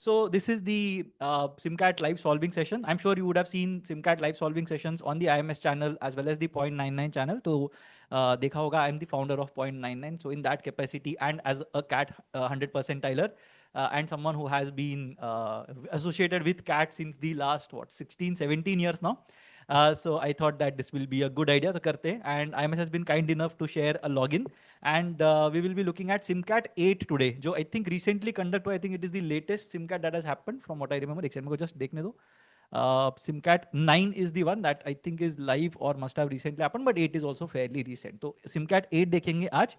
So this is the SimCAT live solving session. I'm sure you would have seen SimCAT live solving sessions on the IMS channel as well as the Point 99 channel. So dekha hoga, I'm the founder of Point 99. So in that capacity and as a CAT 100% Tyler and someone who has been associated with CAT since the last, 16, 17 years now. So I thought that this will be a good idea to karte hain. And IMS has been kind enough to share a login. And we will be looking at SimCAT 8 today, जो I think recently conducted. I think it is the latest SimCAT that has happened from what I remember. एक second, मेरे को just देखने दो. SimCAT 9 is the one that I think is live or must have recently happened, but 8 is also fairly recent. So SimCAT 8 देखेंगे आज.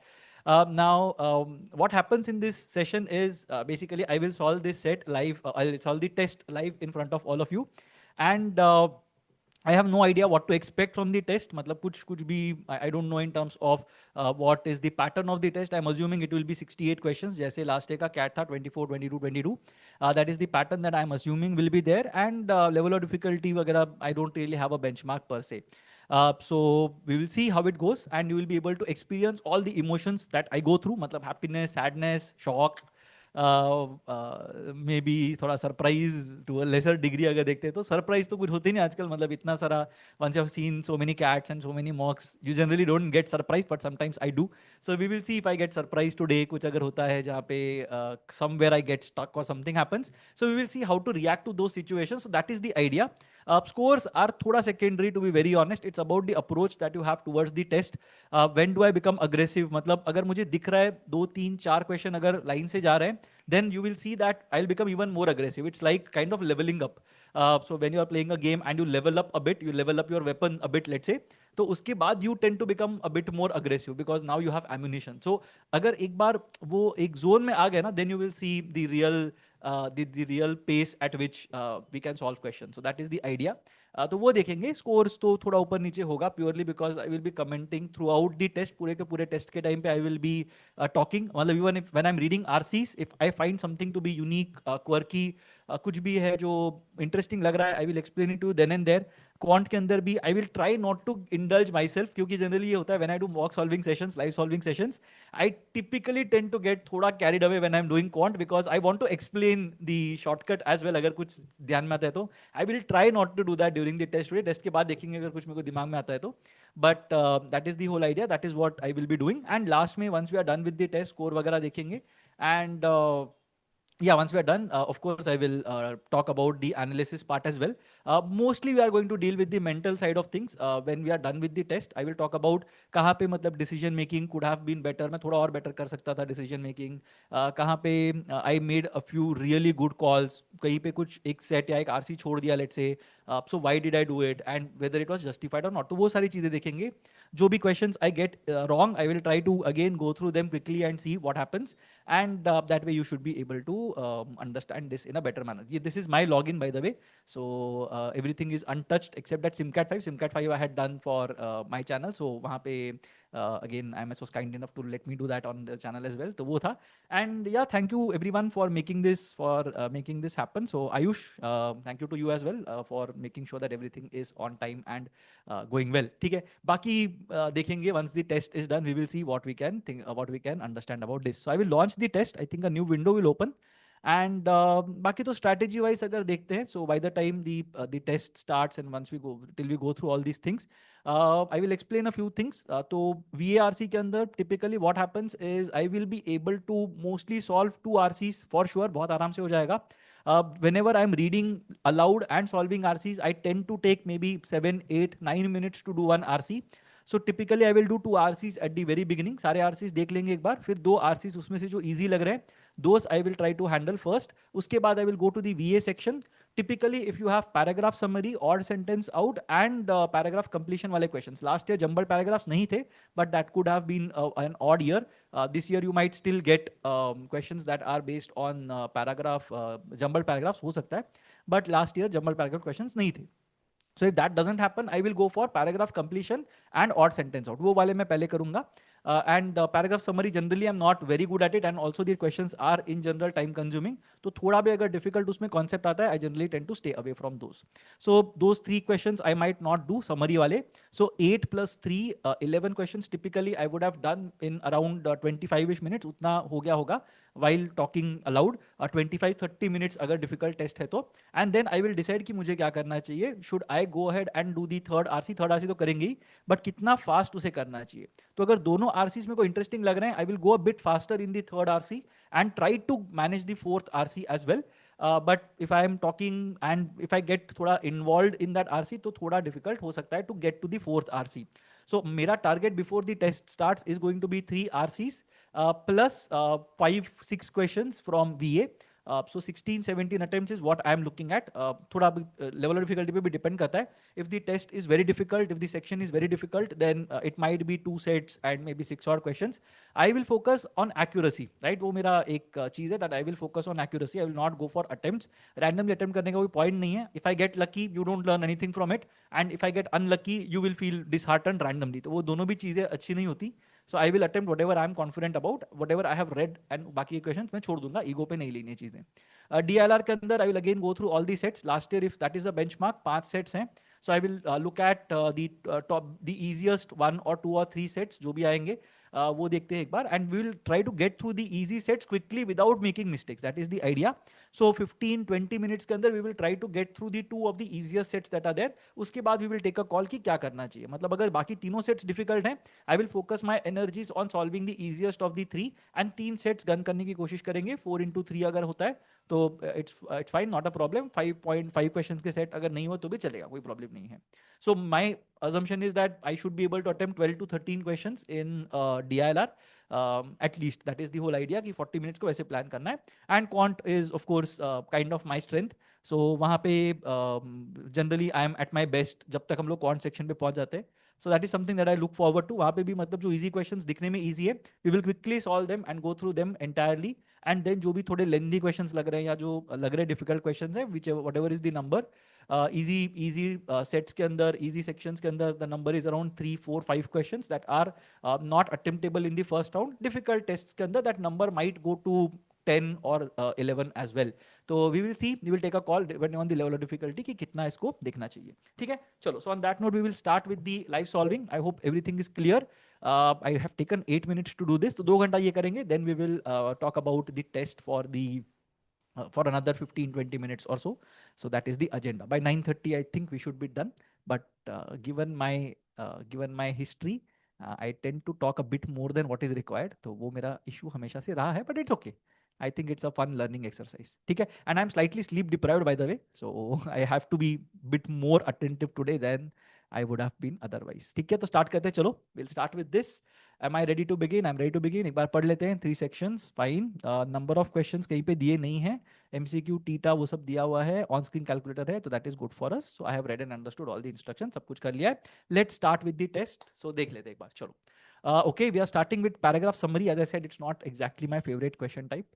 Now, what happens in this session is basically I will solve this set live. I'll solve the test live in front of all of you, and I have no idea what to expect from the test. मतलब कुछ भी I don't know in terms of what is the pattern of the test. I'm assuming it will be 68 questions. जैसे last day का CAT था 24, 22, 22. That is the pattern that I'm assuming will be there. And level of difficulty वगैरह I don't really have a benchmark per se. So we will see how it goes, and you will be able to experience all the emotions that I go through. मतलब happiness, sadness, shock. Maybe थोड़ा surprise to a lesser degree अगर देखते हैं तो surprise तो कुछ होती नहीं आजकल. मतलब इतना सारा once you have seen so many cats and so many mocks, you generally don't get surprised, but sometimes I do. So we will see if I get surprised today. कुछ अगर होता है जहाँ पे somewhere I get stuck or something happens. So we will see how to react to those situations. So that is the idea. Scores are थोड़ा secondary, to be very honest. It's about the approach that you have towards the test. When do I become aggressive? मतलब अगर मुझे दिख रहा है 2, 3, 4 question अगर line से जा रहे हैं, then you will see that I'll become even more aggressive. It's like kind of leveling up. So when you are playing a game and you level up a bit, you level up your weapon a bit, let's say, तो उसके बाद you tend to become a bit more aggressive because now you have ammunition. So अगर एक बार वो एक zone में आ गए ना, then you will see the real pace at which we can solve questions. So that is the idea. तो वो देखेंगे. स्कोर्स तो थोड़ा ऊपर नीचे होगा purely because I will be commenting throughout the test. पूरे के पूरे टेस्ट के टाइम पे आई विल बी टॉकिंग. मतलब even if when I am reading RCs, if I find something to be unique, quirky, कुछ भी है जो इंटरेस्टिंग लग रहा है, I will explain it to then and there. Quant के अंदर भी I will try not to indulge myself, क्योंकि जनरली ये होता है when I do mock solving sessions, live solving sessions, I typically tend to get थोड़ा carried away when I am doing quant because I want to explain the shortcut as well. अगर कुछ ध्यान में आता है तो I will try not to do that during the test. Test के बाद देखेंगे अगर कुछ मेरे को दिमाग में आता है तो. But that is the whole idea. That is what I will be doing. And last में once we are done with the test, score वगैरह देखेंगे. And yeah, once we are done, of course, I will talk about the analysis part as well. Mostly we are going to deal with the mental side of things. When we are done with the test, I will talk about कहाँ पे मतलब decision making could have been better. मैं थोड़ा और better कर सकता था decision making. कहाँ पे I made a few really good calls. कहीं पे कुछ एक set या एक RC छोड़ दिया, let's say. So why did I do it and whether it was justified or not. तो वो सारी चीजें देखेंगे. जो भी questions I get wrong, I will try to again go through them quickly and see what happens. And that way you should be able to understand this in a better manner. This is my login, by the way. So everything is untouched except that SimCAT 5. SimCAT 5 I had done for my channel. So वहाँ पे again IMS was kind enough to let me do that on the channel as well. तो वो था. And yeah, thank you everyone for making this happen. So Ayush, thank you to you as well for making sure that everything is on time and going well. ठीक है. बाकी देखेंगे once the test is done, we will see what we can think, what we can understand about this. So I will launch the test. I think a new window will open. And बाकी तो strategy wise अगर देखते हैं, so by the time the test starts and once we go till we go through all these things, I will explain a few things. तो VARC के अंदर typically what happens is I will be able to mostly solve 2 RCs for sure. बहुत आराम से हो जाएगा. Whenever I'm reading aloud and solving RCs, I tend to take maybe 7, 8, 9 minutes to do one RC. So typically I will do 2 RCs at the very beginning. सारे RCs देख लेंगे एक बार, फिर 2 RCs उसमें से जो easy लग रहे हैं, those I will try to handle first. उसके बाद I will go to the VA section. Typically if you have paragraph summary, odd sentence out and paragraph completion वाले questions. Last year jumbled paragraphs नहीं थे, but that could have been an odd year. This year you might still get questions that are based on jumbled paragraphs, हो सकता है, but last year jumbled paragraph questions नहीं थे. So if that doesn't happen, I will go for paragraph completion and odd sentence out. वो वाले मैं पहले करूँगा. And paragraph summary generally I'm not very good at it, and also the questions are in general time consuming. तो थोड़ा भी अगर difficult उसमें concept आता है, I generally tend to stay away from those. So those 3 questions I might not do summary वाले. So 8 plus 3, 11 questions typically I would have done in around 25ish minutes. उतना हो गया होगा while talking aloud. 25-30 minutes अगर difficult test है तो. And then I will decide कि मुझे क्या करना चाहिए. Should I go ahead and do the third RC? Third RC तो करेंगे ही, बट कितना फास्ट उसे करना चाहिए. तो अगर दोनों RCs मेरे को इंटरेस्टिंग लग रहे हैं, I will go a bit faster in the third RC and try to manage the fourth RC as well. But if I am talking and if I get थोड़ा इन्वॉल्व इन दैट RC तो थोड़ा difficult हो सकता है to get to the fourth RC. So मेरा target before the test starts is going to be 3 RCs plus 5-6 questions from VA. So 16-17 attempts is what I am looking at. थोड़ा level of difficulty पे भी depend करता है. If the test is very difficult, if the section is very difficult, then it might be 2 sets and maybe 6 odd questions. I will focus on accuracy, right? वो मेरा एक चीज़ है that I will focus on accuracy. I will not go for attempts. Randomly attempt करने का कोई point नहीं है. If I get lucky, you don't learn anything from it. And if I get unlucky, you will feel disheartened randomly. तो वो दोनों भी चीज़ें अच्छी नहीं होती. So I will attempt whatever I am confident about, whatever I have read, and बाकी questions मैं छोड़ दूंगा, ईगो पे नहीं लेनी चीजें. DILR के अंदर I will again go through all the sets. Last year, if that is a benchmark, 5 sets हैं. So I will look at the easiest 1 or 2 or 3 sets जो भी आएंगे. वो देखते हैं एक बार, and we will try to get through the easy sets quickly without making mistakes. That is the idea. So 15-20 minutes के अंदर we will try to get through the 2 of the easiest sets that are there. उसके बाद we will take a call कि क्या करना चाहिए. मतलब अगर बाकी तीनों sets difficult हैं, I will focus my energies on solving the easiest of the 3, and 3 sets gun करने की कोशिश करेंगे. 4 into 3 अगर होता है तो it's fine, not a problem. 5.5 questions के set अगर नहीं हो तो भी चलेगा, कोई problem नहीं है. So my assumption is that I should be able to attempt 12 to 13 questions in DILR. At least that is the whole idea कि 40 minutes को वैसे plan करना है. And quant is of course kind of my strength. So वहाँ पे generally I am at my best जब तक हम लोग quant section पे पहुँच जाते हैं. So that is something that I look forward to. वहाँ पे भी मतलब जो easy questions दिखने में easy है, we will quickly solve them and go through them entirely. And then जो भी थोड़े lengthy questions लग रहे हैं या जो लग रहे हैं difficult questions हैं, whatever is the number, easy sets के अंदर, easy sections के अंदर, the number is around 3, 4, 5 questions that are not attemptable in the first round. Difficult tests के अंदर that number might go to 10 or 11 as well. तो we will see, we will take a call depending on the level of difficulty कि कितना इसको देखना चाहिए. ठीक है, चलो. So on that note, we will start with the live solving. I hope everything is clear. I have taken 8 minutes to do this. तो 2 घंटा ये करेंगे. Then we will talk about the test for the for another 15-20 minutes or so. So that is the agenda. By 9:30, I think we should be done. But given my history, I tend to talk a bit more than what is required. तो वो मेरा issue हमेशा से रहा है, but it's okay. I think it's a fun learning exercise. ठीक है? And I'm slightly sleep deprived, by the way. So I have to be bit more attentive today than I would have been otherwise. ठीक है? तो start करते हैं. चलो. We'll start with this. Am I ready to begin? I'm ready to begin. एक बार पढ़ लेते हैं. 3 sections. Fine. Number of questions कहीं पे दिए नहीं हैं. MCQ, TITA वो सब दिया हुआ है. On screen calculator है. तो that is good for us. So I have read and understood all the instructions. सब कुछ कर लिया है. Let's start with the test. So देख लेते हैं एक बार. चलो. Okay, we are starting with paragraph summary. As I said, it's not exactly my favorite question type.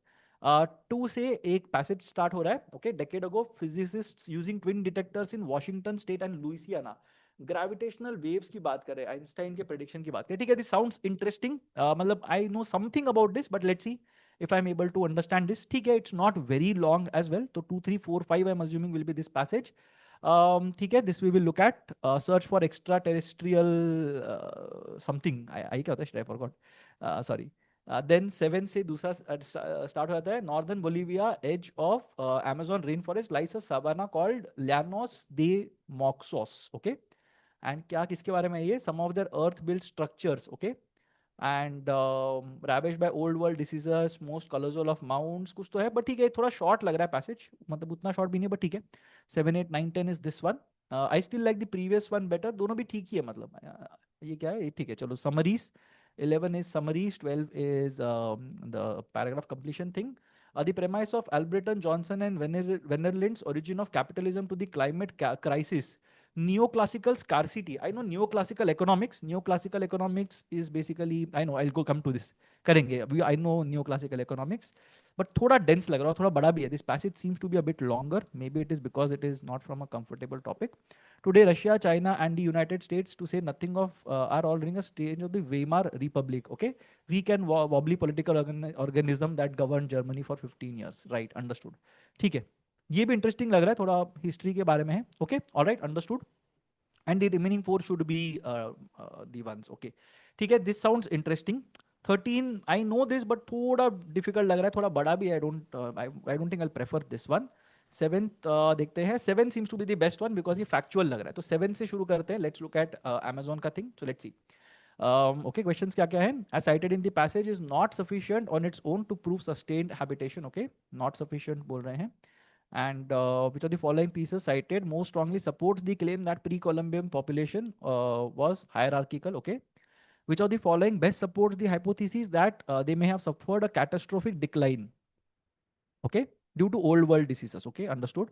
2 से एक पैसेज स्टार्ट हो रहा है. Okay, decade ago physicists using twin detectors in Washington state and Louisiana gravitational waves की बात करें, Einstein के prediction की बात करें. ठीक है, दिस साउंड्स इंटरेस्टिंग. मतलब I know something about this, but let's see if I'm able to understand this. ठीक है, it's not very long as well. तो 2, 3, 4, 5 I'm assuming will be this passage. ठीक है, this we will look at. Search for extraterrestrial something. I क्या होता है? I forgot. Sorry. Then 7 से दूसरा स्टार्ट हो जाता है. Northern Bolivia edge of Amazon rain forest lies a savanna called Llanos de Moxos. Okay, and क्या किसके बारे में है ये? Some of their earth built structures. Okay, and ravaged by old world diseases, most colossal of mounts. कुछ तो है, but ठीक है, थोड़ा शॉर्ट लग रहा है पैसेज. मतलब उतना शॉर्ट भी नहीं, बट ठीक है. 7, 8, 9, 10 is this one. I still like the previous one better. दोनों भी ठीक ही है. मतलब ये क्या है? ठीक है, चलो. Summaries 11 is summaries, 12 is the paragraph completion thing. The premise of Albritton, Johnson and Wennerlind's origin of capitalism to the climate crisis Neoclassical scarcity. I know neoclassical economics. Neoclassical economics is basically, I know, I'll go come to this. करेंगे अभी. I know neoclassical economics, but थोड़ा dense लग रहा है, थोड़ा बड़ा भी है. This passage seems to be a bit longer. Maybe it is because it is not from a comfortable topic. Today, Russia, China, and the United States, to say nothing of, are all in a stage of the Weimar Republic. Okay, weak and wobbly political organism that governed Germany for 15 years. Right, understood. ठीक है. ये भी interesting लग रहा है, थोड़ा history के बारे में है. Okay, alright, understood. And the remaining 4 should be the ones. Okay, ठीक है. This sounds interesting. 13 I know this, but थोड़ा डिफिकल्ट लग रहा है, थोड़ा बड़ा भी. I don't think I prefer this one. 7th देखते हैं. 7 seems to be the best one because ये फैक्चुअल लग रहा है. तो 7 से शुरू करते हैं. लेट्स लुक एट अमेजोन का thing. So let's see. Okay, questions क्या क्या है? As cited in the passage is not sufficient on its own to prove sustained habitation. Okay, not sufficient बोल रहे हैं. And which of the following pieces cited most strongly supports the claim that pre-Columbian population was hierarchical? Okay. Which of the following best supports the hypothesis that they may have suffered a catastrophic decline? Okay, due to old world diseases. Okay, understood.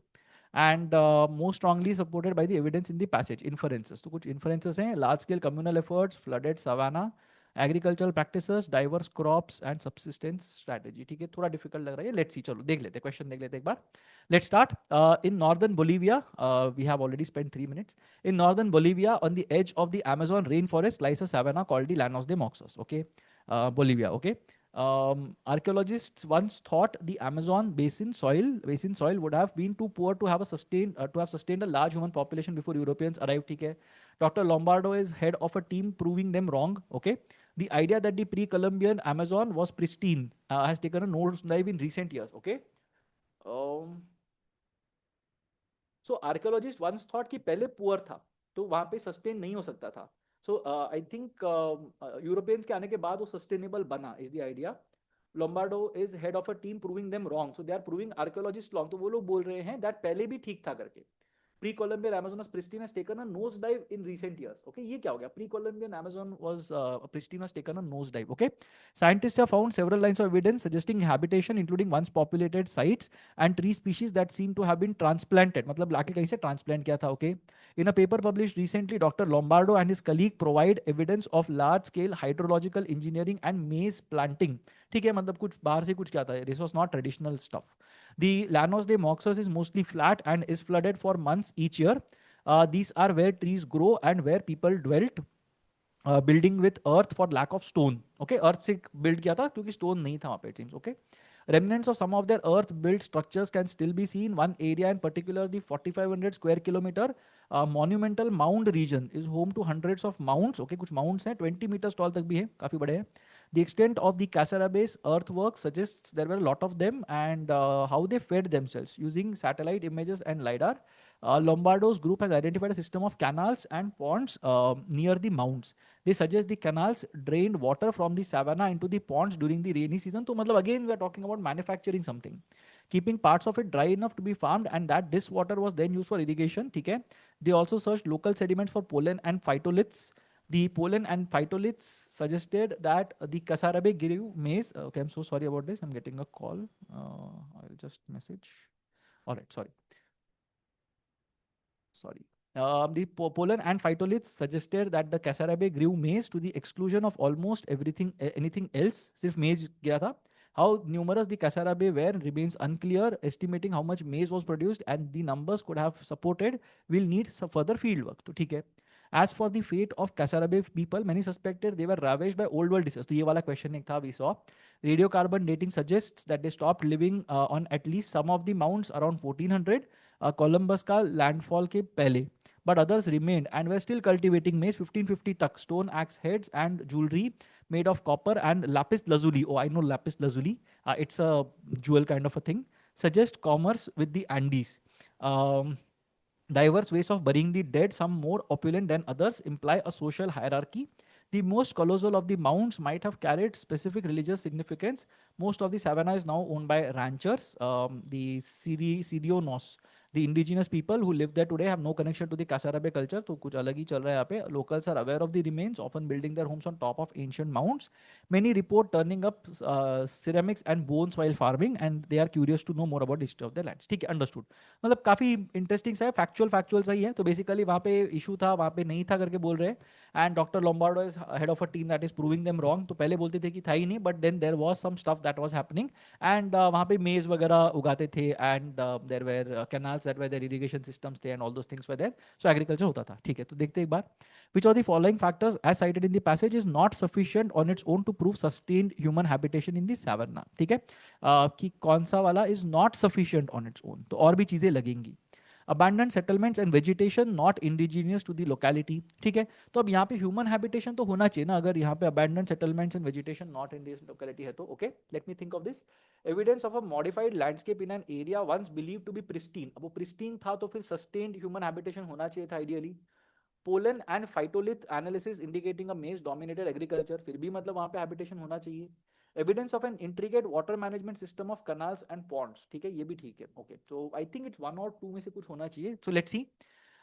And most strongly supported by the evidence in the passage. Inferences. So कुछ inferences हैं. Large scale communal efforts, flooded savanna, agricultural practices, diverse crops and subsistence strategy. ठीक है, थोड़ा difficult लग रहा है. Let's see. चलो देख लेते हैं, question देख लेते हैं एक बार. Let's start. In northern Bolivia, we have already spent 3 minutes. In northern Bolivia, on the edge of the Amazon rainforest, lies a savanna called the Llanos de Moxos. Okay, Bolivia. Okay. Archaeologists once thought the Amazon basin soil would have been too poor to have sustained a large human population before Europeans arrived. ठीक है. Dr. Lombardo is head of a team proving them wrong. Okay. The idea that the pre-Columbian Amazon was pristine has taken a nosedive in recent years. Okay. So archaeologists once thought कि पहले poor था, तो वहाँ पे sustain नहीं हो सकता था. So I think Europeans के आने के बाद वो sustainable बना, is the idea. Lombardo is head of a team proving them wrong. So they are proving archaeologists wrong. तो वो लोग बोल रहे हैं that पहले भी ठीक था करके. Pre-Columbian Amazon's pristine has taken a nosedive in recent years. Okay, ये क्या हो गया? Pre-Columbian Amazon was pristine has taken a nosedive. Okay, scientists have found several lines of evidence suggesting habitation, including once populated sites and tree species that seem to have been transplanted. मतलब लाके कहीं से transplant किया था. Okay, in a paper published recently, Dr. Lombardo and his colleague provide evidence of large-scale hydrological engineering and maize planting. ठीक है, मतलब कुछ बाहर से कुछ क्या था. This was not traditional stuff. The Llanos de Moxos is mostly flat and is flooded for months each year. These are where trees grow and where people dwelt, building with earth for lack of stone. Okay, earth से build किया था क्योंकि stone नहीं था वहाँ पे, it seems. Okay. Remnants of some of their earth-built structures can still be seen. One area in particular, the 4,500 square kilometer monumental mound region is home to hundreds of mounds. Okay, कुछ mounds हैं, 20 meters tall तक भी है, काफी बड़े हैं. The extent of the Casarabe's earthwork suggests there were a lot of them, and how they fed themselves using satellite images and LiDAR. Lombardo's group has identified a system of canals and ponds near the mounds. They suggest the canals drained water from the savanna into the ponds during the rainy season. So, matlab, again, we are talking about manufacturing something, keeping parts of it dry enough to be farmed, and that this water was then used for irrigation. Okay? They also searched local sediments for pollen and phytoliths. The pollen and phytoliths suggested that the Kasarabe grew maize. Okay, I'm so sorry about this. I'm getting a call. I'll just message. All right, sorry. The pollen and phytoliths suggested that the Kasarabe grew maize to the exclusion of almost anything else. Sirf maize gaya tha. How numerous the Kasarabe were remains unclear. Estimating how much maize was produced and the numbers could have supported will need some further field work. तो ठीक है. As for the fate of Kasarabe people, many suspected they were ravaged by old world diseases. तो ये वाला question एक था, we saw. Radiocarbon dating suggests that they stopped living on at least some of the mounds around 1400, Columbus का landfall के पहले. But others remained and were still cultivating maize 1550 tak, stone axe heads and jewelry made of copper and lapis lazuli. Oh, I know lapis lazuli. It's a jewel kind of a thing. Suggest commerce with the Andes. Diverse ways of burying the dead, some more opulent than others, imply a social hierarchy. The most colossal of the mounds might have carried specific religious significance. Most of the savanna is now owned by ranchers. The Sirionos the indigenous people who live there today have no connection to the Casarabe culture, तो कुछ अलग ही चल रहा है यहाँ पे. Locals are aware of the remains, often building their homes on top of ancient mounds. Many report turning up ceramics and bones while farming, and they are curious to know more about the history of their lands. ठीक है, understood. मतलब काफी interesting सा है, factual सही है. तो basically वहाँ पे इशू था, वहाँ पे नहीं था करके बोल रहे हैं. And doctor Lombardo is head of a team that is proving them wrong. तो पहले बोलते थे कि था ही नहीं, but then there was some stuff that was happening. And वहाँ पे मेज वगैरह उगाते थे, and there were canals that were their irrigation systems थे, and all those things were there. So agriculture होता था. ठीक है, तो देखते एक बार. Which of the following factors, as cited in the passage, is not sufficient on its own to prove sustained human habitation in the savanna? ठीक है, कि कौन सा वाला is not sufficient on its own. तो और भी चीजें लगेंगी. Abandoned settlements and vegetation not indigenous to the locality. ठीक है, तो अब यहाँ पे human habitation तो होना चाहिए ना, अगर यहाँ पे abandoned settlements and vegetation not indigenous to locality है तो. okay, let me think of this. Evidence of a modified landscape in an area once believed to be pristine. अब वो pristine था तो फिर sustained human habitation होना चाहिए था ideally. Pollen and phytolith analysis indicating a maize dominated agriculture, फिर भी मतलब वहां पे हैबिटेशन होना चाहिए. Evidence of an intricate water management system of canals and ponds, ठीक है, ये भी ठीक है. ओके, तो आई थिंक इट्स वन और टू में से कुछ होना चाहिए. So let's see.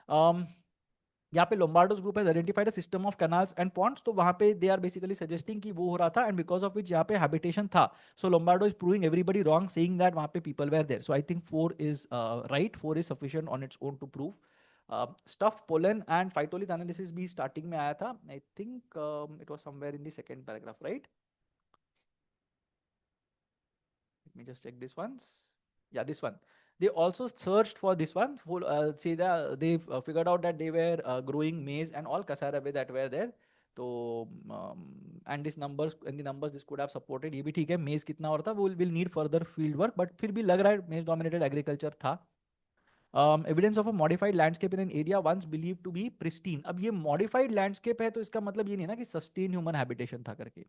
यहाँ पे Lombardo's group has identified a system of canals and ponds, तो वहाँ पे दे आर बेसिकली सजेस्टिंग कि वो हो रहा था, एंड बिकॉज ऑफ विच यहाँ पे हैबिटेशन था. So Lombardo is proving everybody wrong, saying that वहाँ पे people were there. So I think 4 is right, 4 is sufficient on its own to prove. Stuff pollen and phytolith analysis भी starting में आया था. I think it was somewhere in the second paragraph, right? Let me just check this once. Yeah, this one. They also searched for this one. For, say that they figured out that they were growing maize and all cassava that were there. तो and this numbers and the numbers this could have supported, ये भी ठीक है. मेज कितना और था वो will need further field work, but फिर भी लग रहा है मेज dominated agriculture था. Evidence of a modified landscape in an area once believed to be pristine. अब ये modified landscape है तो इसका मतलब ये नहीं ना कि sustained human habitation था करके.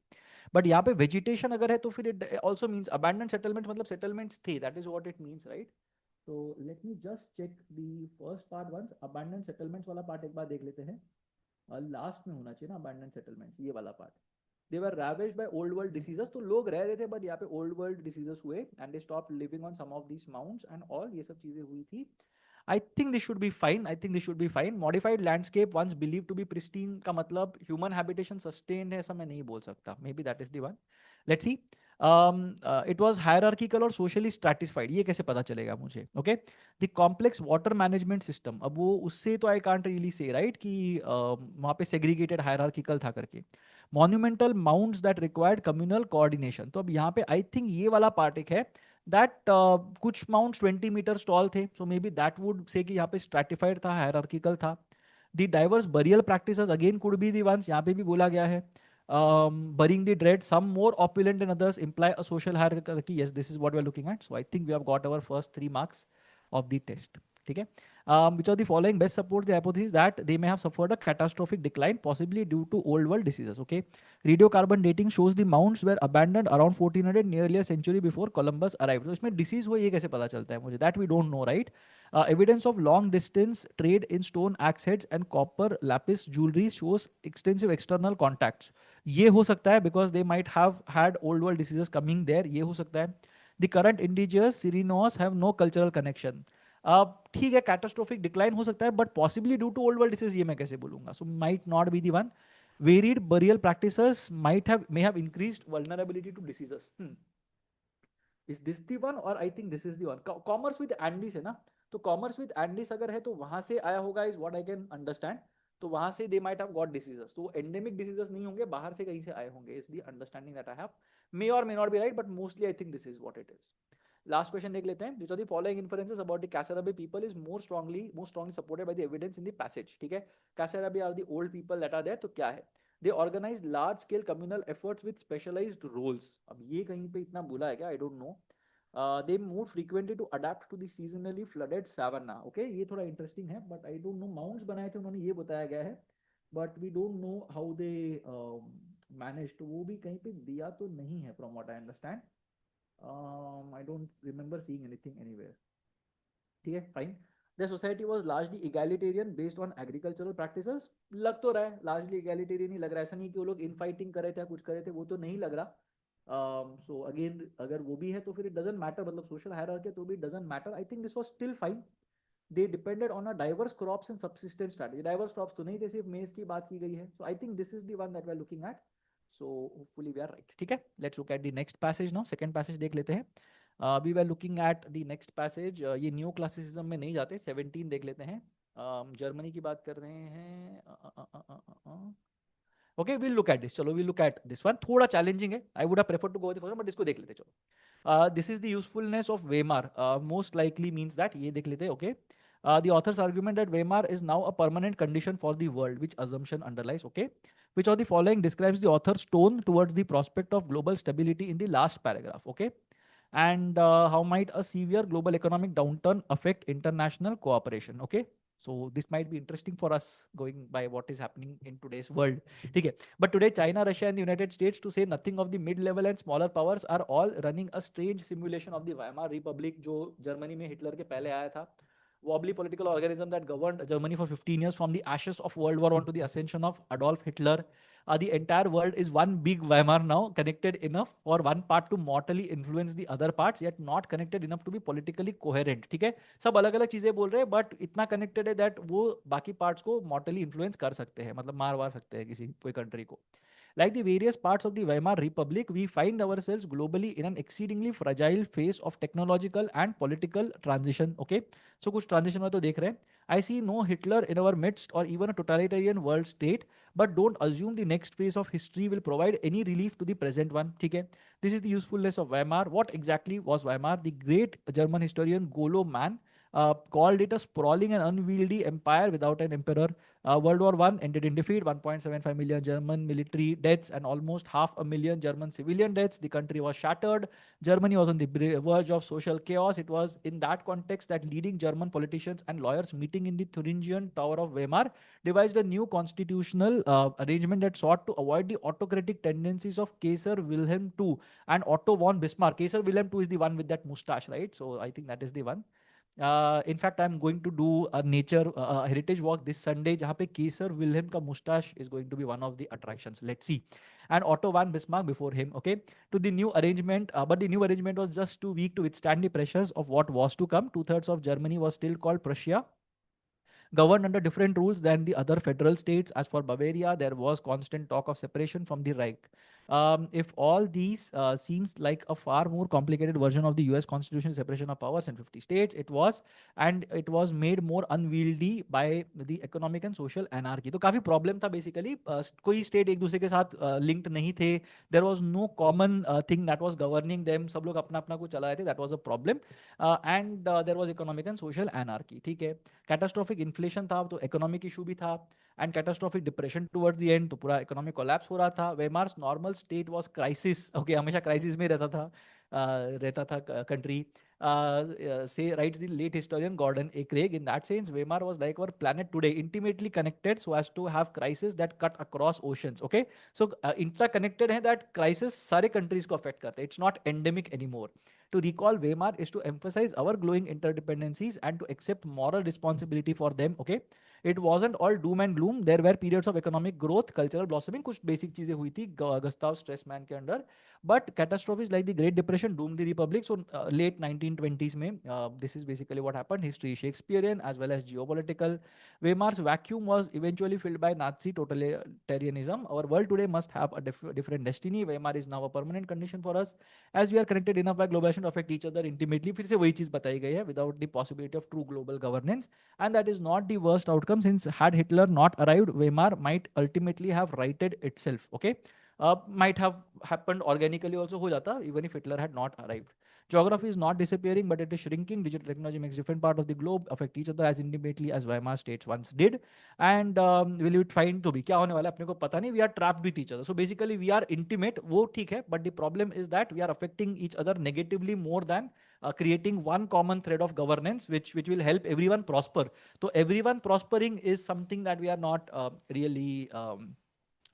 बट यहाँ पे वेजिटेशन अगर है तो फिर it also means abandon settlement, मतलब सेटलमेंट्स थे, that is what it means, right? तो let me just check the first part once. Abandon settlements वाला पार्ट एक बार देख लेते हैं. लास्ट में होना चाहिए ना अबैंडन सेटलमेंट्स, ये वाला part. They were ravaged by old world diseases, तो लोग रह रहे थे बट यहाँ पे old world diseases हुए, and they stopped living on some of these mounts and all, ये सब चीजें हुई थी. I think this should be fine. I think this should be fine. Modified landscape once believed to be pristine का मतलब human habitation sustained है, ऐसा मैं नहीं बोल सकता. Maybe that is the one. Let's see. It was hierarchical और socially stratified. ये कैसे पता चलेगा मुझे? Okay. The complex water management system. अब वो उससे तो I can't really say, right? कि वहाँ पे segregated hierarchical था करके. Monumental mounds that required communal coordination. तो अब यहाँ पे I think ये वाला part एक है. That कुछ माउंट्स 20 मीटर्स टॉल थे, so maybe that would say कि यहाँ पे स्ट्रैटिफाइड था, हायरार्किकल था. The diverse burial practices again could be the one, यहाँ पे भी बोला गया है. Burying the dead, some more opulent than others, imply a social hierarchy. Yes, this is what we are looking at. So I think we have got our first 3 marks of the test. ठीक है. Which of the following best supports the hypothesis that they may have suffered a catastrophic decline, possibly due to old world diseases? Okay. Radiocarbon dating shows the mounds were abandoned around 1400, nearly a century before Columbus arrived. So इसमें disease हुआ ये कैसे पता चलता है मुझे? That we don't know, right? Evidence of long distance trade in stone axe heads and copper lapis jewelry shows extensive external contacts. ये हो सकता है because they might have had old world diseases coming there. ये हो सकता है. The current indigenous Syrinos have no cultural connection. ठीक है, कैटास्ट्रोफिक डिक्लाइन हो सकता है, but possibly due to old world disease, ये मैं कैसे बोलूंगा? So might not be the one. Varied burial practices might have may have increased vulnerability to diseases. Is this the one और I think this is the one. Commerce with Andes है ना, तो commerce with Andes अगर है तो वहां से आया होगा, is what I can understand. तो वहां से they might have got diseases, तो एंडेमिक डिसीजेस नहीं होंगे, बाहर से कहीं से आए होंगे, is the understanding that I have. May और may not be right, but mostly I think this is what it is. Last question देख लेते हैं. Which of the following inferences about the Kasarabi people is more strongly supported by the evidence in the passage? ठीक है, Kasarabi are the old people that are there, तो क्या है? They organized large scale communal efforts with specialized roles. अब ये कहीं पे इतना बोला है क्या? I don't know. They moved frequently to adapt to the seasonally flooded savanna. Okay, ये थोड़ा इंटरेस्टिंग है, but I don't know. Mounds बनाए थे उन्होंने, ये बताया गया है, but we don't know how they managed. वो भी कहीं पे दिया तो नहीं है, from what I understand. I don't remember seeing anything anywhere. ठीक है, fine. The society was largely egalitarian based on agricultural practices. लग तो रहा है largely egalitarian ही लग रहा है, ऐसा नहीं कि वो लोग infighting कर रहे थे या कुछ कर रहे थे, वो तो नहीं लग रहा. So again, अगर वो भी है तो फिर it doesn't matter, मतलब social hierarchy तो भी doesn't matter. I think this was still fine. they depended on a diverse crops and subsistence strategy. Diverse crops तो नहीं थे, सिर्फ maize की बात की गई है. So I think this is the one that we are looking at. So hopefully we are right. ठीक है, let's look at the next passage now. Second passage देख लेते हैं. We were looking at the next passage. ये new classicism में नहीं जाते, 17 देख लेते हैं. जर्मनी की बात कर रहे हैं. Okay, we'll look at this. चलो, we'll look at this one. थोड़ा challenging है. I would have preferred to go with the first one, but इसको देख लेते चलो. This is the usefulness of Weimar. Most likely means that ये देख लेते. Okay. The author's argument that Weimar is now a permanent condition for the world, which assumption underlies. Okay. Which of the following describes the author's tone towards the prospect of global stability in the last paragraph? Okay. And how might a severe global economic downturn affect international cooperation? Okay. So this might be interesting for us going by what is happening in today's world. Okay. But today, China, Russia, and the United States, to say nothing of the mid-level and smaller powers, are all running a strange simulation of the Weimar Republic, जो Germany में Hitler के पहले आया था. Wobbly political organism that governed Germany for 15 years from the ashes of World War I to the ascension of Adolf Hitler. The entire world is one big Weimar now, connected enough for one part to mortally influence the other parts, yet not connected enough to be politically coherent. ठीक है, सब अलग अलग चीजें बोल रहे हैं, but इतना कनेक्टेड है दैट वो बाकी पार्ट्स को mortally influence कर सकते हैं, मतलब मार वार सकते हैं किसी कोई कंट्री को. Like the various parts of the Weimar Republic, we find ourselves globally in an exceedingly fragile phase of technological and political transition. Okay, so कुछ transition में तो देख रहे हैं. I see no Hitler in our midst or even a totalitarian world state, but don't assume the next phase of history will provide any relief to the present one. ठीक है, this is the usefulness of Weimar. What exactly was Weimar? The great German historian Golo Mann called it a sprawling and unwieldy empire without an emperor. World War I ended in defeat, 1.75 million German military deaths and almost 500,000 German civilian deaths. The country was shattered. Germany was on the verge of social chaos. It was in that context that leading German politicians and lawyers meeting in the Thuringian Tower of Weimar devised a new constitutional arrangement that sought to avoid the autocratic tendencies of Kaiser Wilhelm II and Otto von Bismarck. Kaiser Wilhelm II is the one with that mustache, right? So I think that is the one. In fact, I'm going to do a nature heritage walk this Sunday, जहाँ पे Kaiser Wilhelm का mustache is going to be one of the attractions. Let's see. And Otto von Bismarck before him. Okay, to the new arrangement, but the new arrangement was just too weak to withstand the pressures of what was to come. 2/3 of Germany was still called Prussia, governed under different rules than the other federal states. As for Bavaria, there was constant talk of separation from the Reich. If all these seems like a far more complicated version of the US Constitution, separation of powers and 50 states, it was made more unwieldy by the economic and social anarchy. तो काफी problem था basically. कोई state एक दूसरे के साथ linked नहीं थे. There was no common thing that was governing them. सब लोग अपना अपना कुछ चला रहे थे. That was a problem. And there was economic and social anarchy. ठीक है. कैटास्ट्रॉफिक इन्फ्लेशन था, तो इकोनॉमिक इशू भी था. And catastrophic depression towards the end, तो पूरा इकोनॉमिक कोलैप्स हो रहा था. Weimar's normal state was crisis. Okay, हमेशा क्राइसिस में रहता था country. Say writes the late historian Gordon A. Craig. In that sense, Weimar was like our planet today, intimately connected so as to have crises that cut across oceans. Okay, so इतना connected है that crisis सारे countries को affect करते हैं. It's not endemic anymore. To recall Weimar is to emphasize our growing interdependencies and to accept moral responsibility for them. Okay, it wasn't all doom and gloom. There were periods of economic growth, cultural blossoming, कुछ basic चीजें हुई थी Gustav Stresemann के under. But catastrophes like the Great Depression doomed the Republic. So late 1920s में, this is basically what happened. History Shakespearean as well as geopolitical. Weimar's vacuum was eventually filled by Nazi totalitarianism. Our world today must have a different destiny. Weimar is now a permanent condition for us, as we are connected enough by globalization to affect each other intimately. फिर से वही चीज बताई गई है, without the possibility of true global governance. And that is not the worst outcome, since had Hitler not arrived, Weimar might ultimately have righted itself. Okay, might have happened organically also हो जाता, even if Hitler had not arrived. Geography is not disappearing, but it is shrinking. Digital technology makes different parts of the globe affect each other as intimately as Weimar states once did. And will it find to be क्या होने वाला है अपने को पता नहीं. We are trapped with each other. So basically we are intimate, वो ठीक है, but the problem is that we are affecting each other negatively more than creating one common thread of governance which will help everyone prosper. So everyone prospering is something that we are not really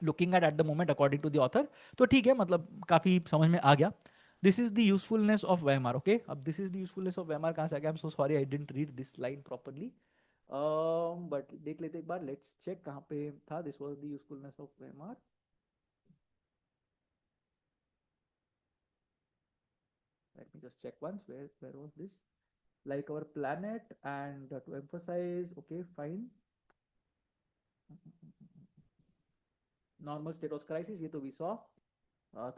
looking at the moment according to the author. तो ठीक है, मतलब काफी समझ में आ गया. This is the usefulness of Weimar. Okay, अब this is the usefulness of Weimar कहाँ से आ गया? I'm so sorry I didn't read this line properly. But देख लेते एक बार. Let's check कहाँ पे था. This was the usefulness of Weimar. Let me just check once. Where was this? like our planet, and to emphasize, okay, fine. Normal status crisis, ये तो we saw.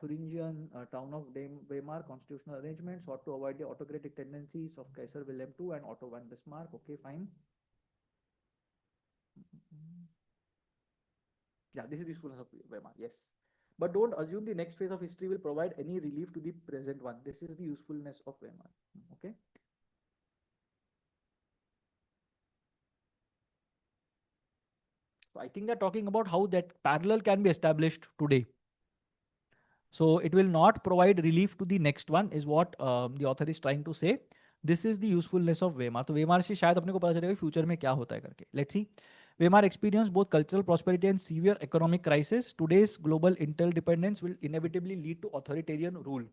Thuringian town of Weimar constitutional arrangements sought to avoid the autocratic tendencies of Kaiser Wilhelm II and Otto von Bismarck. Okay, fine. Yeah, this is the usefulness of Weimar. Yes. But don't assume the next phase of history will provide any relief to the present one. This is the usefulness of Weimar. Okay. So I think they're talking about how that parallel can be established today. So it will not provide relief to the next one is what the author is trying to say. This is the usefulness of Weimar. तो Weimar से शायद अपने को पता चलेगा future में क्या होता है करके. Let's see. Weimar experienced both cultural prosperity and severe economic crisis. Today's global interdependence will inevitably lead to authoritarian rule.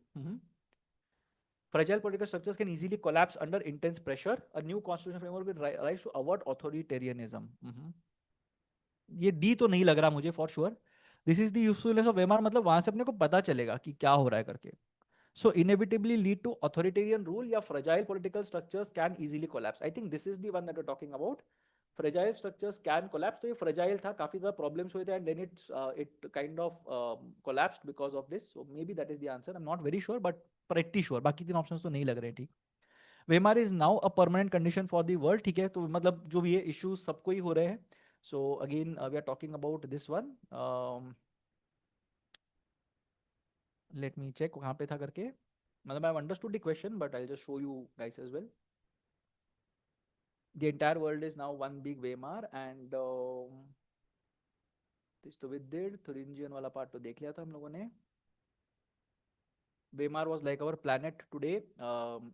Fragile political structures can easily collapse under intense pressure. A new constitutional framework will rise to avert authoritarianism. ये D तो नहीं लग रहा मुझे for sure. This is the usefulness of Weimar, मतलब वहां से अपने को पता चलेगा कि क्या हो रहा है करके. So inevitably lead to authoritarian rule या fragile political structures can easily collapse. I think this is the one that we're talking about. Fragile structures can collapse. तो ये fragile था, काफी ज़्यादा problems हुए थे and then it kind of collapsed because of this. So maybe that is the answer. I'm not very sure but pretty sure. बाकी तीन options तो नहीं लग रहे हैं ठीक. Weimar is now a permanent condition for the world. ठीक है, तो मतलब जो भी ये issues सबको ही हो रहे हैं. So again we are talking about this one. Let me check कहाँ पे था करके. मतलब I've understood the question but I'll just show you guys as well. The entire world is now one big Weimar and this तो with did Thuringian वाला part तो देख लिया था हम लोगों ने. Weimar was like our planet today,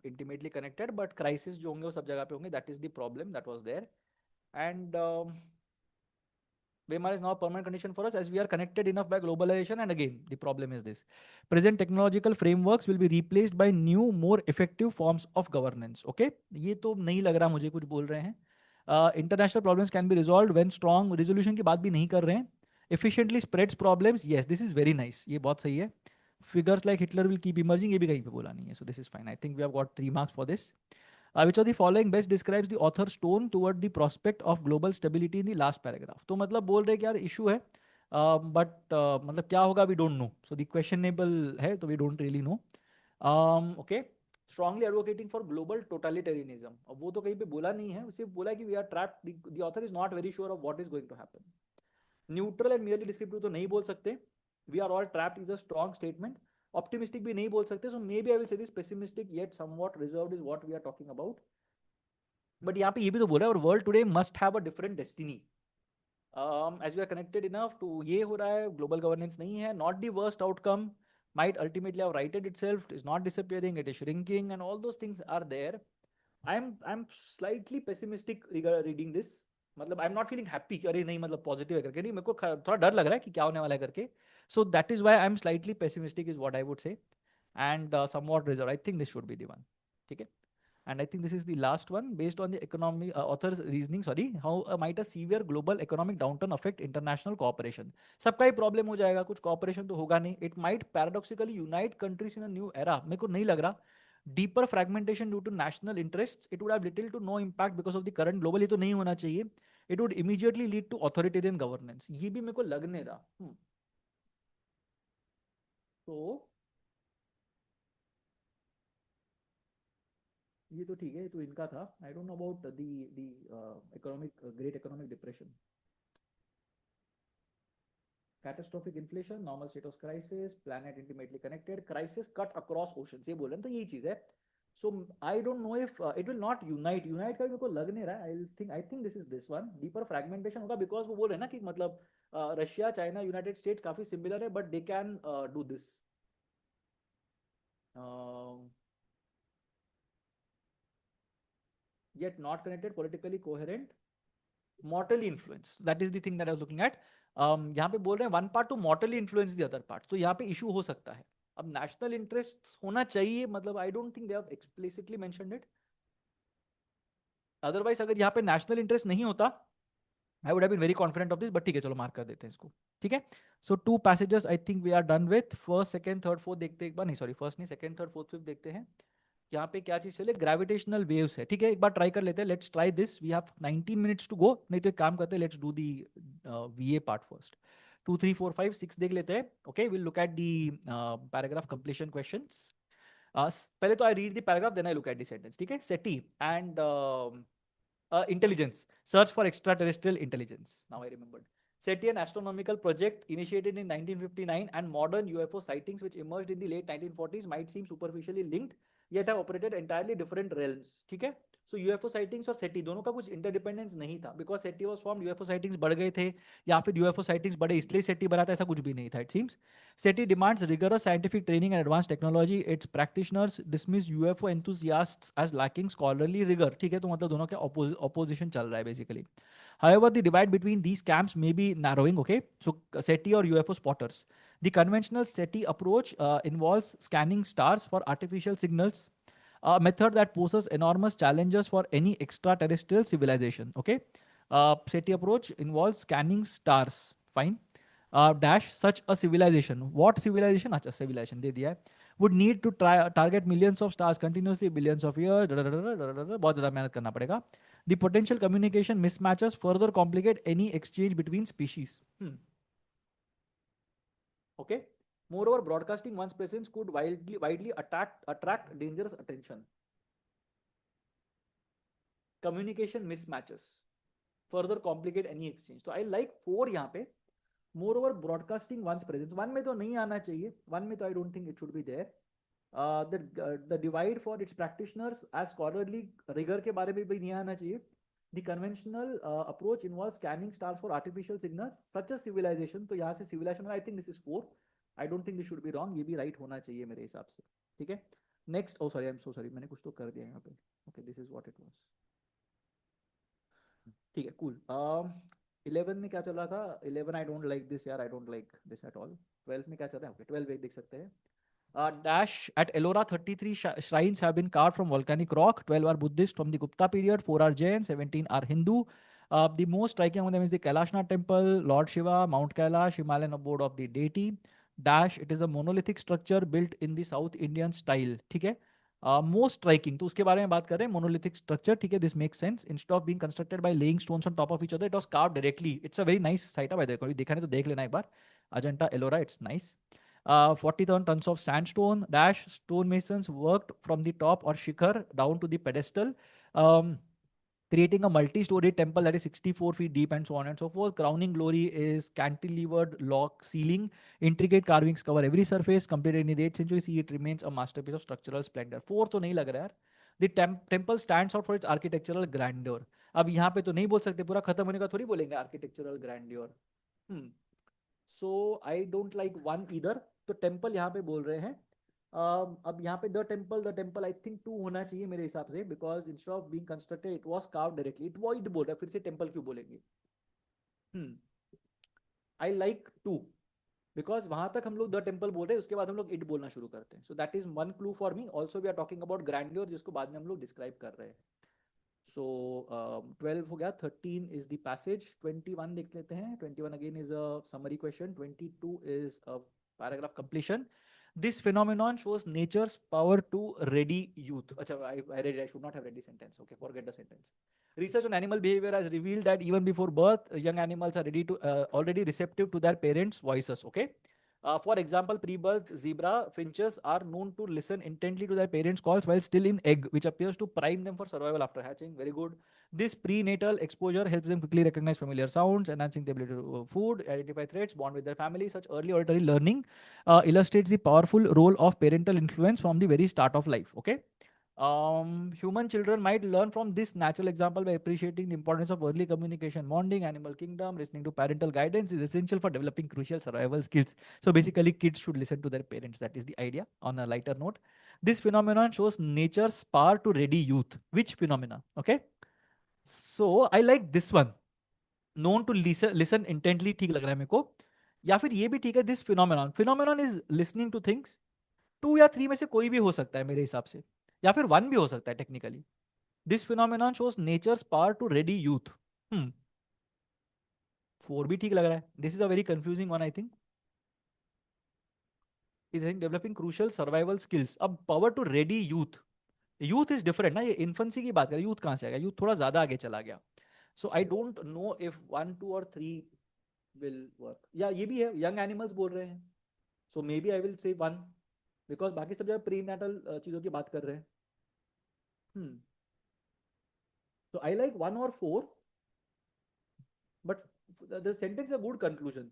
intimately connected, but crisis जो होंगे वो सब जगह पे होंगे. That is the problem that was there. And Weimar is now a permanent condition for us as we are connected enough by globalization. And again, the problem is this. Present technological frameworks will be replaced by new, more effective forms of governance. Okay? ये तो नहीं लग रहा मुझे कुछ बोल रहे हैं. International problems can be resolved when strong resolution की बात भी नहीं कर रहे हैं. Efficiently spreads problems. Yes, this is very nice. ये बहुत सही है. Figures like Hitler will keep emerging. ये भी कहीं पे बोला नहीं है. So this is fine. I think we have got 3 marks for this. Which of the following best describes the author's tone toward the prospect of global stability in the last paragraph. तो मतलब बोल रहे कि यार issue है, but मतलब क्या होगा we don't know. So the questionable है तो we don't really know. Okay. Strongly advocating for global totalitarianism. अब वो तो कहीं पे बोला नहीं है, सिर्फ बोला कि we are trapped. The author is not very sure of what is going to happen. Neutral and merely descriptive तो नहीं बोल सकते. We are all trapped is a strong statement. Optimistic भी नहीं बोल सकते. So maybe I will say this pessimistic yet somewhat reserved is what we are talking about. But यहाँ पे ये भी तो बोल रहा है, our world today must have a different destiny. As we are connected enough to ये हो रहा है, global governance नहीं है, not the worst outcome, might ultimately have righted itself, is not disappearing, it is shrinking, and all those things are there. I'm slightly pessimistic reading this. मतलब I'm not feeling happy कि अरे नहीं मतलब positive है करके, नहीं मेरे को थोड़ा डर लग रहा है कि क्या होने वाला है करके. So that is why I'm slightly pessimistic is what I would say, and somewhat reserved. I think this should be the one. ठीक है. And I think this is the last one based on the economy author's reasoning. Sorry, how might a severe global economic downturn affect international cooperation? सबका ही problem हो जाएगा, कुछ cooperation तो होगा नहीं. It might paradoxically unite countries in a new era. मेरे को नहीं लग रहा. Deeper fragmentation due to national interests. It would have little to no impact because of the current global. ये तो नहीं होना चाहिए. It would immediately lead to authoritarian governance. ये भी मेरे को लगने रहा. तो ये तो ठीक है, तो इनका था. I don't know about the economic great economic depression, catastrophic inflation, normal status crisis, planet intimately connected, crisis cut across oceans, ये बोले तो यही चीज है. So I don't know if it will not unite का मेरे को लग नहीं रहा है. I think this is this one. Deeper fragmentation होगा बिकॉज वो बोल रहे हैं ना कि मतलब रशिया, चाइना, यूनाइटेड स्टेट्स काफी सिमिलर है but they can do this. Yet not connected, politically coherent, mortally influenced. That is the thing that I was looking at. यहाँ पे बोल रहे हैं one part to mortally influence the other part. तो यहाँ पे issue हो सकता है. अब national interests होना चाहिए, मतलब I don't think they have explicitly mentioned it. Otherwise अगर यहाँ पे national interest नहीं होता, I would have been very confident of this. but ठीक है, चलो मार्क कर देते हैं इसको. ठीक है. So 2 passages I think we are done with. First, second, third, fourth देखते एक बार. नहीं sorry, first नहीं, second, third, fourth, fifth देखते हैं. यहाँ पे क्या चीज चले, ग्रेविटेशनल वेव्स है, ठीक है, एक बार ट्राई कर लेते हैं, let's try this, we have 19 minutes to go, नहीं तो एक काम करते हैं, let's do the VA part first, 2 3 4 5 6 देख लेते हैं, okay, will look at the paragraph completion questions. पहले तो I read the paragraph then I look at the sentence, ठीक है, SETI and intelligence, search for extraterrestrial intelligence. Now I remembered. SETI, an astronomical project initiated in 1959, and modern UFO sightings which emerged in the late 1940s might seem superficially linked, yet have operated entirely different realms. ठीक है, so UFO sightings और SETI दोनों का कुछ interdependence नहीं था, because SETI was formed, UFO sightings बढ़ गए थे, या फिर UFO sightings बढ़े इसलिए SETI बना था, ऐसा कुछ भी नहीं था, it seems. SETI demands rigorous scientific training and advanced technology. Its practitioners dismiss UFO enthusiasts as lacking scholarly rigor. ठीक है, तो मतलब दोनों के opposition चल रहा है basically. However, the divide between these camps may be narrowing. Okay, so SETI or UFO spotters. The conventional SETI approach involves scanning stars for artificial signals, a method that poses enormous challenges for any extraterrestrial civilization. Okay, SETI approach involves scanning stars. Fine. Dash such a civilization. What civilization? अच्छा civilization दे दिया है. Would need to try target millions of stars continuously, billions of years. बहुत ज़्यादा मेहनत करना पड़ेगा. The potential communication mismatches further complicate any exchange between species. Okay. Moreover, broadcasting one's presence could widely attract dangerous attention. Communication mismatches further complicate any exchange. So I like 4 यहाँ पे. Moreover, broadcasting one's presence. One में तो नहीं आना चाहिए. One में तो I don't think it should be there. The divide for its practitioners as scholarly rigor के बारे में भी नहीं आना चाहिए. The conventional approach involves scanning stars for artificial signals such as civilization. तो यहाँ से civilization में I think this is 4. I don't think this should be wrong. ये भी right होना चाहिए मेरे हिसाब से. ठीक है. Next, oh sorry, I'm so sorry. मैंने कुछ तो कर दिया यहाँ पे. Okay, this is what it was. ठीक है, cool. 11 में क्या चल रहा था? 11 I don't like this यार, I don't like this at all. 12 में क्या चल रहा है? Okay, 12 एक देख सकते हैं. Dash at Ellora, 33 shrines have been carved from volcanic rock. 12 are Buddhist from the Gupta period, 4 are Jain, 17 are Hindu. The most striking among them is the Kailashnath temple, Lord Shiva, Mount Kailash, Himalayan abode of the deity. Dash, it is a monolithic structure built in the South Indian style. ठीक है, most striking, तो उसके बारे में बात कर रहे हैं, मोनोलिथिक स्ट्रक्चर, ठीक है, this makes sense, instead of being constructed by laying stones on top of each other, it was carved directly, it's a very nice site, अब देखो देखा नहीं तो देख लेना एक बार, Ajanta Ellora, it's nice. 40 tons of sandstone. Dash, stonemasons worked from the top or shikhar down to the pedestal, creating a multi-story temple that is 64 feet deep and so on and so forth. Crowning glory is cantilevered log ceiling. Intricate carvings cover every surface. Completed in the 8th century CE, it remains a masterpiece of structural splendor. 4 तो नहीं लग रहा यार. The temple stands out for its architectural grandeur. अब यहाँ पे तो नहीं बोल सकते, पूरा खत्म होने का थोड़ी बोलेंगे architectural grandeur. So I don't like one either. तो टेम्पल यहाँ पे बोल रहे हैं. अब यहाँ पे द टेम्पल आई थिंक 2 होना चाहिए मेरे हिसाब से, because instead of being constructed it was carved directly, it void बोल रहा है, फिर से टेम्पल क्यों बोलेंगे. आई लाइक 2 बिकॉज वहां तक हम लोग द टेम्पल बोल रहे हैं, उसके बाद हम लोग इट बोलना शुरू करते हैं. So that is one clue for me. Also we are talking about grandeur, जिसको बाद में हम लोग डिस्क्राइब कर रहे हैं. So 12 हो गया, 13 is the passage, 21 देख लेते हैं. 21 again is a summary question, 22 is a paragraph completion. This phenomenon shows nature's power to ready youth. अच्छा, I read, I should not have read the sentence. Okay, forget the sentence. Research on animal behavior has revealed that even before birth, young animals are ready to already receptive to their parents' voices. Okay. For example, pre-birth zebra finches are known to listen intently to their parents' calls while still in egg, which appears to prime them for survival after hatching. Very good. This prenatal exposure helps them quickly recognize familiar sounds, enhancing the ability to food, identify threats, bond with their family. Such early auditory learning illustrates the powerful role of parental influence from the very start of life. Okay. Human children might learn from this natural example by appreciating the importance of early communication, bonding, animal kingdom. Listening to parental guidance is essential for developing crucial survival skills. So basically, kids should listen to their parents. That is the idea. On a lighter note, this phenomenon shows nature's power to ready youth. Which phenomena? Okay. So I like this one. Known to listen intently, ठीक लग रहा है मेरे को. या फिर ये भी ठीक है. This phenomenon is listening to things. 2 या 3 में से कोई भी हो सकता है मेरे हिसाब से, या फिर 1 भी हो सकता है technically. This phenomenon shows nature's power to ready youth. 4 भी ठीक लग रहा है. This is a very confusing one I think. Is developing crucial survival skills. अब power to ready youth, youth is different ना, ये इन्फेंसी की बात करें, यूथ कहाँ से आएगा, यूथ थोड़ा ज्यादा आगे चला गया. सो आई डोंट नो इफ 1 2 और 3 विल वर्क. या ये भी है, यंग एनिमल्स बोल रहे हैं, सो maybe I will say 1, because बाकी सब जगह प्री नेटल चीज़ों की बात कर रहे हैं. So I like 1 or 4, but the sentence is a good conclusion.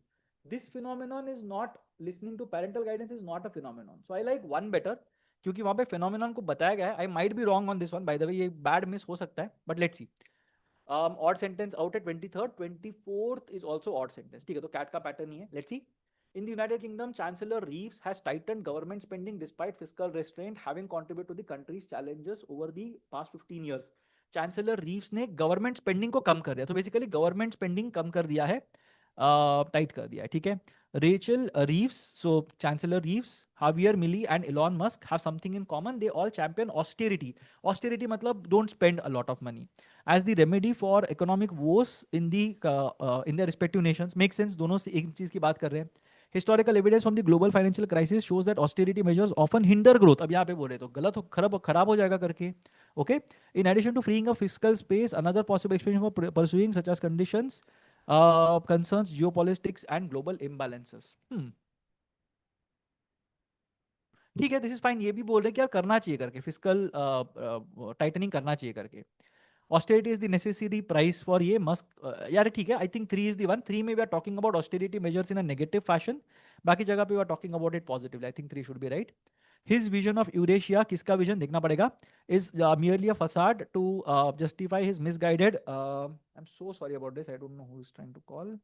This phenomenon is not, listening to parental guidance is not a phenomenon. So I like 1 better, क्योंकि वहां पे phenomenon को बताया गया है. I might be wrong on this one, by the way, ये bad miss हो सकता है, but let's see. Odd sentence out at 23rd, 24th is also odd sentence. ठीक है, तो CAT का pattern ही है. Let's see. In the United Kingdom, Chancellor Reeves has tightened government spending despite fiscal restraint, having contributed to the country's challenges over the past 15 years. Chancellor Reeves ने government spending को कम कर दिया, तो basically government spending कम कर दिया है, tight कर दिया है. ठीक है, Rachel Reeves, so chancellor Reeves, Javier Milei and Elon Musk have something in common. They all champion austerity. Austerity मतलब don't spend a lot of money as the remedy for economic woes in the respective nations. Make sense, दोनों से एक चीज की बात कर रहे हैं. Historical evidence from the global financial crisis shows that austerity measures often hinder growth. अब यहाँ पे बोले तो गलत हो, खराब हो जाएगा करके. Okay. In addition to freeing up fiscal space, another possible explanation for pursuing such as conditions concerns geopolitics and global imbalances. ठीक है, दिस इज फाइन. ये भी बोल रहे हैं कि यार करना चाहिए करके, फिजिकल टाइटनिंग करना चाहिए करके. Austerity is the necessary price for ये मस्क. यार ठीक है, I think 3 is the one. 3 में we are talking about austerity measures in a negative fashion. बाकी जगह पे we are talking about it positively. I think 3 should be right. His vision of Eurasia, किसका vision देखना पड़ेगा, is merely a facade to justify his misguided. I'm so sorry about this. I don't know who is trying to call.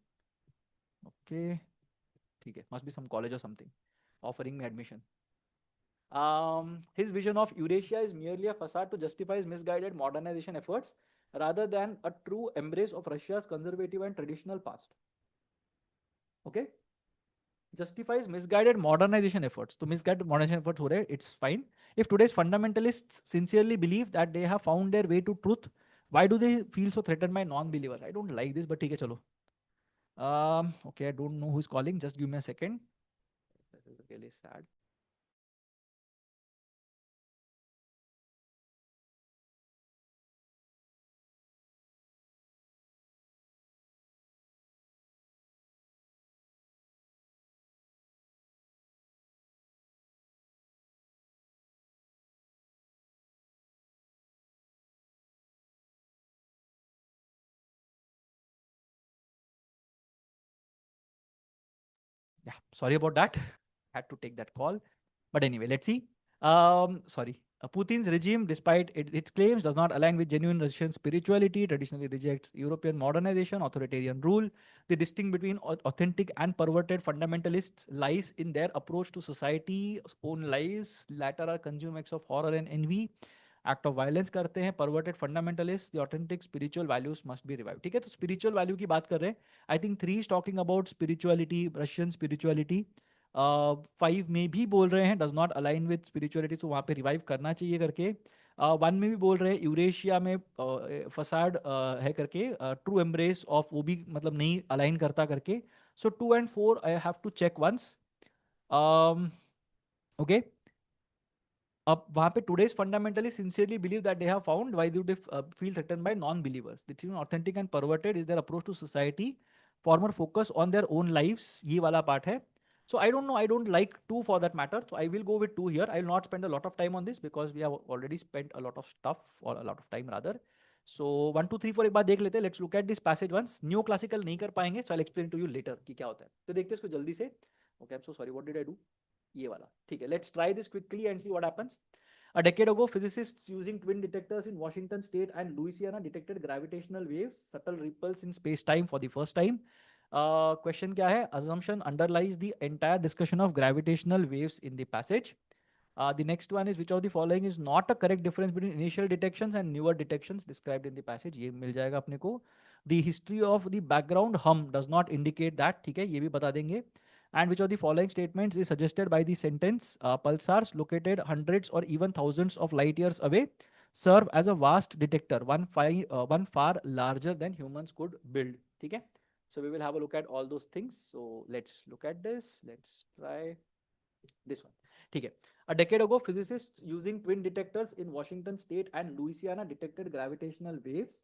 Okay, ठीक है, must be some college or something offering me admission. His vision of Eurasia is merely a facade to justify his misguided modernization efforts rather than a true embrace of Russia's conservative and traditional past. Okay? Justifies misguided modernization efforts. So misguided modernization efforts ho rahe, it's fine. If today's fundamentalists sincerely believe that they have found their way to truth, why do they feel so threatened by non-believers? I don't like this, but ठीक है चलो. Okay, I don't know who's calling. Just give me a second. This is really sad. Yeah, sorry about that. Had to take that call. But anyway, let's see. Sorry. Putin's regime, despite its claims, does not align with genuine Russian spirituality, traditionally rejects European modernization, authoritarian rule. The distinction between authentic and perverted fundamentalists lies in their approach to society's own lives. Latter are consumed acts of horror and envy. Act of violence करते हैं. Perverted fundamentalist, the authentic spiritual values must be revive. ठीक है, तो spiritual value की बात कर रहे हैं. I think 3 is talking about spirituality, Russian spirituality. 5 में भी बोल रहे हैं does not align with spirituality, तो वहाँ पे रिवाइव करना चाहिए करके. 1 में भी बोल रहे हैं यूरेशिया में फसाड है करके, ट्रू एम्ब्रेस ऑफ वो भी मतलब नहीं अलाइन करता करके. So 2 and 4 I have to check once. Okay, अब वहाँ पे today's fundamentalists sincerely believe that they have found, why do they feel threatened by non-believers? The thing authentic and perverted is their approach to society, former focus on their own lives. ये वाला part है. So I don't know, I don't like 2 for that matter. So I will go with 2 here. I will not spend a lot of time on this because we have already spent a lot of stuff, or a lot of time rather. So 1 2 3 4 एक बार देख लेते हैं. Let's look at this passage once. Neoclassical नहीं कर पाएंगे, so I'll explain to you later कि क्या होता है. तो देखते हैं इसको जल्दी से. Okay, I'm so sorry. What did I do? ये वाला ठीक है. Let's try this quickly and see what happens. A decade ago, physicists using twin detectors in Washington State and Louisiana detected gravitational waves, subtle ripples in space-time for the first time. Question क्या है? Assumption underlies the entire discussion of gravitational waves in the passage. The next one is, which of the following is not a correct difference between initial detections and newer detections described in the passage? ये मिल जाएगा अपने को. The history of the background hum does not indicate that. ठीक है, ये भी बता देंगे. And which of the following statements is suggested by the sentence, pulsars located hundreds or even thousands of light years away serve as a vast detector, one far larger than humans could build. ठीक है, so we will have a look at all those things. So let's look at this. Let's try this one. ठीक है, A decade ago, physicists using twin detectors in Washington state and Louisiana detected gravitational waves,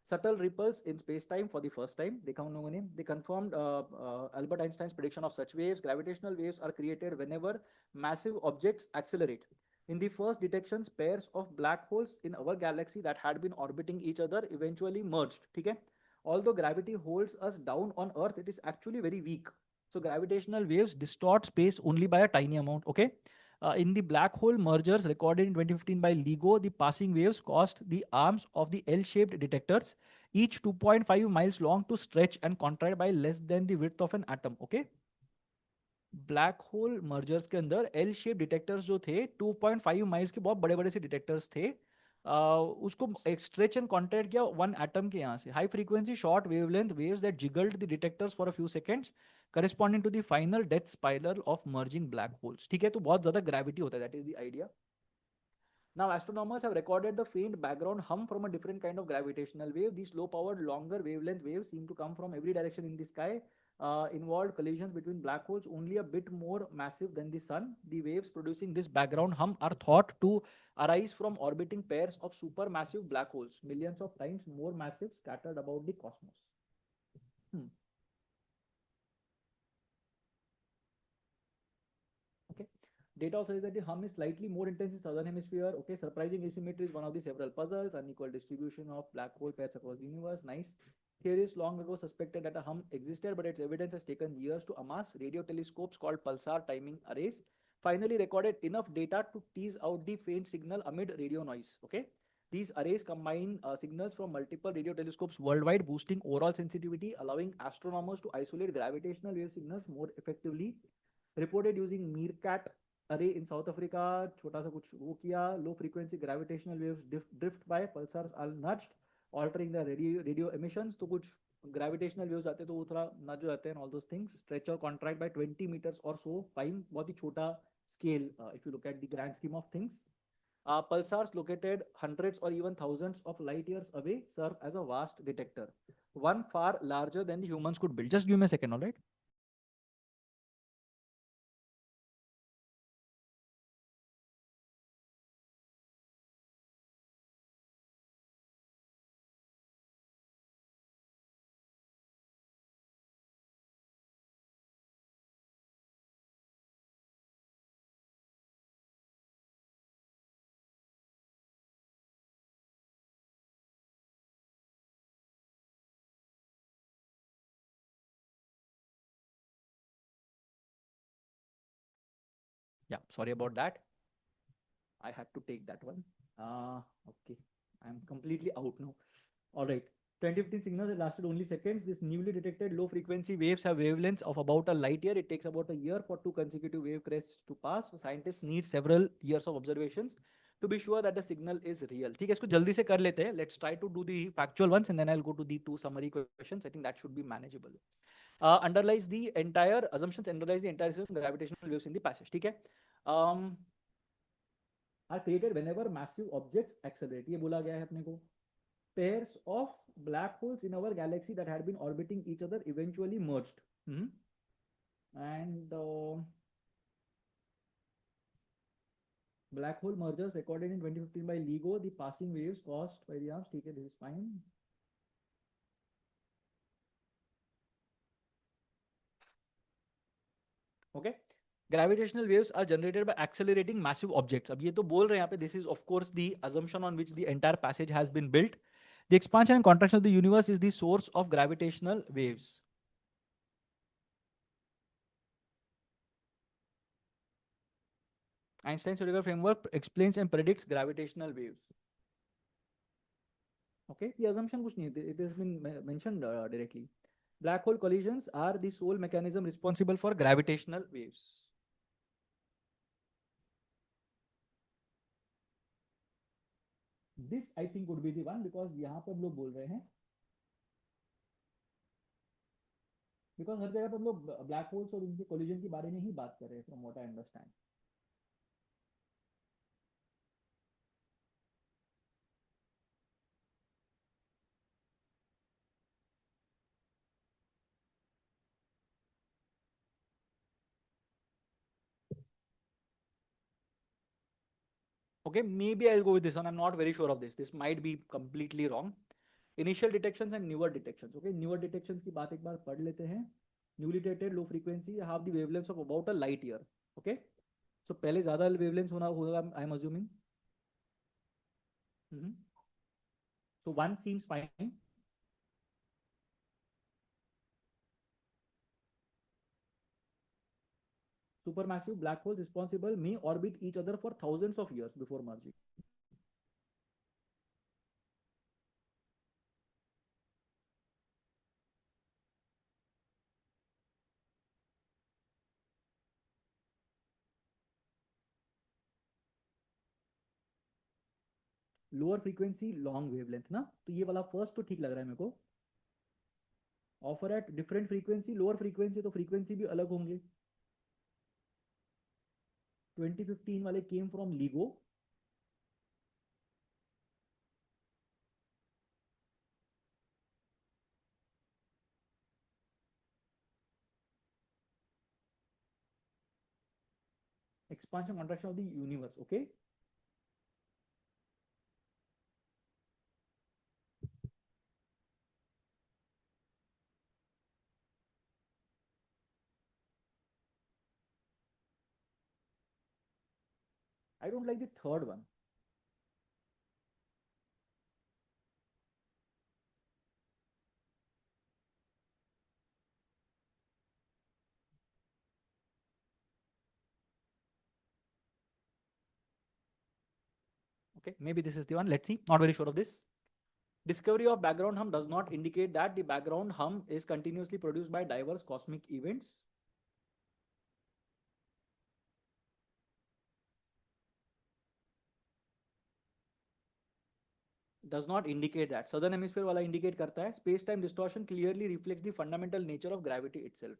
subtle ripples in space-time for the first time. They confirmed Albert Einstein's prediction of such waves. Gravitational waves are created whenever massive objects accelerate. In the first detections, pairs of black holes in our galaxy that had been orbiting each other eventually merged. Okay? Although gravity holds us down on Earth, it is actually very weak. So gravitational waves distort space only by a tiny amount. Okay? In the black hole mergers recorded in 2015 by LIGO, the passing waves caused the arms of the L-shaped detectors, each 2.5 miles long, to stretch and contract by less than the width of an atom. Okay? Black hole mergers के अंदर L shape detectors जो थे 2.5 miles के बहुत बड़े बड़े से detectors थे उसको एक स्ट्रेच एंड कॉन्ट्रैक्ट किया वन एटम के यहाँ से high frequency short wavelength waves that jiggled the detectors for a few seconds corresponding to the final death spiral of merging black holes ठीक है तो बहुत ज्यादा ग्रेविटी होता है that is the idea. Now, astronomers have recorded the faint background hum from a different kind of gravitational wave. These low-powered, longer wavelength waves seem to come from every direction in the sky. Involved collisions between black holes only a bit more massive than the sun. The waves producing this background hum are thought to arise from orbiting pairs of supermassive black holes, millions of times more massive, scattered about the cosmos. Hmm. Okay. Data also says that the hum is slightly more intense in southern hemisphere. Okay, surprising asymmetry is one of the several puzzles. Unequal distribution of black hole pairs across the universe. Nice. Theorists long ago suspected that a hum existed, but its evidence has taken years to amass. Radio telescopes called pulsar timing arrays finally recorded enough data to tease out the faint signal amid radio noise. Okay. These arrays combine signals from multiple radio telescopes worldwide, boosting overall sensitivity, allowing astronomers to isolate gravitational wave signals more effectively. Reported using meerkat array in South Africa, छोटा सा कुछ वो किया. Low frequency gravitational waves drift by, pulsars are nudged, altering the radio emissions. तो कुछ gravitational waves आते तो वो थोड़ा nudge हो जाते हैं, all those things. Stretch or contract by 20 meters or so. Fine, बहुत ही छोटा scale if you look at the grand scheme of things. Pulsars located hundreds or even thousands of light years away serve as a vast detector, one far larger than the humans could build. Just give me a second, all right? Yeah, sorry about that. I had to take that one. Okay, I'm completely out now. All right. 2015 signals that lasted only seconds. This newly detected low frequency waves have wavelengths of about a light year. It takes about a year for two consecutive wave crests to pass. So scientists need several years of observations to be sure that the signal is real. ठीक है, इसको जल्दी से कर लेते हैं. Let's try to do the factual ones and then I'll go to the two summary questions. I think that should be manageable. Underlies the entire assumptions, underlies the entire system gravitational waves in the passage. ठीक है. Are created whenever massive objects accelerate. ये बोला गया है अपने को. Pairs of black holes in our galaxy that had been orbiting each other eventually merged. And black hole mergers recorded in 2015 by LIGO, the passing waves caused by the arms. Okay, this is fine. Okay. Gravitational waves are generated by accelerating massive objects. अब ये तो बोल रहे हैं यहाँ पे, this is of course the assumption on which the entire passage has been built. The expansion and contraction of the universe is the source of gravitational waves. Einstein's theoretical framework explains and predicts gravitational waves. Okay, the assumption कुछ नहीं, it has been mentioned directly. Black hole collisions are the sole mechanism responsible for gravitational waves. This I think would be the one because यहाँ पर लोग बोल रहे हैं because हर जगह पर लोग ब्लैक होल्स और उनके कोलिजन के बारे में ही बात कर रहे हैं from what I understand. Okay, maybe I'll go with this one. I'm not very sure of this. This might be completely wrong. Initial detections and newer detections. Okay, newer detections की बात एक बार पढ़ लेते हैं. Newly detected low frequency have the wavelengths of about a light year. Okay, so पहले ज़्यादा wavelengths होना होगा. I'm assuming. So one seems fine. Supermassive black holes responsible may orbit each other for thousands of years before merging. Lower frequency long wavelength ना, तो ये वाला first तो ठीक लग रहा है मेरे को. Offer at different frequency, lower frequency तो फ्रीक्वेंसी भी अलग होंगे. 2015 वाले came from LIGO. Expansion contraction of the universe. Okay, I don't like the third one. Okay, maybe this is the one. Let's see. Not very sure of this. Discovery of background hum does not indicate that the background hum is continuously produced by diverse cosmic events. Does not indicate that. Southern hemisphere वाला indicate करता है. Space time distortion clearly reflects the fundamental nature of gravity itself.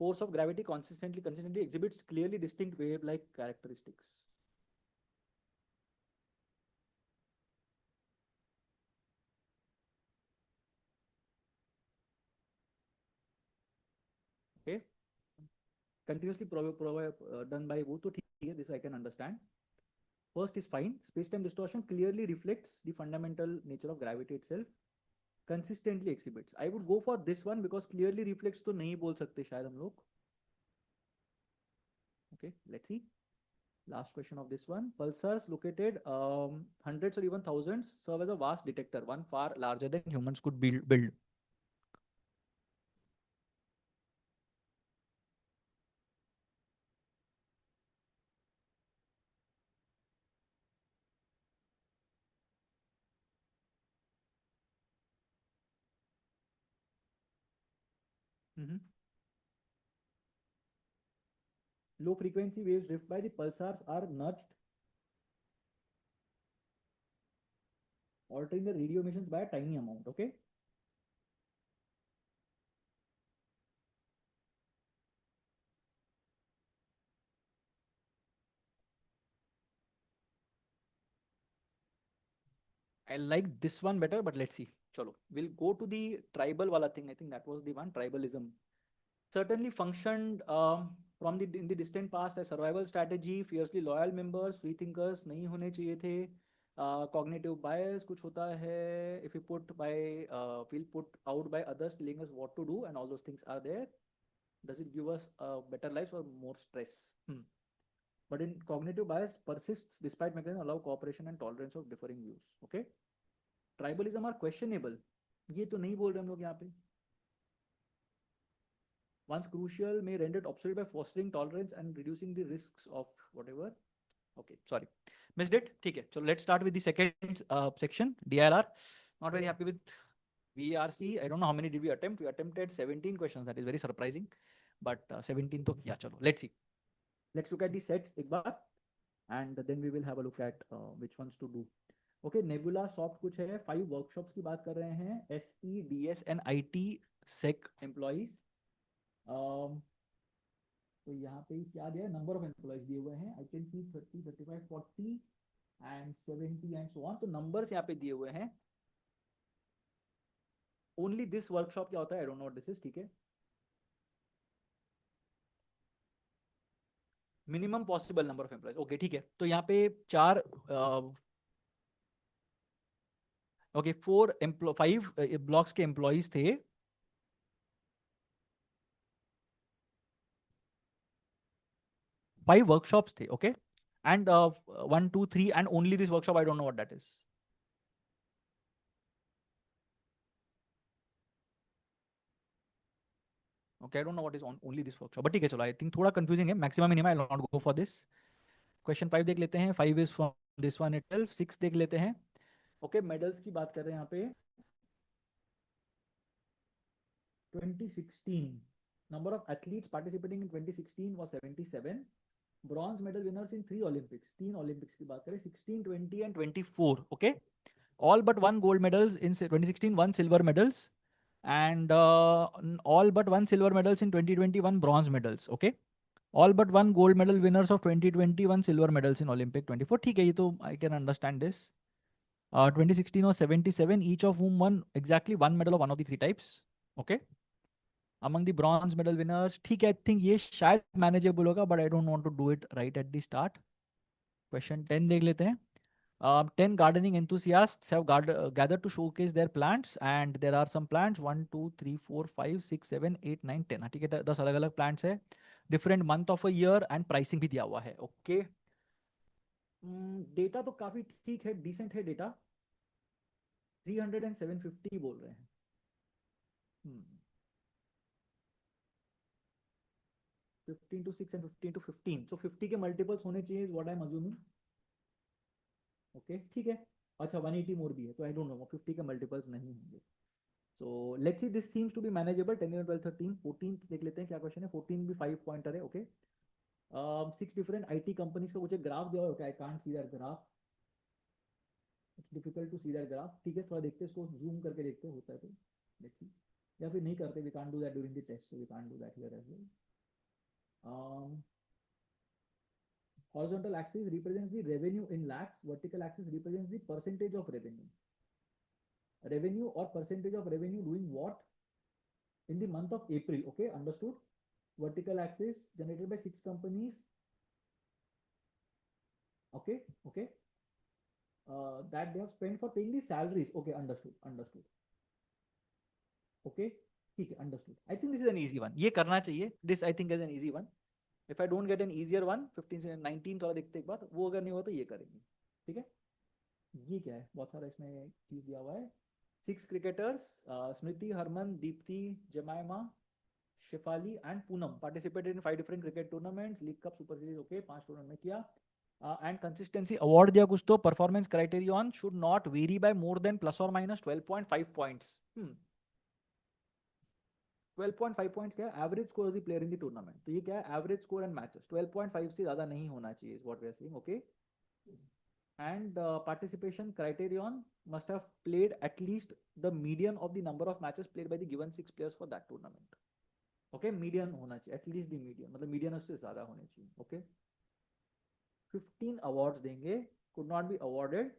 Force of gravity consistently exhibits clearly distinct wave-like characteristics. Okay, continuously done by वो तो ठीक है. This I can understand. First is fine. Space-time distortion clearly reflects the fundamental nature of gravity itself. Consistently exhibits. I would go for this one because clearly reflects तो नहीं बोल सकते शायद हम लोग. Okay, let's see. Last question of this one. Pulsars located hundreds or even thousands serve as a vast detector, one far larger than humans could build. Low frequency waves drift by the pulsars are nudged, altering the radio emissions by a tiny amount. Okay. I like this one better, but let's see. Chalo, we'll go to the tribal wala thing. I think that was the one, tribalism. Certainly functioned from the in the distant past as survival strategy. Fiercely loyal members, free thinkers नहीं होने चाहिए थे. Cognitive bias कुछ होता है. If we feel put out by others telling us what to do, and all those things are there. Does it give us better lives or more stress? But in cognitive bias persists despite mechanism allow cooperation and tolerance of differing views. Okay. Tribalism are questionable. ये तो नहीं बोल रहे हम लोग यहाँ पे. Once crucial may render it obsolete by fostering tolerance and reducing the risks of whatever. Okay, sorry, missed it. Okay, so let's start with the second section, DILR. Not very happy with VARC. I don't know how many did we attempt. We attempted 17 questions. That is very surprising. But 17 to yeah, chalo. Let's see. Let's look at the sets एक बार, and then we will have a look at which ones to do. Okay, Nebula soft कुछ है. 5 workshops की बात कर रहे हैं. SE, DS and IT Sec employees. तो यहाँ पे क्या दिया है, नंबर ऑफ एम्प्लॉइज दिए हुए हैं. I can see 30, 35, 40 and 70 and so on. तो नंबर्स यहाँ पे दिए हुए हैं. ओनली दिस वर्कशॉप क्या होता है, आई don't know what this is, ठीक है। Minimum possible number of employees, okay ठीक है। तो यहाँ पे चार, ओके, फाइव ब्लॉक्स के एम्प्लॉयज थे। फाइव वर्कशॉप्स थे, okay, and 1 2 3 and only this workshop, I don't know what that is. Okay, I don't know what is only this workshop, but ठीक है चलो, आई थिंक थोड़ा कंफ्यूजिंग है, maximum minimum, I will not go for this. Question 5 देख लेते हैं, 5 is from this one itself. 6 देख लेते हैं। ओके, मेडल्स की बात कर रहे हैं यहाँ पे। 2016 number of athletes participating in 2016 was 77. Bronze medal winners in 3 Olympics, 3 Olympics की बात करें, 16, 20 and 24, okay, all but one gold medals in 2016, one silver medals, and all but one silver medals in 2021 bronze medals, okay, all but one gold medal winners of 2021 silver medals in Olympic 24, ठीक है, ये तो I can understand this. 2016 was 77, each of whom won exactly one medal of one of the three types, okay. Among the bronze medal winners, ठीक है, I think ये शायद manageable होगा, but I don't want to do it right at the start. Question 10 देख लेते हैं. 10 gardening enthusiasts have gathered to showcase their plants, and there are some plants 1 2 3 4 5 6 7 8 9 10, हाँ ठीक है, 10 अलग अलग plants है, different month of a year and pricing भी दिया हुआ है, ओके। डेटा तो काफी ठीक है, डिसेंट है डेटा, 300 and 750 बोल रहे हैं। 15 to 6 and 15 to 15, so 50 के मल्टीपल्स होने चाहिए, what I am assuming, okay ठीक है। अच्छा 180 मोर भी है, तो आई डोंट नो 50 के मल्टीपल्स नहीं होंगे। So let's see, this seems to be manageable. 10 11 12 13 14 देख लेते हैं क्या क्वेश्चन है। 14 भी 5 पॉइंटर है, ओके। 6 डिफरेंट आईटी कंपनीज का मुझे ग्राफ दिया हुआ है, I can't see that graph, it's difficult to see that graph, ठीक है, थोड़ा देखते हैं इसको, जूम करके देखते हैं, होता है तो देखिए, या फिर नहीं करते, we can't do that during the test, so we can't do that here as well. Horizontal axis represents the revenue in lakhs, vertical axis represents the percentage of revenue. Revenue or percentage of revenue doing what in the month of April, okay, understood. Vertical axis generated by 6 companies, okay, okay, that they have spent for paying the salaries, okay, understood, understood, okay, ठीक है, understood. I think this is an easy one, ये करना चाहिए, this I think is an easy one. If I don't get an easier one, 15 से 19 थोड़ा देखते एक बार, वो अगर नहीं हुआ तो ये करेंगे, ठीक है। ये क्या है, बहुत सारा इसमें चीज दिया हुआ है। 6 cricketers, Smriti, Harman, Deepti, Jemimah, Shafali and Poonam participated in 5 different cricket tournaments, league cup, super series, okay, 5 tournament किया। एंड कंसिस्टेंसी अवार्ड दिया कुछ तो, performance criterion should not vary by more than plus और माइनस 12.5 पॉइंट्स। 12.5 पॉइंट्स क्या है, average score of the player in the tournament, तो ये क्या है, एवरेज स्कोर एंड मैचेस, 12.5 से ज्यादा नहीं होना चाहिए, what we are saying, okay. And participation criterion must have played at least the median of the number of matches played by the given 6 players for that tournament, okay, median होना चाहिए, at least the median, मतलब median उससे ज़्यादा होने चाहिए, okay। 15 awards देंगे, could not be awarded,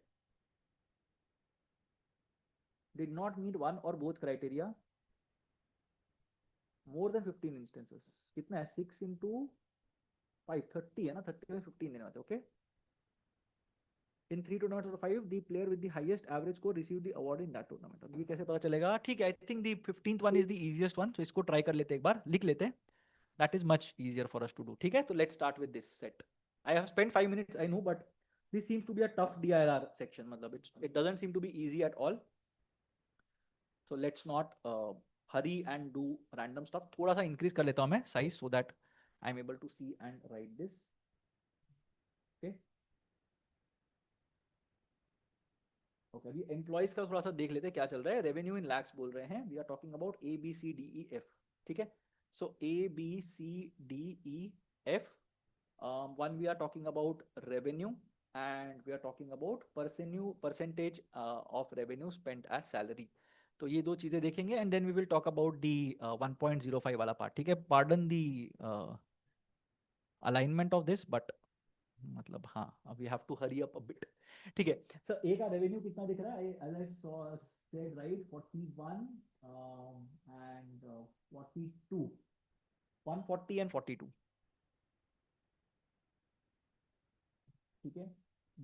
did not meet one or both criteria, more than 15 instances, कितना है, 6 into 5 30 है ना, 30 में 15 देने होते, okay। In 3 tournaments out of 5, the player with the highest average score received the award in that tournament. अब ये कैसे पता चलेगा, ठीक है, I think the 15th one is the easiest one, so इसको try कर लेते हैं, एक बार लिख लेते हैं, that is much easier for us to do, ठीक है। तो let's start with this set. I have spent 5 minutes, I know, but this seems to be a tough DIR section, मतलब it doesn't seem to be easy at all, so let's not hurry and do random stuff. थोड़ा सा increase कर लेता हूँ मैं size so that I'm able to see and write this, okay। Okay, अभी employees का थोड़ा सा देख लेते हैं क्या चल रहा है। रेवेन्यू इन लैक्स बोल रहे हैं, we are talking about A B C D E F, ठीक है। So A B C D E F, one we are talking about revenue, and we are talking about percentage of revenue spent as salary. तो ये दो चीजें देखेंगे, and then we will talk about the 1.05 वाला part, ठीक है। Pardon the alignment of this, but मतलब हाँ, अब we have to hurry up a bit, ठीक है। सर ए का रेवेन्यू कितना दिख रहा है, as I saw said right 41 and 42, 140 and 42. ठीक है,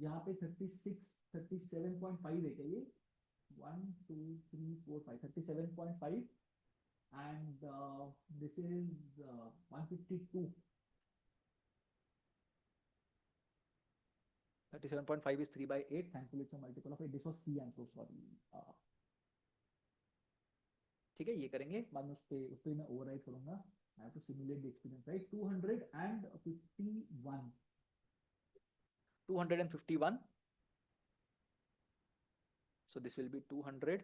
यहाँ पे 36 37.5 है क्या ये? 1 2 3 4 5 37.5 and this is 152. 37.5 is 3 by 8. Thankfully it's a multiple of 8. This was C. I'm so sorry. ठीक है, ये करेंगे बाद में उस पे मैं ओवरराइड करूंगा. I have to simulate the experience, right? 251. 251. So this will be 200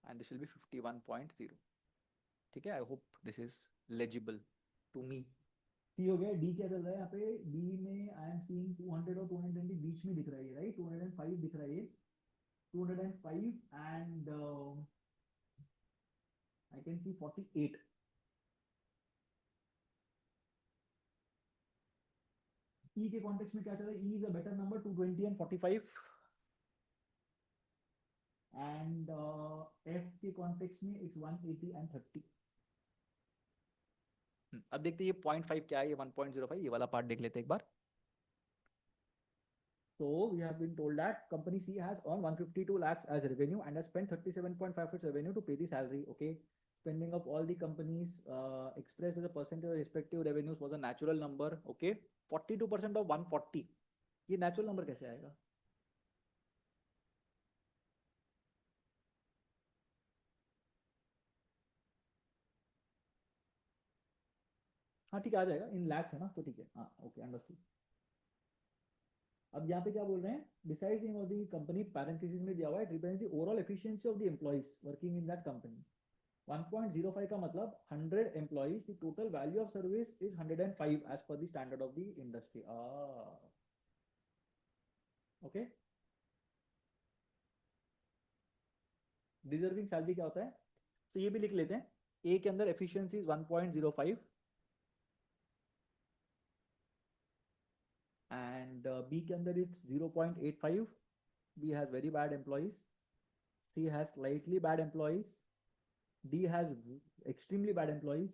and this will be 51.0. ठीक है, I hope this is legible to me. सी हो गया. डी क्या चल रहा है यहाँ पे? डी में आई एम सीइंग 200 और 220 बीच में दिख रहा है, राइट? 205 दिख रहा है, 205 and I can see 48. E के कॉन्टेक्स्ट में क्या चल रहा है? E is a better number, 220 and 45. And F के कॉन्टेक्स्ट में it's 180 and 30. अब देखते हैं ये 0.5 क्या है, ये 1.05, ये वाला पार्ट देख लेते हैं एक बार. So we have been told that company C has earned 152 lakhs as revenue and has spent 37.5 its revenue to pay the salary. Okay, spending of all the companies expressed as a percentage of respective revenues was a natural number. Okay, 42% of 140. ये natural number कैसे आएगा? हाँ ठीक है, आ जाएगा. इन लैक्स है ना, तो ठीक है. हाँ ओके, अंडरस्टूड. अब यहाँ पे क्या बोल रहे हैं? Besides name of the company parenthesis में दिया हुआ है represent the overall efficiency of the employees working in that company. 1.05 का मतलब 100 employees, the total value of service is 105 as per the standard of the industry. Okay, deserving salary क्या होता है? तो ये भी लिख लेते हैं. ए के अंदर एफिशिएंसी इज 1.05 and B के अंदर it's 0.85. B has very bad employees. C has slightly bad employees. D has extremely bad employees.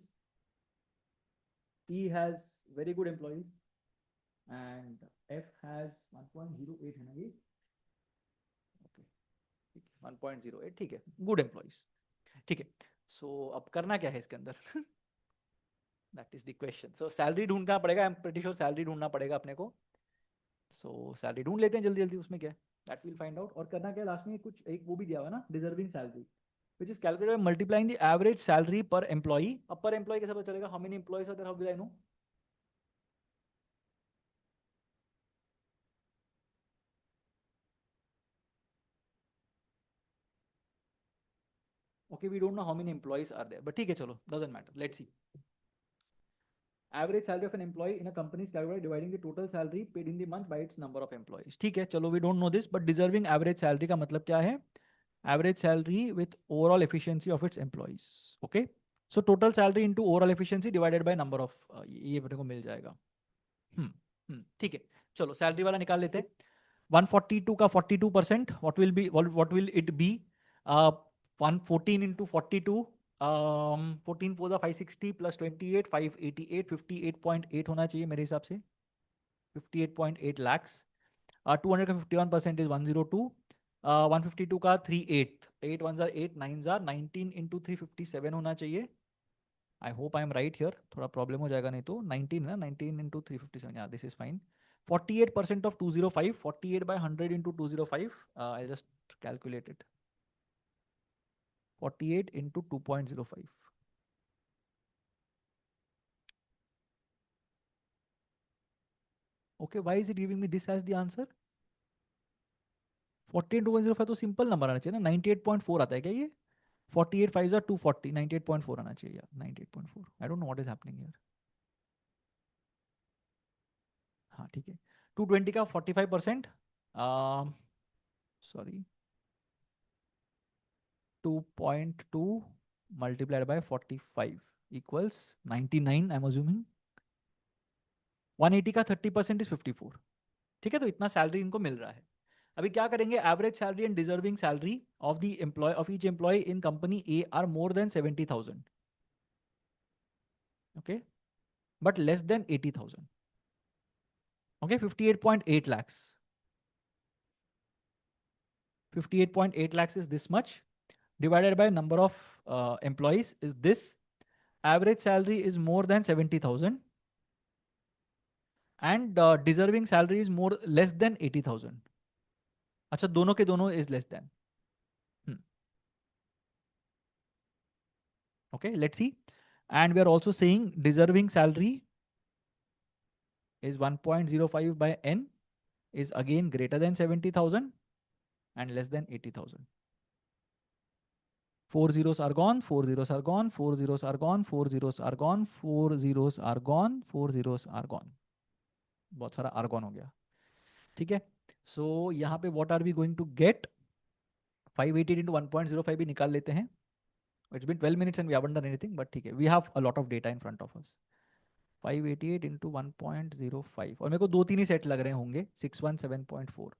E has very good employees. And F has 1.08 है ना ये? Okay, 1.08 ठीक है, good employees. ठीक है, so अब करना क्या है इसके अंदर? That is the question. So salary ढूंढना पड़ेगा. I'm pretty sure salary ढूंढना पड़ेगा अपने को. So salary ढूंढ लेते हैं जल्दी जल्दी, उसमें क्या है, that we'll find out. और करना क्या है लास्ट में, कुछ एक वो भी दिया हुआ है ना, deserving salary, which is calculated by multiplying the average salary per employee. अब per employee कैसे पता चलेगा? How many employees are there? How will I know? Okay, we don't know how many employees are there, but ठीक है, चलो, doesn't matter. Let's see. Average salary of an employee in a company is calculated dividing the total salary paid in the month by its number of employees. ठीक है, चलो, we don't know this, but deserving average salary का मतलब क्या है? Average salary with overall efficiency of its employees. Okay, so total salary into overall efficiency divided by number of ये अपने को मिल जाएगा. ठीक है, चलो सैलरी वाला निकाल लेते हैं. 142 का 42%, what will it be? 114 into 42, 14 4 560 plus 28 588, 58.8 होना चाहिए मेरे हिसाब से. 58.8 lakhs. 200 का 51% is 102. 152 का 38, 8 1s are 8 9s are 19 into 357 होना चाहिए. I hope I am right here. थोड़ा प्रॉब्लम हो जाएगा नहीं तो. 19 ना, 19 into 357. Yeah, this is fine. 48% of 205. 48 by 100 into 205. I'll just calculate it. 48 into 2.05. Okay, why is it giving me this as the answer? 48 2.05 तो simple number आना चाहिए ना. 98.4 आता है क्या ये? 48 5s are 240. 98.4 आना चाहिए यार. 98.4. I don't know what is happening here. हाँ ठीक है. 220 का 45%. Sorry. 2.2 multiplied by 45 equals 99. I'm assuming. 180 का 30% is 54. ठीक है, तो इतना सैलरी इनको मिल रहा है. अभी क्या करेंगे, average salary and deserving salary of the employee of each employee in company A are more than 70,000, okay, but less than 80,000, okay, 58.8 lakhs. 58.8 lakhs is this much, divided by number of employees is this. Average salary is more than 70,000 and deserving salary is more less than 80,000. अच्छा, दोनों के दोनों is less than. Okay, let's see. And we are also saying deserving salary is 1.05 by n is again greater than 70,000 and less than 80,000. 4 zeros are gone, 4 zeros are gone, 4 zeros are gone, 4 zeros are gone, 4 zeros are gone, 4 zeros are gone. बहुत सारा argon हो गया, ठीक है. So यहाँ पे what are we going to get? 588 into 1.05 भी निकाल लेते हैं. It's been 12 minutes and we haven't done anything, but ठीक है, we have a lot of data in front of us. 588 into 1.05 और मेरे को दो तीन ही सेट लग रहे होंगे. 617.4.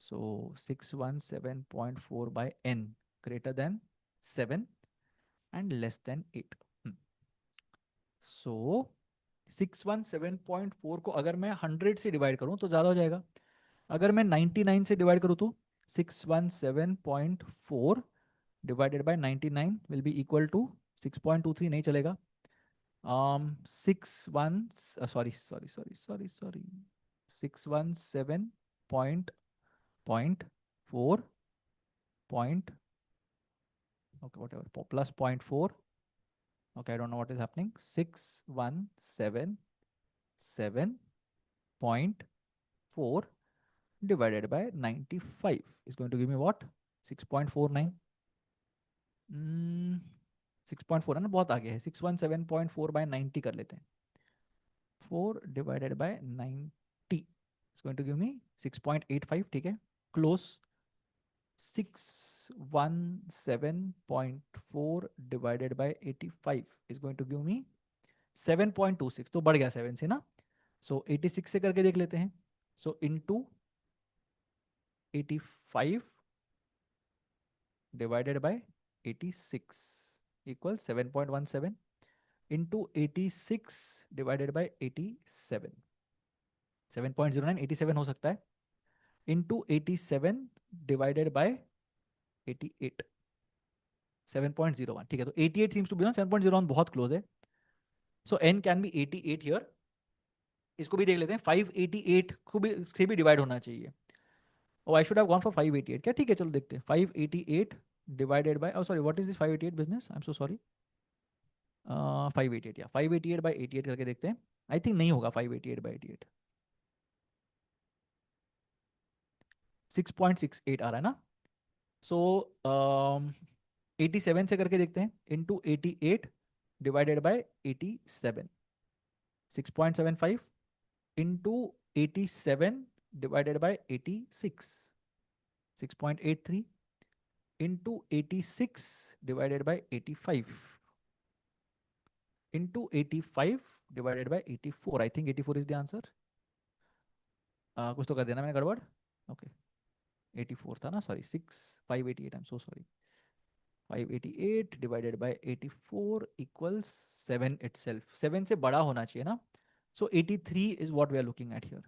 So 617.4 by n greater than 7 and less than 8. So 617.4 को अगर मैं 100 से डिवाइड करूं तो ज़्यादा हो जाएगा. अगर मैं 99 से डिवाइड करूं तो 617.4 divided by 99 will be equal to 6.23. नहीं चलेगा. 617 point 4 okay, whatever, plus 0.4. Okay, I don't know what is happening. 6177.4 divided by 95 is going to give me what? 6.49. 6.4 है ना, बहुत आगे है. 617.4 by 90 कर लेते हैं. 4 divided by 90 is going to give me 6.85. ठीक है, close. 617.4 divided by 85 is going to give me 7.26. तो बढ़ गया 7 से ना. So 86 से करके देख लेते हैं. So into 85 divided by 86 equals 7.17 into 86 divided by 87. 7.09 87 हो सकता है. Into 87 divided by 88. 7.01. ठीक है, तो 88 seems to be on 7.01, बहुत क्लोज है. So n can be 88 here. इसको भी देख लेते हैं. 588 को भी से भी डिवाइड होना चाहिए. Oh, I should have gone for 588. क्या, ठीक है, चलो देखते हैं. 588 divided by, oh sorry, what is this 588 business? I'm so sorry. 588, या 588 by 88 करके देखते हैं. आई थिंक नहीं होगा 588 by 88. 6.68 आ रहा है ना. सो 87 से करके देखते हैं. Into 88 divided by 87. 6.75 into 87 divided by 86. 6.83 into 86 divided by 85 into 85 divided by 84. I think 84 is the answer. कुछ तो कर देना मैंने गड़बड़. ओके, 84 था ना, sorry. 588, I am so sorry. 588 divided by 84 equals 7 itself. 7 से बड़ा होना चाहिए ना. So 83 is what we are looking at here.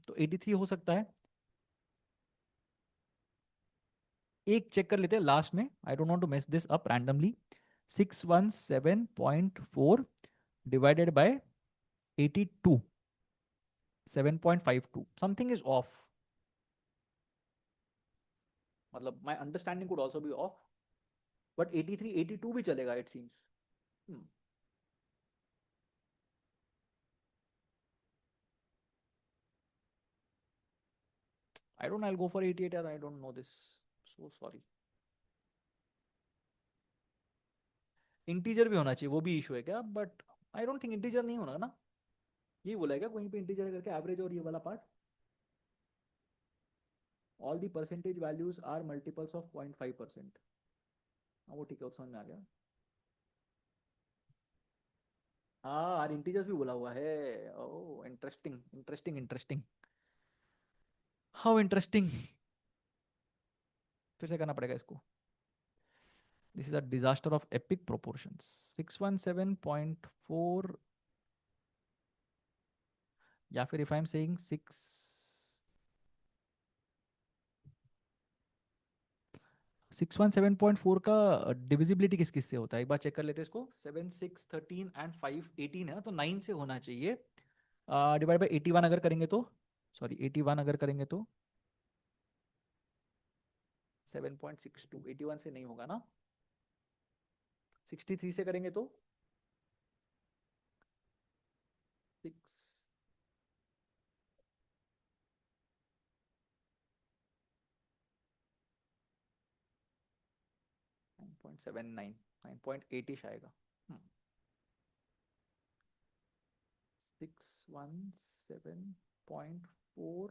तो 83 हो सकता है. एक चेक कर लेते हैं लास्ट में. I don't want to mess this up randomly. 617.4 divided by 82. 7.52. Something is off. मतलब my understanding could also be off. But 83, 82 भी चलेगा it seems. I don't know, I'll go for 88 or I don't know this. So sorry. Integer भी होना चाहिए, वो भी issue है क्या? But I don't think integer नहीं होना ना. ये बोला है क्या कहीं पे इंटीजर करके एवरेज और ये वाला part? All the percentage values are multiples of 0.5%. हाँ वो ठीक है, वो समझ में आ गया. हाँ, और इंटीजर्स भी बोला हुआ है. Oh interesting interesting interesting. How interesting, फिर से करना पड़ेगा इसको. This is a disaster of epic proportions. 617.4, या फिर इफ आई एम सेइंग 617.4 का डिविजिबिलिटी किस किस से होता है, एक बार चेक कर लेते हैं इसको. 7, 6, 13 एंड 5 18 है ना, तो 9 से होना चाहिए. डिवाइड बाई 81 अगर करेंगे तो, सॉरी 81 अगर करेंगे तो 7.62, 81 से नहीं होगा ना. 63 से करेंगे तो 6, 9.79, 9.8 इश आएगा. 617.4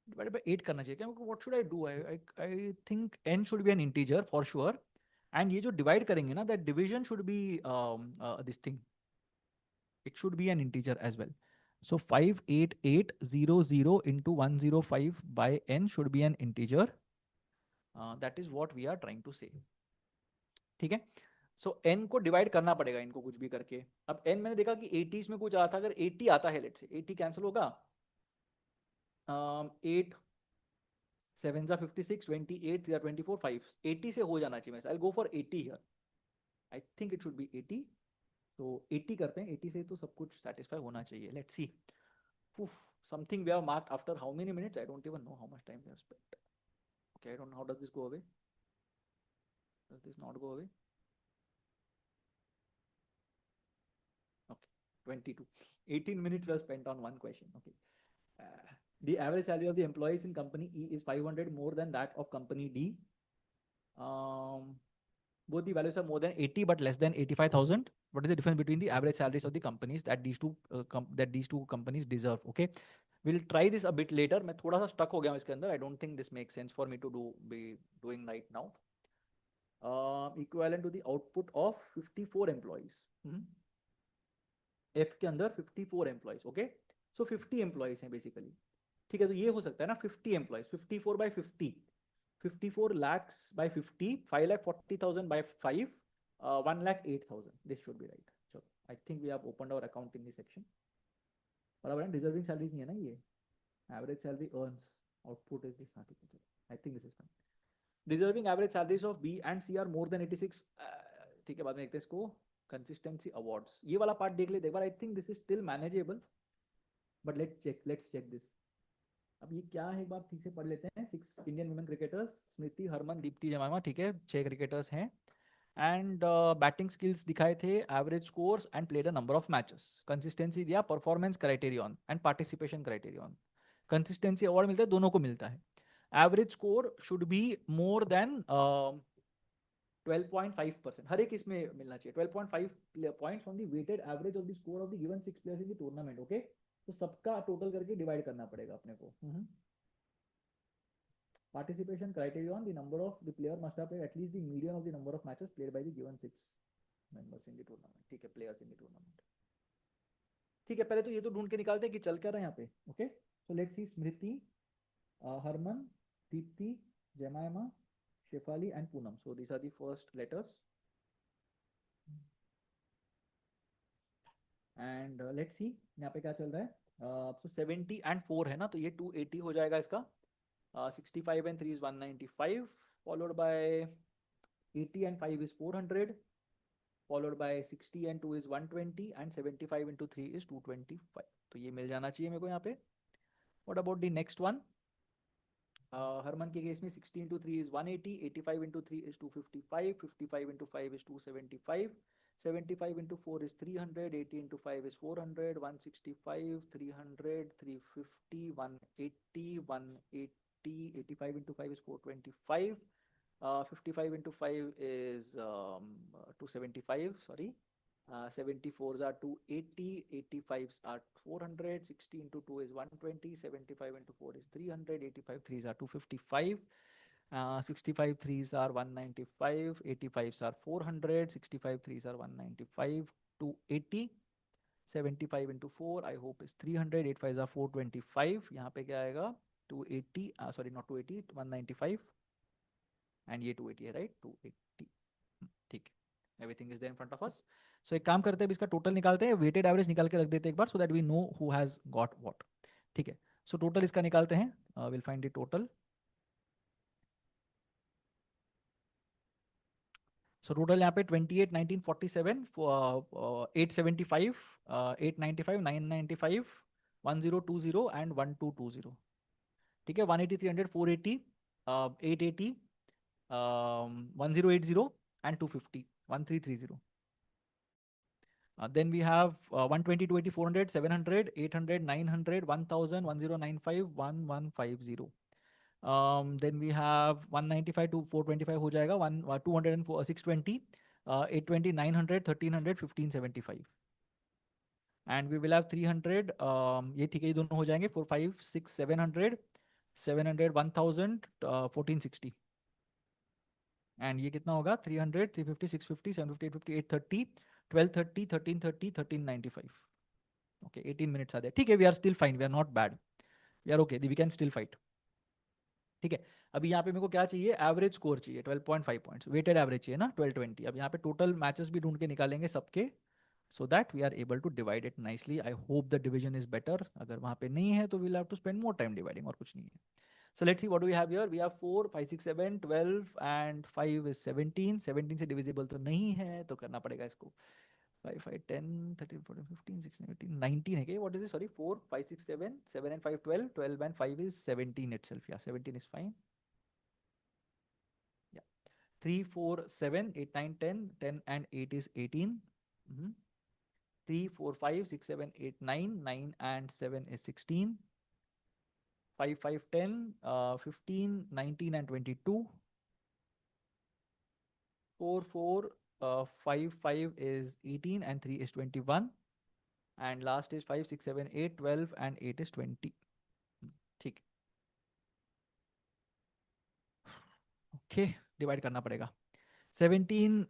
divided by 8 करना चाहिए क्या. what should I do? I think n should be an integer for sure, and ये जो divide करेंगे ना, that division should be this thing, it should be an integer as well. So 58800 into 105 by n should be an integer. That is what we are trying to say. ठीक है. सो n को divide करना पड़ेगा इनको कुछ भी करके. अब n मैंने देखा कि 80 में कुछ आता, अगर 80 आता है, लेट्स से 80 कैंसिल होगा. 8 7 जा 56, 28 या 24, 5, 80 से हो जाना चाहिए. I go for 80 here. I think it should be 80. तो 80 करते हैं, 80 से तो सब कुछ सेटिस्फाई होना चाहिए. Let's see. Something we have marked after how many minutes? I don't even know how much time we have spent. Okay, I don't know how does this go away. Does this not go away? Okay, 22. 18 minutes were spent on one question. Okay. The average salary of the employees in company E is 500 more than that of company D. Both the values are more than 80 but less than 85,000. What is the difference between the average salaries of the companies that these two companies deserve? Okay, we'll try this a bit later. मैं थोड़ा सा stuck हो गया हूँ इसके अंदर. I don't think this makes sense for me to be doing right now. Equivalent to the output of 54 employees. F के अंदर 54 employees. Okay, so 50 employees हैं basically. ठीक है, तो ये हो सकता है ना 50 employees. 54 by 50, 54 lakhs by 50, 5,40,000 by 5, 1,08,000. This should be right. So I think we have opened our account in this section. बराबर है. डिजर्विंग सैलरी नहीं है ना ये. Average salary earns, output is this. I think this is fine. Deserving average salaries of B and C are more than 86. ठीक है, बाद में देखते हैं इसको. कंसिस्टेंसी अवार्ड्स, ये वाला पार्ट देख ले एक बार. I think this is still manageable, but let's check this. अब ये क्या है एक बार ठीक से पढ़ लेते हैं. 6 Indian women cricketers, Smriti, Harman, Deepti, जमामा. ठीक है, 6 क्रिकेटर्स हैं. एंड बैटिंग स्किल्स दिखाए थे, average scores and played a number of matches. Consistency दिया, performance criterion and participation criterion. Consistency award मिलता है, दोनों को मिलता है. Average score should be more than 12.5%. हर एक इसमें मिलना चाहिए. 12.5 points on the weighted average of the score of the given 6 players in the tournament. Okay, तो सबका टोटल करके डिवाइड करना पड़ेगा अपने को. Participation criterion, the number of the player must have played at least the median of the number of matches played by the given 6 members in the tournament. ठीक है, players in the tournament. ठीक है, पहले तो ये तो ढूंढ के निकालते हैं कि चल क्या रहा है यहाँ पे. Okay, so let's see. Smriti, Harman, Deepti, Jemimah, Shafali and Poonam. So these are the first letters. And let's see यहाँ पे क्या चल रहा है. सो 70 एंड 4 है ना, तो ये 280 हो जाएगा इसका. 65 and 3 is 195, followed by 80 and 5 is 400, followed by 60 and 2 is 120, and 75 into 3 is 225. तो ये मिल जाना चाहिए मेरे को यहाँ पे. What about the next one? Harman के केस में 60 into 3 is 180, 85 into 3 is 255, 55 into 5 is 275, 75 into 4 is 300, 80 into 5 is 400, 165, 300, 350, 180, 180, 85 into 5 is 425, 55 into 5 is 275, sorry. 74s are 280, 85s are 400, 60 into 2 is 120, 75 into 4 is 300, 85 3s are 255, 65 3s are 195, 85s are 400, 65 3s are 195, 280, 75 into 4 I hope is 300. 8 5 are 425. यहाँ पे क्या आएगा 280, sorry not 280, 195, and ये 280 है right, 280। ठीक है, everything is there in front of us. So एक काम करते हैं, इसका टोटल निकालते हैं, वेटेड एवरेज निकाल के रख देते हैं एक बार, so that we know who has got what. ठीक है, सो टोटल इसका निकालते हैं, will find the total. So total यहाँ पे 28 19 47 875 895 995 1020 एंड 1220। ठीक है, 180 300 480 880 1080 and 250 1330। Then we have 120 280 400 700 800 900 1000 1095 1150। Then we have 195 to 425 हो जाएगा, 200 620 820 900 1300 1575। And we will have 300, ये ठीक है, ये दोनों हो जाएंगे 4 5 6 700 700 1000 1460। एंड ये कितना होगा 300 350 650 750 850 830 1230 1330 1395। ओके 18 मिनट्स आ गए, ठीक है, we are still fine, we are not bad, we are okay, we can still fight. ठीक है, अभी यहाँ पे मेरे को क्या चाहिए, एवरेज स्कोर चाहिए 12.5 पॉइंट्स, वेटेड एवरेज चाहिए ना 1220। अब यहाँ पे टोटल मैचेस भी ढूंढ के निकालेंगे सबके, so that we are able to divide it nicely. I hope the division is better, अगर वहाँ पे नहीं है तो we'll have to spend more time dividing, और कुछ नहीं है। So let's see what do we have here. We have 4 5 6 7 12 and 5 is 17। 17 से divisible तो नहीं है, तो करना पड़ेगा इसको 5 5 10 13 14 15 16 18 19 है क्या, what is it, sorry 4 5 6 7 7 and 5 12 12 and 5 is 17 itself, yeah 17 is fine, yeah 3 4 7 8 9 10 10 and 8 is 18, 3 4 5 6 7 8 9 9 and 7 is 16, 5 5 10 15 19 and 22, 4 4 5 5 is 18 and 3 is 21, and last is 5 6 7 8 12 and 8 is 20। ठीक, ओके डिवाइड करना पड़ेगा। 17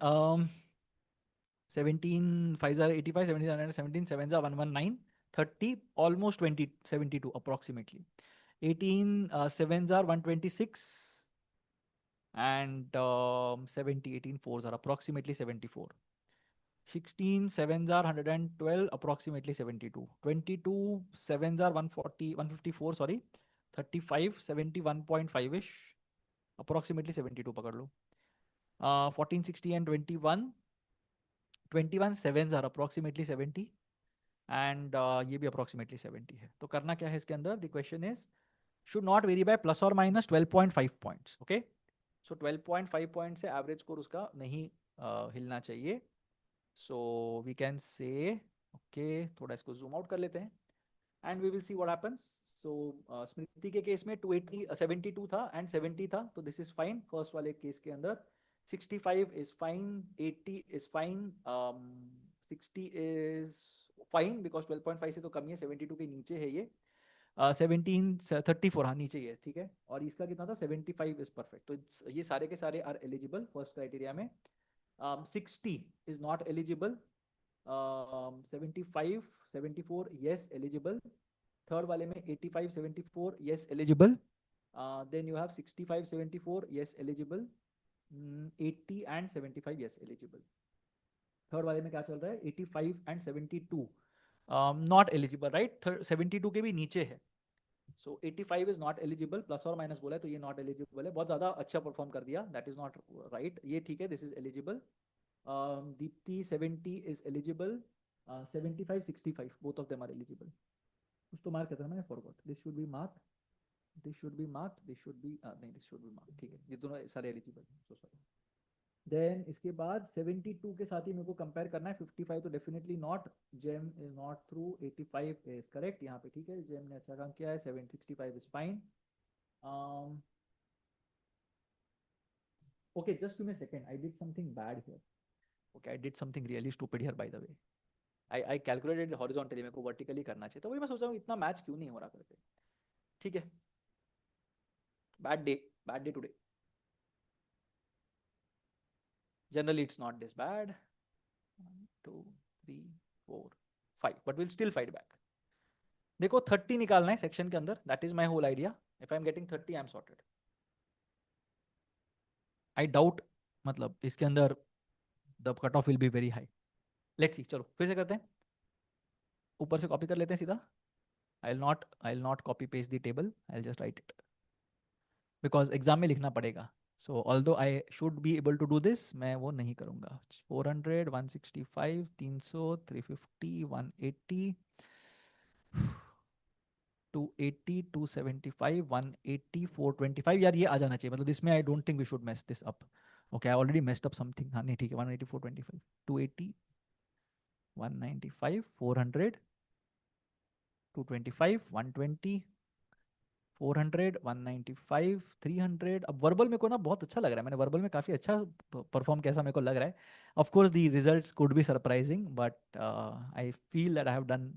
17 5 are 85 17 117 7 are 119 30 almost 20 72 approximately, 18 7s are 126 and 70 18 4s are approximately 74, 16 7s are 112 approximately 72, 22 7s are 140 154 sorry, 35 71.5 ish approximately 72 पकड़ लो, 14 60 and 21 21 sevens are approximately 70 and ये भी approximately 70 है। तो करना क्या है इसके अंदर, the question is should not vary by plus or minus 12.5 points, okay, so 12.5 points से average score उसका नहीं हिलना चाहिए। So we can say, okay, थोड़ा इसको zoom out कर लेते हैं and we will see what happens. So स्मृति के केस में 280 72 था and 70 था, तो this is fine। फर्स्ट वाले केस के अंदर 65 is fine, 80 is fine, 60 is fine because 12.5 से तो कम ही है, 72 के नीचे है ये, 17 34 हाँ नीचे ही है, ठीक है, और इसका कितना था 75 is perfect। तो ये सारे के सारे आर एलिजिबल फर्स्ट क्राइटेरिया में। 60 is not eligible, 75 74 yes eligible, third वाले में 85 74 yes eligible, then you have 65 74 yes eligible, 80 and 75 yes eligible। Third वाले में क्या चल रहा है 85 and 72 नॉट एलिजिबल राइट, 72 के भी नीचे है, सो 85 इज नॉट एलिजिबल, प्लस और माइनस बोला है तो ये नॉट एलिजिबल है, बहुत ज्यादा अच्छा परफॉर्म कर दिया, दैट इज नॉट राइट, ये ठीक है, this is eligible. Deepti 70 is eligible, 75 65 both of them are eligible. कुछ तो मार्क करता है मैंने, forgot, this should be mark, this should be mark, this should be नहीं, दिस शुड बी मार्क, ठीक है, ये दोनों सारे एलिजिबल हैं, सो सॉरी। देन इसके बाद 72 के साथ ही मेरे को कंपेयर करना है, 55 तो definitely not, gem is not through, 85 is correct यहाँ पे, ठीक है, जेम ने अच्छा काम किया है, 765 is fine. Okay just give me a second, I did something bad here, okay I did something really stupid here bye the way, I calculated horizontally, मेरे को वर्टिकली करना चाहिए, तो वही मैं सोच रहा हूँ इतना मैच क्यों नहीं हो रहा करके, ठीक है, bad day, bad day today, generally it's not this bad, 1 2 3 4 5, but will still fight back. देखो 30 निकालना है सेक्शन के अंदर, that is my whole idea. If I am getting 30 I am sorted. I doubt मतलब इसके अंदर the cut off will be very high. Let's see. चलो फिर से करते हैं, ऊपर से कॉपी कर लेते हैं सीधा. I will not copy paste the table, I will just write it because exam में लिखना पड़ेगा. So although I should be able to do this, मैं वो नहीं करूँगा. 400, 165, 300, 350, 180, 280, 275, 180, 425. यार ये आ जाना चाहिए, मतलब इसमें I don't think we should mess this up. Okay, I already messed up something. हाँ नहीं ठीक है. 180, 425, 280, 195, 400, 225, 120, 400, 195, 300. अब वर्बल मेरे को ना बहुत अच्छा लग रहा है, मैंने वर्बल में काफ़ी अच्छा परफॉर्म कैसा मेरे को लग रहा है. Of course the results could be surprising, but I feel that I have done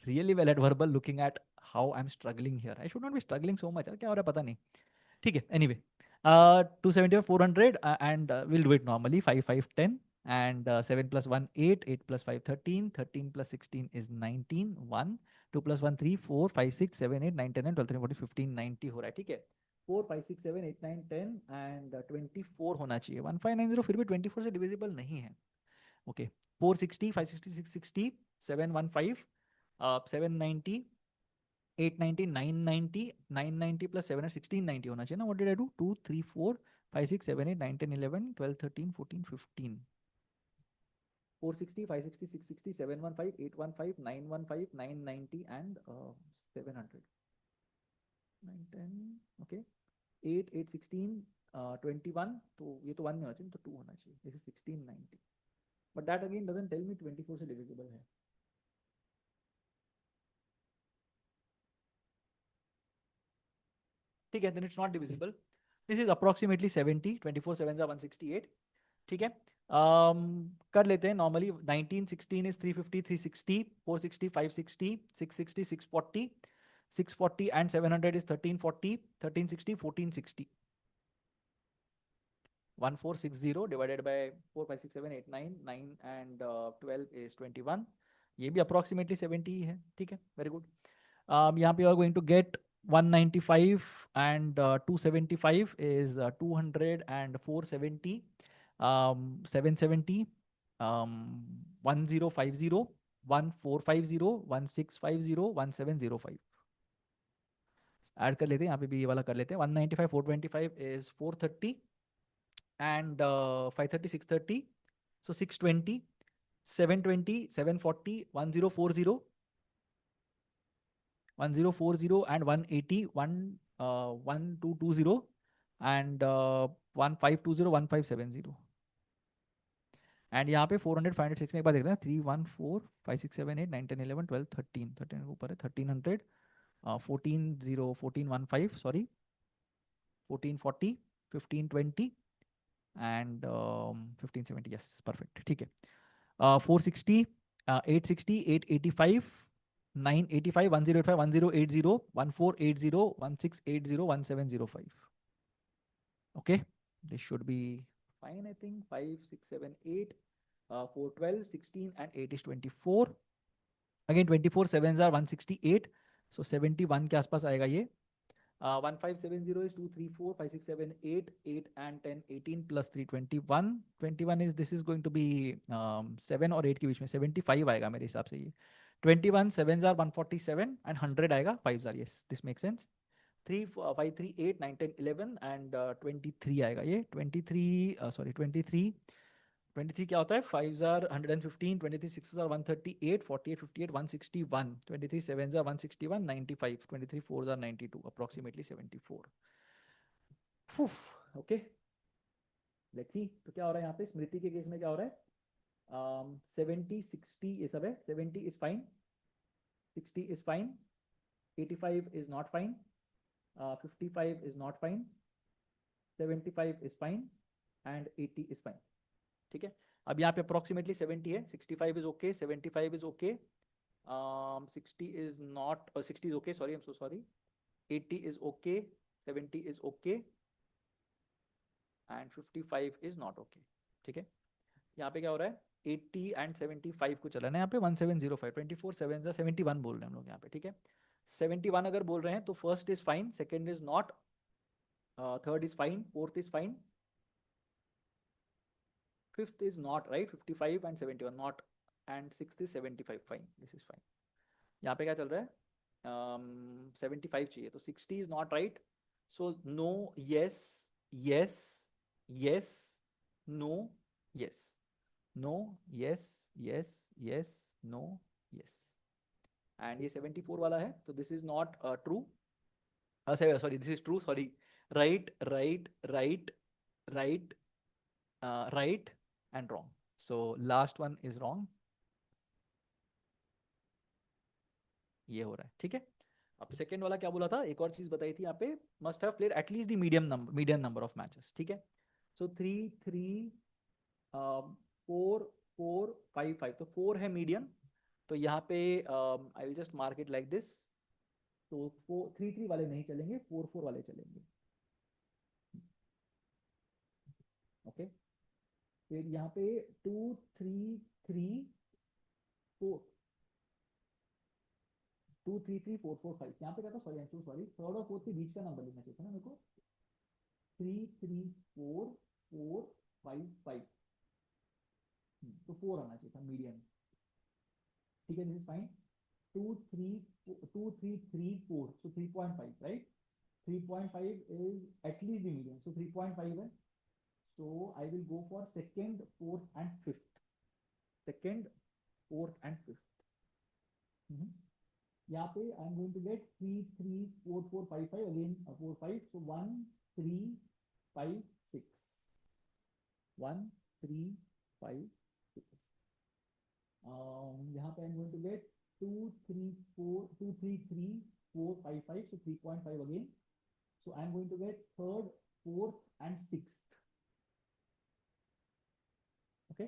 really well at verbal looking at how I'm struggling here. I should not be struggling so much. क्या हो रहा है पता नहीं. ठीक है, anyway. 275, 400 and we'll do it normally. 5, 5, 10 and 7 plus 1, 8, 8 plus 5, 13, 13 plus 16 is 19, 1, 2 plus 1, 3, 4, 5, 6, 7, 8, 9, 10 and 12, 13, 14, 15, 90 हो रहा है. ठीक है, 4, 5, 6, 7, 8, 9, 10 and 24 होना चाहिए. 1590 फिर भी 24 से डिविजिबल नहीं है. ओके, 460, 560, 660, 715, 790, 890, 990, 990 plus 7 है 1690 होना चाहिए ना. What did I do? 2, 3, 4, 5, 6, 7, 8, 9, 10, 11, 12, 13, 14, 15. 460, 560, 660, 715, 815, 915, 990 and 700. 9, 10, okay. 8, 8, 16, 21. तो ये तो 1 में होना चाहिए, तो 2 होना चाहिए. This is 1690. But that again doesn't tell me 24 से divisible है. ठीक है, then it's not divisible. This is approximately 70. 24 7s are 168. ठीक है, कर लेते हैं normally. 19, 16 is 350, 360, 460, 560, 660, 640, 640 and 700 is 1340, 1360, 1460. 1460 divided by 4, 5, 6, 7, 8, 9, 9 and 12 is 21. ये भी approximately 70 है. ठीक है, very good. यहाँ पे you are going to get 195 and 275 is 200 and 470, 770, 1050, 1450, 1650, 1705. Add कर लेते हैं, यहाँ पे भी ये वाला कर लेते हैं. 195, 425 is 430 and 530, 630, so 620, 720, 740, 1040, 1040 and 180, 1220 and 1520, 1570. And यहाँ पे 400, 500, 600 एक बार देख रहे हैं. 3, 1, 4, 5, 6, 7, 8, 9, 10, 11, 12, 13, 13 ऊपर है. 1300, 14, 1415, सॉरी, 1440, 1520 and 1570. yes, perfect. ठीक है, 460, 860, 885, 985, 1085, 1080, 1480, 1680, 1705. Okay, this should be fine. I think 5, 6, 7, 8, 4, 12, 16 and 8 is 24. Again 24 7s are 168, so 71 के आसपास आएगा ये. 1570 is 2, 3, 4, 5, 6, 7, 8, 8 and 10, 18 plus 3, 21. 21 is, this is going to be 7 और 8 के बीच में 75 आएगा मेरे हिसाब से ये. 21 7s are 147 and 100 आएगा 5s are. yes, this makes sense. 3, 5, 3, 8, 9, 10, 11 and 23 आएगा ये. 23 sorry 23 क्या होता है? 5s are 115, 23 6s are 138, 48, 58, 161, 23 7s are 161, 95, 23 4s are 92, approximately 74. Okay, let's see. तो क्या हो रहा है यहाँ पे स्मृति के केस में? क्या हो रहा है? 70, 60 ये सब है. 70 is fine, 60 is fine, 85 is not fine, 55 is not fine, 75 is fine and 80 is fine. ठीक है, अब यहाँ पे अप्रोक्सीमेटली 70 है. 65 is okay, 75 is okay, 60 is not, 60 is okay, sorry, I am so sorry. 80 is okay, 70 is okay and 55 is not okay. ठीक है, यहाँ पे क्या हो रहा है? 80 एंड 75 को चला ना यहाँ पे 1705 24 7 71 बोल रहे हैं हम लोग यहाँ पे, ठीक है। 71 अगर बोल रहे हैं तो first is fine, second is not, third is fine, fourth is fine, fifth is not, right? 55 and 71 not, and sixth is 75 fine, this is fine. यहाँ पे क्या चल रहा है, 75 चाहिए, तो 60 is not right, so no, yes, yes, yes, no, yes, no, yes, yes, yes, no, yes, and ये 74 वाला है, तो this is not true, sorry, this is true, sorry, right, right, right, right, right and wrong. So last one is wrong. ये हो रहा है, ठीक है। अब सेकंड वाला क्या बोला था, एक और चीज बताई थी यहाँ पे, must have played at least the medium number of matches, ठीक है। सो 3 3 4 4 5 5, तो 4 है मीडियम, तो यहाँ पे I will just mark it like this, तो 3 3 वाले नहीं चलेंगे, 4 4 वाले चलेंगे, ओके। फिर यहाँ पे 2 3 3 4 2 3 3 4 4 5, यहाँ पे क्या था, sorry I am so sorry, third और फोर्थ के बीच का नंबर लिखना चाहिए था ना मेरे को, 3 3 4 4 5 5, तो 4 आना चाहिए था मीडियम, ठीक है, this is fine. 2 3 2 3 3 4, so 3.5, right, 3.5 is at least the medium, so 3.5 है, so I will go for second, fourth and fifth, second, fourth and fifth, यहाँ पे I am going to get 3 3 4 4 5 5 again, 4 5, so 1 3 5 6, 1 3 5 6, यहाँ पे I am going to get 2 3 4 2 3 3 4 5 5, so 3.5 again, so I am going to get third, fourth and sixth, okay,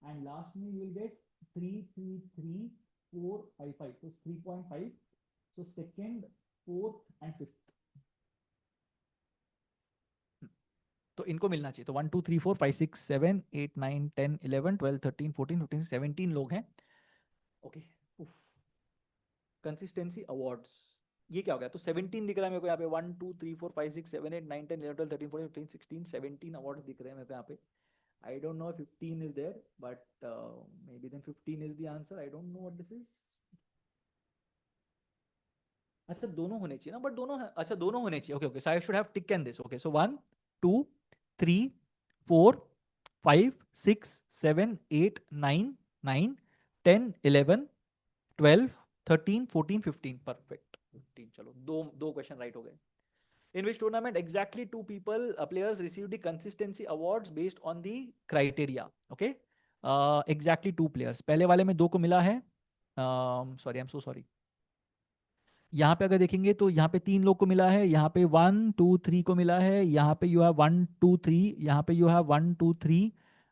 and last me you will get 3 3 3 4 5 5, so 3.5, so second, fourth and fifth, तो इनको मिलना चाहिए, तो 1 2 3 4 5 6 7 8 9 10 11 12 13 14 15 17 लोग हैं, okay. Consistency awards, ये क्या हो गया, तो 17 दिख रहा है मेरे को यहाँ पे, 1 2 3 4 5 6 7 8 9 10 11 12 13 14 15 16 17 अवार्ड्स दिख रहे हैं मेरे को यहाँ पे। I don't know if 15 is there, but maybe then 15 is the answer. I don't know what this is. अच्छा दोनों होने चाहिए ना, बट दोनों अच्छा दोनों होने चाहिए, okay okay, so I should have tick and this, okay, so 1 2 3 4 5 6 7 8 9 9 10 11 12 13 14 15, perfect, 15, चलो दो दो क्वेश्चन राइट हो गए। In which tournament exactly two players received the consistency awards based on the criteria, okay, exactly two players, पहले वाले में दो को मिला है, sorry I am so sorry, यहाँ पे अगर देखेंगे तो यहाँ पे तीन लोग को मिला है, यहाँ पे 1 2 3 को मिला है, यहाँ पे यू हैव 1 2 3, यहाँ पे यू हैव 1 2 3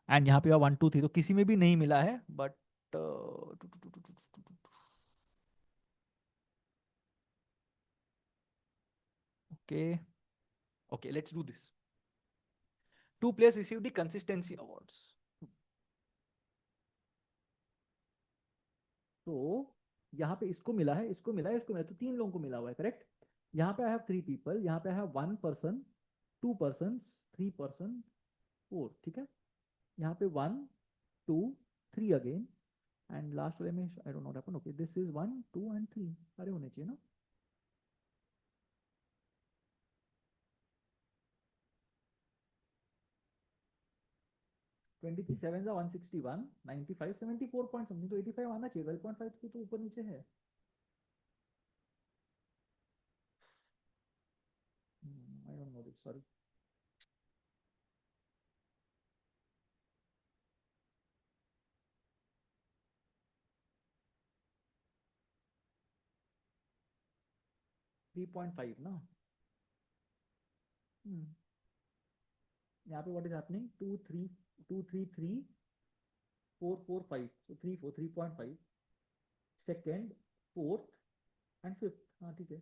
एंड यहाँ पे यू हैव 1 2 3, तो किसी में भी नहीं मिला है, but okay okay, let's do this, two players received the consistency awards, तो यहाँ पे इसको मिला है, इसको मिला है, इसको मिला है, तो तीन लोगों को मिला हुआ है, करेक्ट। यहाँ पे आई हैव 3 पीपल, यहाँ पे I have 1 person, 2 person, 3 person, 4, ठीक है, यहाँ पे 1 2 3 अगेन, एंड लास्ट वाले में I don't know what happened, okay, this is 1 2 and 3, सारे होने चाहिए ना, twenty three seven 161 95 74 point something, तो 85 आना चाहिए, 12.5 के तो ऊपर नीचे है, आई डोंट नो दिस, सॉरी, 3.5 ना, यहाँ पे what is happening, 2 3 2 3 3 4 4 5, so 3 4 3.5, second, fourth and fifth, हाँ ठीक है,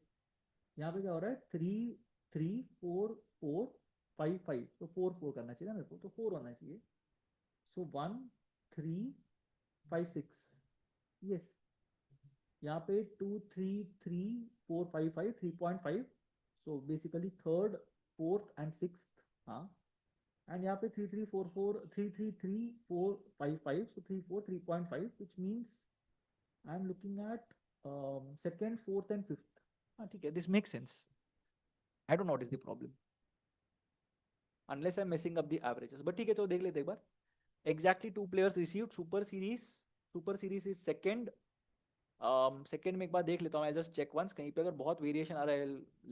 यहाँ पे क्या हो रहा है, 3 3 4 4 5 5, तो 4 4 करना चाहिए ना मेरे को, तो 4 होना चाहिए, सो 1 356, यस, यहाँ पे 2 3 3 4 5 5 3.5, so basically third fourth and six, हाँ, एंड यहाँ पे 3 3 4 4 3 3 3 4 5 5, so 3 4 3.5, which means I am looking at second, fourth and fifth. हाँ ठीक है, this makes sense. I don't know what is the problem, unless I'm messing up the averages. But ठीक है, चलो देख लेते एक बार. Exactly 2 players received super series. Super series is second. Second में एक बार देख लेता हूँ. I just check once. कहीं पे अगर बहुत variation आ रहा है,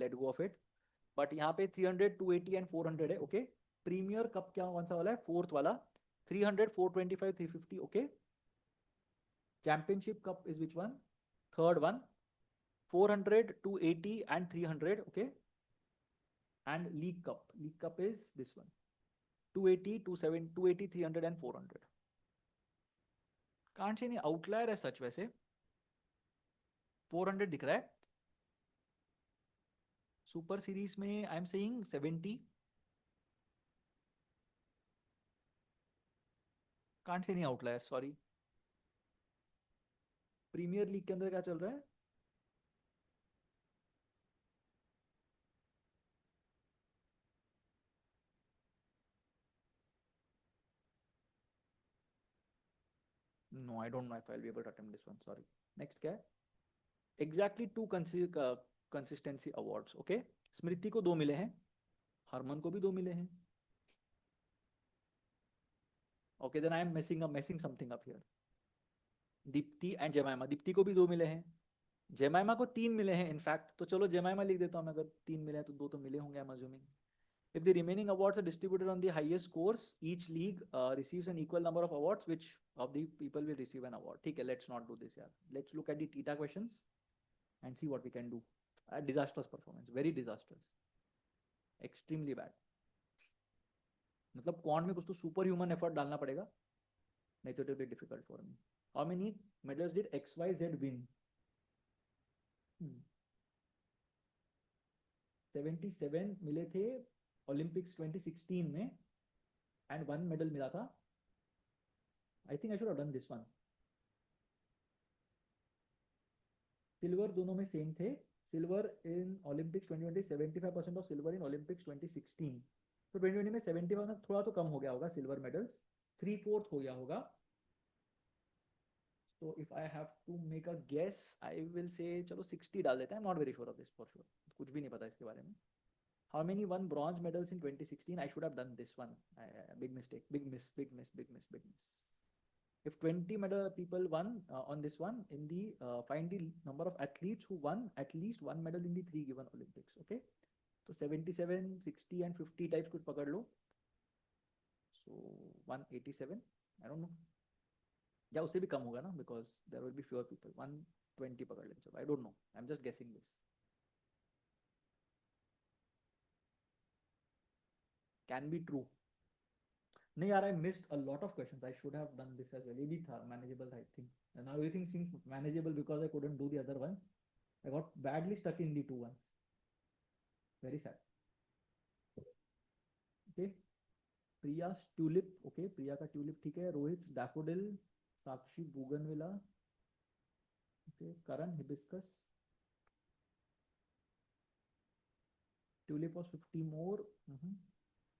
let go of it. But यहाँ पे 300, 280 and 400 है. Okay. Premier कप क्या कौन सा वाला है? Fourth वाला. 300, 425, 350. Okay. Championship cup is which one? Third one. 400, 280 and 300. Okay. And League Cup. League Cup is this one. 280, 270, 280, 300 and 400. Can't see any outlier as such वैसे. 400 दिख रहा है. Super Series में I am saying 70. Can't see any outlier, sorry. Premier League के अंदर क्या चल रहा है? No, I don't know if I'll be able to attempt this one, sorry. Next क्या है? Exactly 2 consistency awards, okay? स्मृति को 2 मिले हैं, हरमन को भी 2 मिले हैं. Okay, then I am messing something up here. Deepti and Jemimah, Deepti को भी 2 मिले हैं, जेमाइमा को 3 मिले हैं इनफैक्ट. तो चलो जेमाइमा लिख देता हूँ मैं. अगर 3 मिले हैं तो 2 तो मिले होंगे, आई am assuming. If the remaining awards are distributed on the highest scores, each league receives an equal number of awards, which of the people will receive an award. ठीक है, let's not do this यार. Let's look at the theta questions and see what we can do. Disastrous performance, very disastrous, extremely bad. मतलब quant में कुछ तो super human effort डालना पड़ेगा, नहीं तो it will be difficult for me. How many medals did XYZ win? 77 मिले थे ओलंपिक्स 2016 में, एंड 1 मेडल मिला था. I think I should have done this one. Silver दोनों में सेम थे. Silver in Olympics 2020, 75% of silver in Olympics 2016. तो 2020 में 75 थोड़ा तो कम हो गया होगा सिल्वर मेडल्स, 3/4 हो गया होगा. So if I have to make a guess, I will say चलो 60 डाल देते हैं. I'm not very sure of this for sure. कुछ भी नहीं पता इसके बारे में. How many won bronze medals in 2016? I should have done this one. Big mistake. Big miss. Big miss. Big miss. Big miss. If 20 medal people won on this one, in the find the number of athletes who won at least 1 medal in the 3 given Olympics. Okay. So 77, 60 and 50 types कुछ पकड़ लो. So 187. I don't know. या उससे भी कम होगा ना, because there will be fewer people. 120 पकड़ लेंगे. चलो, I don't know. I'm just guessing this. Can be true. नहीं यार, I missed a lot of questions. I should have done this as well. ये भी था manageable, I think. And now everything seems manageable because I couldn't do the other ones. I got badly stuck in the 2 ones. Very sad. Okay. Priya's tulip. Okay, Priya का tulip ठीक है. Rohit's daffodil. Sakshi bougainvillea. Okay, Karan hibiscus. Tulip was 50 more.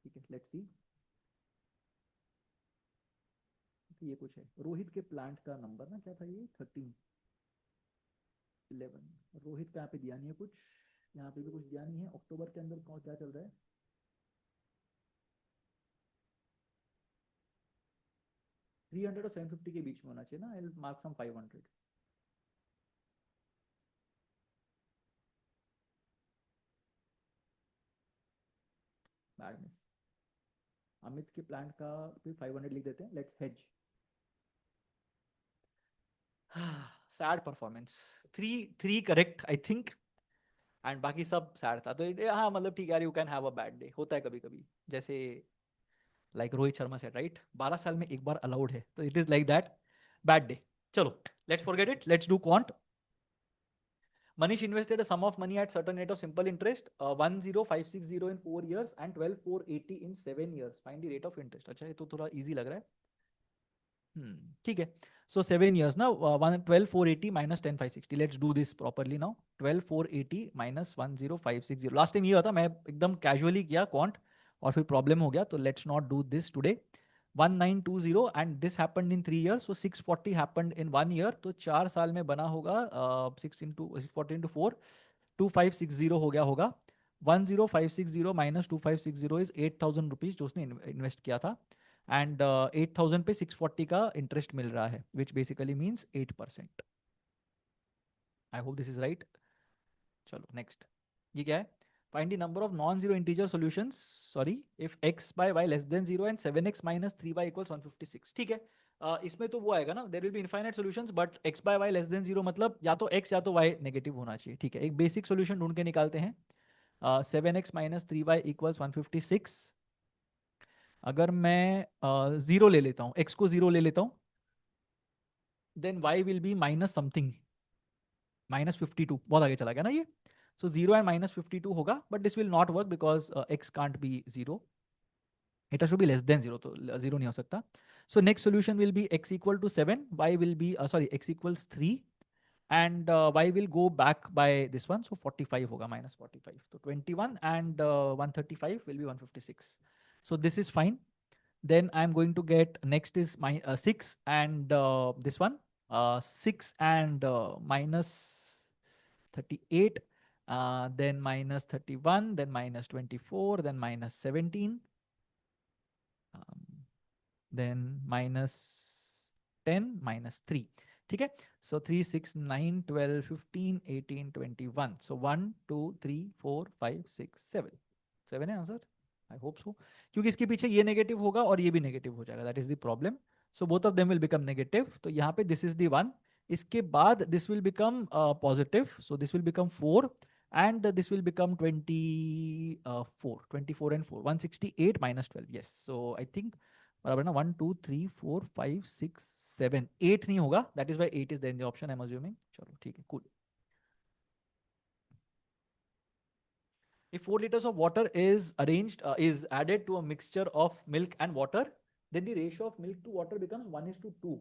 ठीक है, let's see. ये कुछ है. रोहित के plant का नंबर ना क्या था ये? 13, 11. रोहित का यहाँ पे दिया नहीं है कुछ, यहाँ पे भी कुछ दिया नहीं है. अक्टूबर के अंदर क्या चल रहा है? 300 और 750 के बीच में होना चाहिए ना. I will mark some 500. Bad miss. Amit के प्लांट का भी 500 लिख देते हैं. Let's hedge. Sad performance. 3 correct I think, and बाकी सब सैड था. तो हाँ मतलब ठीक है यार, you can have a bad day. होता है कभी कभी. जैसे like Rohit Sharma said right, 12 साल में एक बार अलाउड है, तो it is like that. Bad day. चलो, let's forget it. Let's do quant. Manish invested a sum of money at certain rate of simple interest, 10560 in 4 years and 12480 in 7 years. Find the rate of interest. अच्छा, ये तो थोड़ा easy लग रहा है. ठीक है. So 7 years now, 12 480 minus 10 560. Let's do this properly now. 12 480 minus 10560. Last time ये हुआ था, मैं एकदम casually किया quant और फिर problem हो गया, तो let's not do this today. 1920 and this happened in 3 years, so 640 happened in 1 year, तो 4 साल में बना होगा 6 into 40 into 4 2560 हो गया होगा. 10560 minus 2560 is 8000 rupees जो उसने इन्वेस्ट किया था. एंड 8000 पे 640 का इंटरेस्ट मिल रहा है, which basically means 8%. I hope this is right. चलो नेक्स्ट. ये क्या है? Find the number of non zero integer solutions, sorry, if x by y less than 0 and 7x minus 3y equals 156. ठीक है. इसमें तो वो आएगा ना, there will be infinite solutions, but x by y less than 0 मतलब या तो x या तो y नेगेटिव होना चाहिए. ठीक है, एक बेसिक सॉल्यूशन ढूंढ के निकालते हैं. 7x minus 3y equals 156. अगर मैं जीरो ले लेता हूँ, x को जीरो ले लेता हूँ, then y will be minus something, -52. बहुत आगे चला गया ना ये. सो जीरो एंड -52 होगा, but this will not work because x can't be zero. It should be less than zero, तो जीरो नहीं हो सकता. So next solution will be x equal to 7, y will be sorry x equals 3 and y will go back by this one, so 45 होगा, -45, so 21 and 135 will be 156. So this is fine. Then I'm going to get next is my 6 and this one 6 and minus 38, then minus 31, then minus 24, then minus 17, um, then minus 10, minus 3. ठीक है. So 3 6 9 12 15 18 21. So 1 2 3 4 5 6 7. 7 है answer. I hope so, क्योंकि इसके पीछे ये negative होगा और ये भी नेगेटिव हो जाएगा. That is the problem. So both of them will become negative. तो यहाँ पे दिस इज द 1. इसके बाद this will become positive, so this will become 4 and this will become 24 and 4 168 minus 12. Yes, so I think बराबर ना, 1 2 3 4 5 6 7 8 नहीं होगा. That is y 8 is there in the option, I am assuming. चलो ठीक है, cool. If 4 liters of water is added to a mixture of milk and water, then the ratio of milk to water becomes 1:2.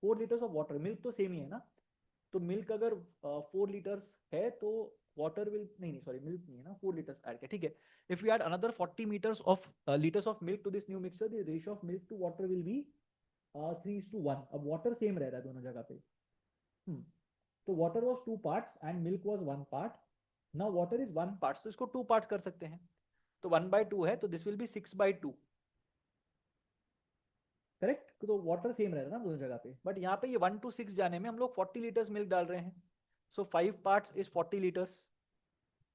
4 liters of water, milk तो same ही है ना, तो milk अगर 4 litres है तो वाटर विल नहीं नहीं sorry milk नहीं है ना, 4 लीटर्स ऐड किया. ठीक है. If you add another 40 meters of liters of milk to this new mixture, the ratio of milk to water will be 3:1. अब वाटर सेम रह रहा है दोनों जगह पे. तो water was 2 parts and milk was 1 part. Now water is 1 part, तो इसको 2 पार्ट्स कर सकते हैं. तो 1/2 है, तो दिस विल बी 6/2. करेक्ट. तो वाटर सेम रहता है ना दोनों जगह पे, बट यहाँ पे ये 1 to 6 जाने में हम लोग 40 लीटर्स मिल्क डाल रहे हैं. सो 5 parts is 40 litres,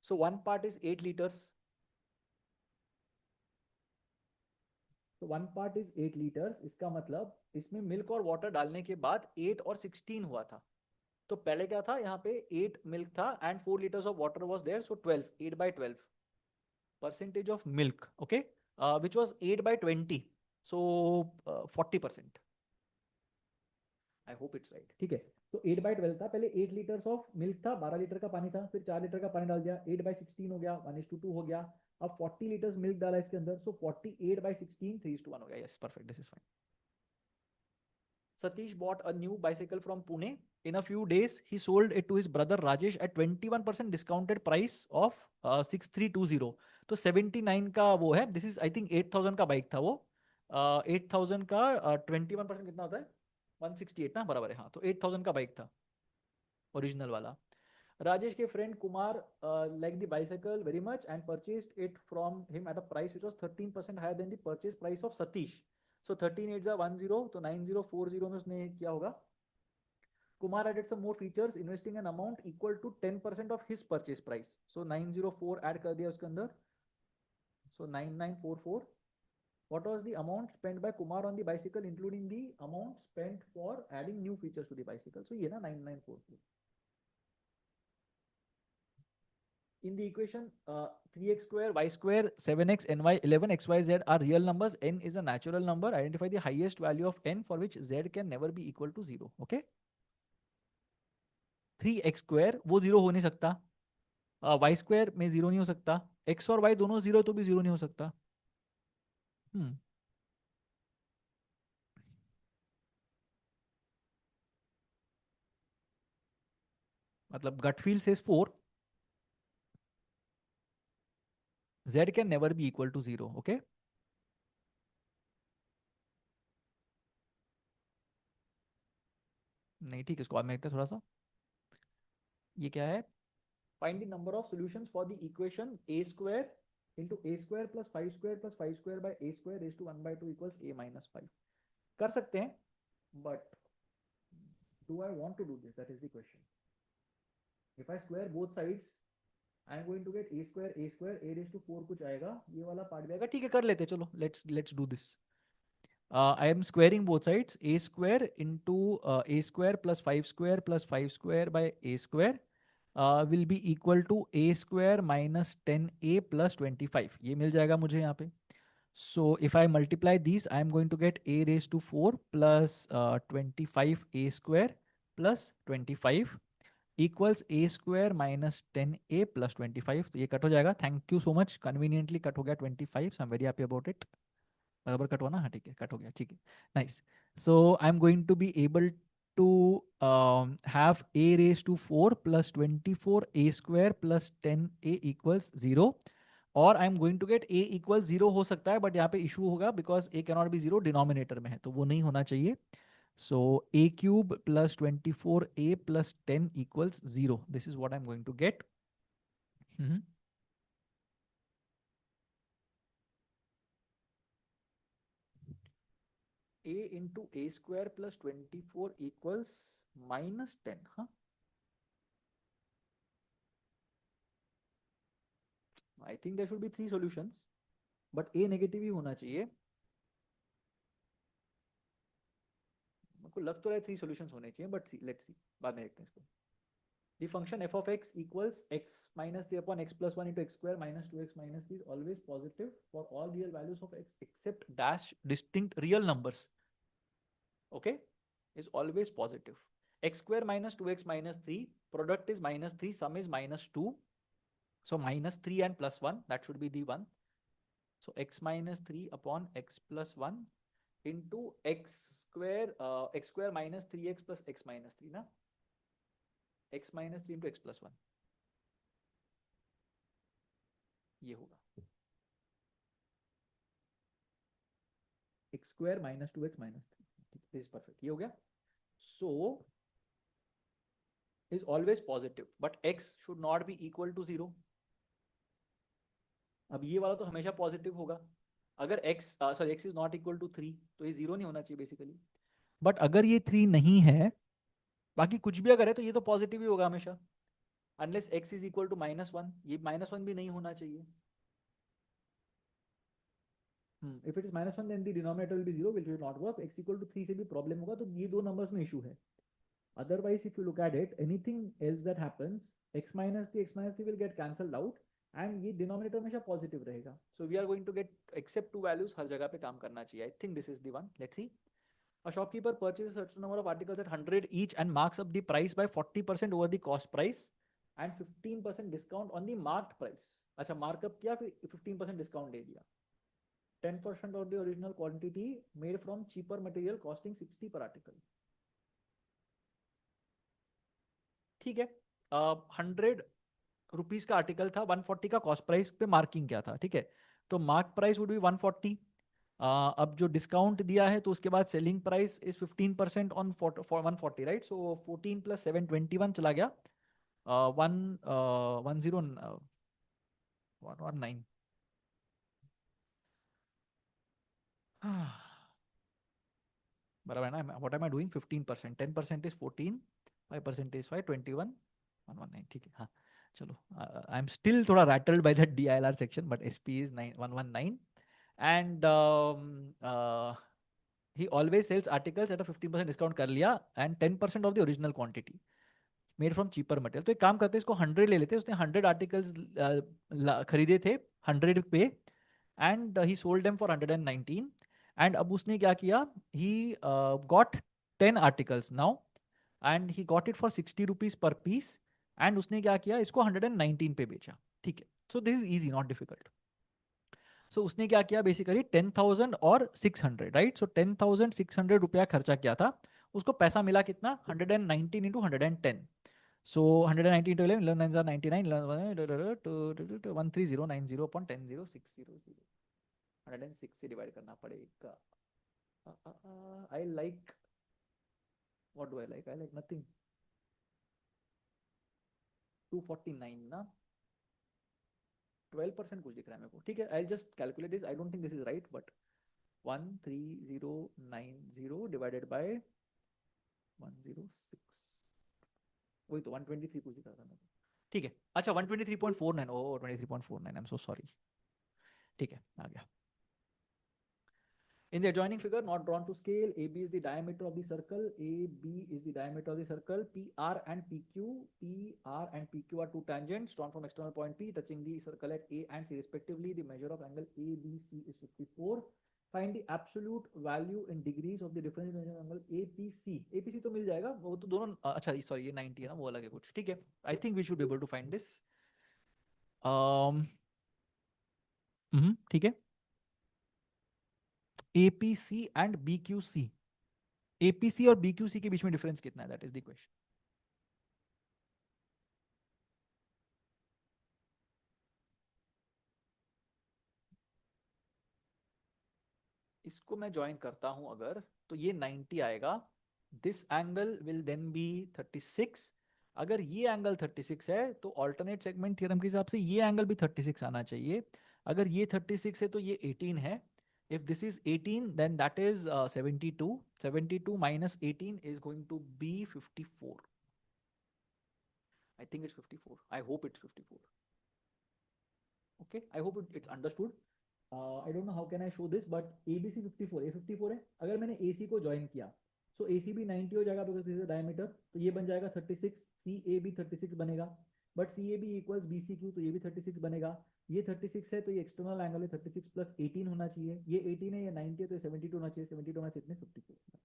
so 1 part is 8 litres. तो 1 पार्ट इज 8 लीटर्स. इसका मतलब इसमें मिल्क और वाटर डालने के बाद 8 और 16 हुआ था. तो पहले क्या था, यहाँ पे 8 मिल्क था and 4 liters of water was there, so 12, 8/12 percentage of milk. Okay, which was 8/20, so 40%. I hope it's right. ठीक है. तो 8/12 था, पहले 8 लीटर्स ऑफ मिल्क था, 12 लीटर का पानी था, फिर 4 लीटर का पानी डाल दिया, 8/16 हो गया, 1:2 हो गया. अब 40 लीटर्स मिल्क डाला इसके अंदर, सो 48/16 3:1 हो गया. Yes, perfect, this is fine. Satish bought a new bicycle from Pune. In a few days, he sold it to his brother Rajesh at 21% discounted price of 6320. तो 79 का वो है. दिस इज आई थिंक 8000 का bike था वो. 8000 का 21% कितना होता है? 168 ना, बराबर है. हाँ, तो 8000 का बाइक था ओरिजिनल वाला. राजेश के friend Kumar like the bicycle very much and purchased it from him at a price which was 13% higher than the purchase price of Satish. So 13 8 10, तो 9040 में उसने किया होगा. Kumar added some more features investing an amount equal to 10% of his purchase price. So 904 add कर दिया उसके अंदर, so 9944. What was the amount spent by Kumar on the bicycle including the amount spent for adding new features to the bicycle? So ये ना 9944. In the equation 3x square y square 7x ny 11 xyz are real numbers. N is a natural number. Identify the highest value of n for which z can never be equal to 0. Okay. 3x square वो 0 हो नहीं सकता. y square में 0 नहीं हो सकता. x और y दोनों 0 तो भी 0 नहीं हो सकता. मतलब gut feel says 4, z can never be equal to 0. Okay, नहीं ठीक है, इसको बाद में देखते हैं थोड़ा सा. ये क्या है? Find the number of solutions for the equation a square into a square plus 5 square plus 5 square by a square raised to 1 by 2 equals a minus 5. कर सकते हैं, but do I want to do this? That is the question. If I square both sides, I am going to get a square a raised to 4 कुछ आएगा, ये वाला part भी आएगा. ठीक है, कर लेते, चलो let's do this. I am squaring both sides. A square into a square plus 5 square plus 5 square by a square will be equal to a square minus 10a plus 25. ये मिल जाएगा मुझे यहाँ पे. So if I multiply these, I am going to get a raised to 4 plus 25a square plus 25 equals a square minus 10a plus 25. तो ये cut हो जाएगा. Thank you so much. Conveniently cut हो गया 25. So I'm very happy about it. बराबर cut हुआ ना? हाँ ठीक है, कट हो गया. ठीक है, nice. So I am going to be able to have a raised to 4 plus 24a square plus 10a equals 0, और I am going to get a equals 0 हो सकता है, बट यहाँ पे इशू होगा because a cannot be 0 denominator में है, तो वो नहीं होना चाहिए. So a cube plus 24a plus 10 equals 0. This is what I am going to get. a into a square plus 24 equals minus 10. हाँ, I think there should be 3 solutions, but a negative ही होना चाहिए. मुझको लग तो रहा है 3 solutions होने चाहिए, but let's see, बाद में देखते हैं इसको. The function f of x equals x minus 3 upon x plus 1 into x square minus 2x minus 3 is always positive for all real values of x except dash distinct real numbers. Okay, is always positive. X square minus 2x minus 3, product is minus 3, sum is minus 2. So minus 3 and plus 1, that should be the 1. So x minus 3 upon x plus 1 into x square minus 3x plus x minus 3 ना, x minus 3 into x plus 1, ये होगा x square minus 2x minus 3. This is perfect, ये हो गया. So is always positive, but x should not be equal to 0. अब ये वाला तो हमेशा पॉजिटिव होगा. अगर x is not equal to 3, तो ये 0 नहीं होना चाहिए बेसिकली. बट अगर ये 3 नहीं है, बाकी कुछ भी अगर है, तो ये तो पॉजिटिव ही होगा हमेशा, unless x is equal to -1. ये -1 भी नहीं होना चाहिए. If it is -1 then the denominator will be 0, which will not work. x equal to 3 से भी प्रॉब्लम होगा, तो ये दो नंबर्स में इशू है. Otherwise, if you look at it, anything else that happens, x minus 3 will get cancelled out, and ये denominator हमेशा positive रहेगा. So we are going to get except 2 values हर जगह पे काम करना चाहिए. I think this is the one. Let's see. A shopkeeper purchases a certain number of articles at 100 each and marks up the price by 40% over the cost price and 15% discount on the marked price. अच्छा, markup किया, फिर 15% discount दे दिया. 10% of the original quantity made from cheaper material costing 60 per article. ठीक है, 100 rupees का article था, 140 का cost price पे मार्किंग क्या था. ठीक है, तो मार्क प्राइस वुड बी 140. अब जो डिस्काउंट दिया है, तो उसके बाद selling price is 15% on 140, right. So 14 plus 7 21 चला गया. 119. बराबर है ना. What am I doing? 15%, 10% is 14, 5% is 5, 21, 119. ठीक है, हाँ चलो. आई एम स्टिल थोड़ा rattled by that DILR section, but SP is 119. And he always sells articles at a 15% discount कर लिया, and 10% of the original quantity made from cheaper material. तो एक काम करते हैं, इसको 100 ले लेते हैं. उसने 100 आर्टिकल्स खरीदे थे 100 पे, and he sold them for 119. एंड अब उसने क्या किया, he got 10 articles now, and he got it for 60 rupees per piece. And उसने क्या किया, इसको 119 पे बेचा. ठीक है, so this is easy, not difficult. So उसने क्या किया, बेसिकली 10,000 और 600, राइट. सो 10,600 रुपया खर्चा किया था, उसको पैसा मिला कितना, 119 into 110. So 190 into 11, 11 nines are 99, 13090 upon 10600. 106 से डिवाइड करना पड़ेगा. I like, what do I like? I like nothing. 249 ना, 12% कुछ दिख रहा है मेरे को. ठीक है, I'll just calculate this. I don't think this is right, but 13090 divided by 106, वही तो 123 कुछ दिखा रहा था मेरे को. ठीक है, अच्छा 123.49. ओ 23.49, आई एम सो सॉरी. ठीक है, आ गया. In the adjoining figure, not drawn to scale, AB is the diameter of the circle. AB is the diameter of the circle. PR and PQ are two tangents drawn from external point P, touching the circle at A and C respectively. The measure of angle ABC is 54. Find the absolute value in degrees of the difference in angle APC. APC तो मिल जाएगा, वो तो दोनों. अच्छा sorry, ये 90 है ना, वो अलग है कुछ. ठीक है, I think we should be able to find this. ठीक है. APC and BQC. APC और BQC के बीच में डिफरेंस कितना है, दैट इज द क्वेश्चन. इसको मैं ज्वाइन करता हूं अगर, तो ये 90 आएगा. This angle will then be 36. अगर ये एंगल 36 है तो ऑल्टरनेट सेगमेंट थ्योरम के हिसाब से ये एंगल भी 36 आना चाहिए. अगर ये 36 है तो ये 18 है. If this is 18, then that is 72. 72 minus 18 is going to be 54. I think it's 54. I hope it's 54. Okay, I hope it's understood. I don't know how can I show this, but ABC 54, A 54 है. अगर मैंने AC को join किया, so AC भी 90 हो जाएगा because this is diameter, तो ये बन जाएगा 36. CA भी 36 बनेगा, but CAB equals BCQ, तो ये भी 36 बनेगा. ये 36 है तो ये एक्सटर्नल एंगल है, 36 प्लस 18 होना चाहिए. ये 18 है, ये 90 है, तो 72 होना चाहिए. 72 होना चाहिए, 54.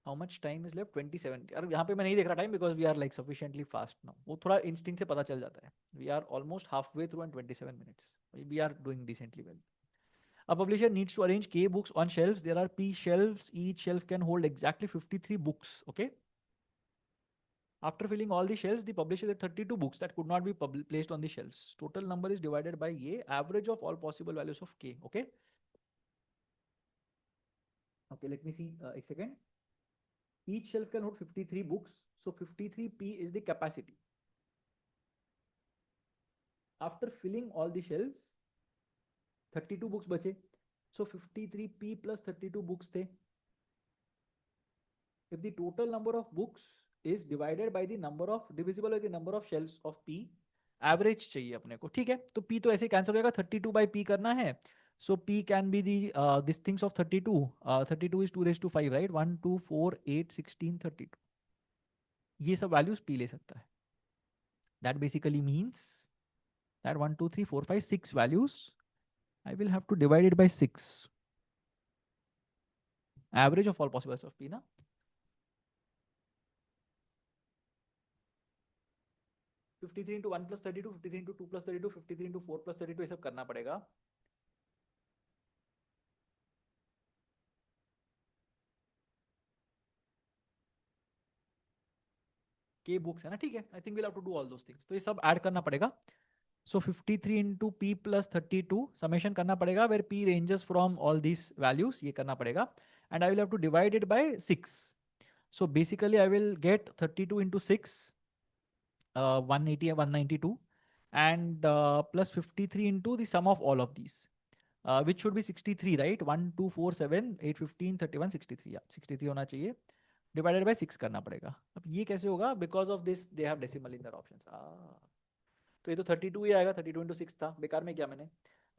How much time is left? 27. यार यहाँ पे मैं नहीं देख रहा time because we are like sufficiently fast now. वो थोड़ा इंस्टिंक्ट से पता चल जाता है. We are almost half way through and 27 minutes. We are doing decently well. A publisher needs to arrange K books on shelves. There are P shelves. Each shelf can hold exactly 53 books. Okay. After filling all the shelves, the publisher had 32 books that could not be placed on the shelves. Total number is divided by A, average of all possible values of K. Okay. Okay, let me see a second. Each shelf can hold 53 books. So 53P is the capacity. After filling all the shelves, 32 books बचे. So 53P plus 32 books थे. If the total number of books is divided by the number of, divisible by the number of shelves of P, average चाहिए अपने को. ठीक है, तो P तो ऐसे कैंसिल हो जाएगा. 32 by P करना है. So P can be the this things of 32. 32 is 2 raised to 5, right? 1, 2, 4, 8, 16, 32. ये सब वैल्यूज P ले सकता है. That basically means that 1, 2, 3, 4, 5, 6 values. I will have to divide it by 6. Average of all possibles of P ना. 53 into 1 plus 32, 53 into 2 plus 32, 53 into 4 plus 32, ये सब करना पड़ेगा. K books है ना. ठीक है, I think we'll have to do all those things. तो ये सब ऐड करना पड़ेगा. So 53 into P plus 32 summation करना पड़ेगा where P ranges from all these values. ये करना पड़ेगा. And I will have to divide it by 6. So basically I will get 32 into 6, 180 and 192, and plus 53 into the sum of all of these, which should be 63, right? 1, 2, 4, 7, 8, 15, 31, 63. Yeah, 63 होना चाहिए. Divided by 6 करना पड़ेगा. अब ये कैसे होगा? Because of this they have decimal in their options. तो ये तो 32 ही आएगा. 32 into 6 था, बेकार में किया मैंने.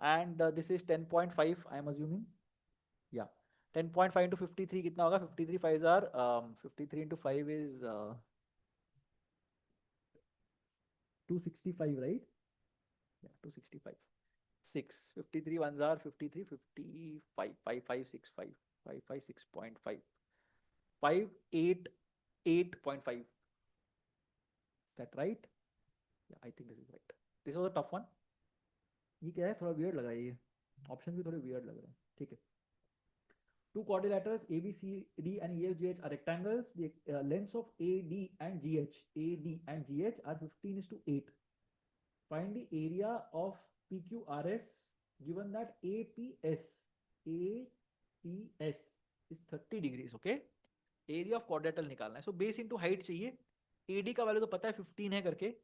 And this is 10.5, I am assuming. Yeah, 10.5 into 53 कितना होगा? 53 5s are 53 into 5 is 265, right? Yeah, 265. 6. 53 ones are 53, 55, 5565, 556.5, 588.5. That right? Yeah, I think this is right. This was a tough one. ये क्या है, थोड़ा weird लगा ये. ऑप्शन भी थोड़े weird लग रहे हैं. ठीक है. Two quadrilaterals ABCD and EFGH are rectangles. The lengths of AD and GH are 15:8. Find the area of PQRS given that APS is 30 degrees. Okay, area of quadrilateral निकालना है. सो बेस इनटू हाइट चाहिए. AD का value तो पता है 15 है करके.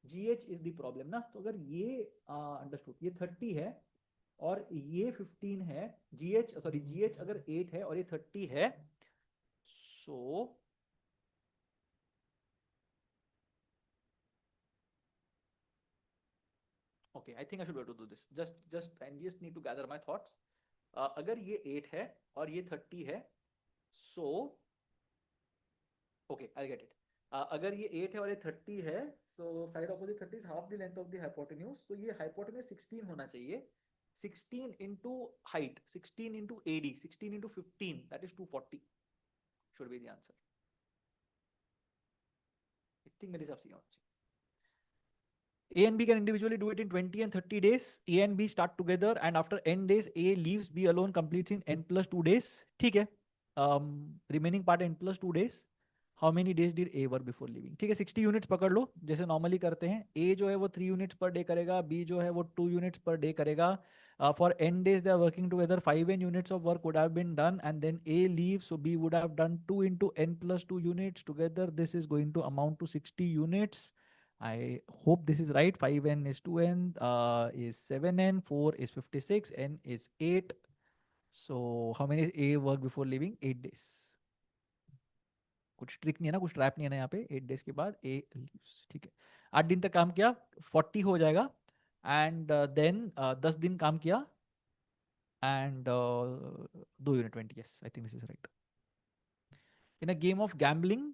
GH is the problem ना. तो अगर ये अंडरस्टूड, ये 30 है और ये 15 है. जीएच अगर 8 है और ये 30 है, so okay, I think I should be to do this. Just need to gather my thoughts. अगर ये 8 है और ये 30 है, so okay, I get it. अगर ये 8 है और ये 30 है, so side opposite 30 is half the length of the hypotenuse. तो ये हाइपोटेन्यूज 16 होना चाहिए. 16 into height, 16 into AD, 16 into 15, that is 240 should be the answer. I think मेरे हिसाब से ये होना चाहिए. A and B can individually do it in 20 and 30 days. A and B start together and after n days A leaves, B alone completes in n plus 2 days. ठीक है. Remaining part n plus 2 days. How many days did A work before leaving? ठीक है, 60 units पकड़ लो जैसे normally करते हैं. A जो है वो 3 यूनिट्स पर डे करेगा, B जो है वो 2 यूनिट्स पर डे करेगा. For n days they are working together, 5 n units of work would have been done and then A leaves, so B would have done 2 into n plus 2 units together. This is going to amount to 60 units. I hope this is right. 5n is 2n, is 7n, 4 is 56, n is 8. So how many days A work before leaving? 8 days. कुछ trick नहीं है ना, कुछ trap नहीं है ना यहाँ पे. 8 डेज के बाद ए लीव्स. ठीक है, 8 दिन तक काम किया, 40 हो जाएगा. एंड देन 10 दिन काम किया and 2 unit 20. Yes, I think this is right. In a game of gambling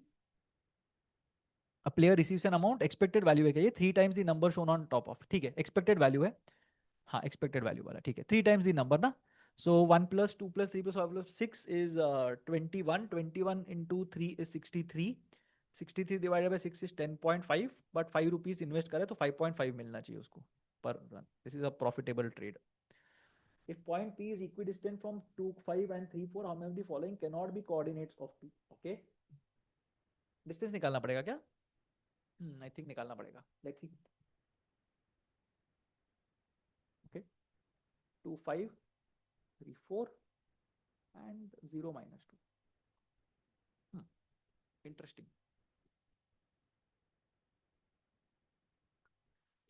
a player receives an amount. Expected value है क्या ये? 3 times the number shown on top of. ठीक है, एक्सपेक्टेड वैल्यू है. हाँ, एक्सपेक्टेड वैल्यू वाला. ठीक है, 3 times द नंबर ना. So 1 plus 2 plus 3 plus 5 plus 6 is 21. 21 into 3 is 63. 63 divided by 6 is 10.5. But 5 rupees invest करे तो 5.5 मिलना चाहिए उसको per run. This is a profitable trade. If point P is equidistant from 2, 5 and 3, 4, how many of the following cannot be coordinates of P? Okay. Distance निकालना पड़ेगा क्या? I think निकालना पड़ेगा. Let's see. Okay. 2, 5, 3, 4 and 0 minus 2. Interesting.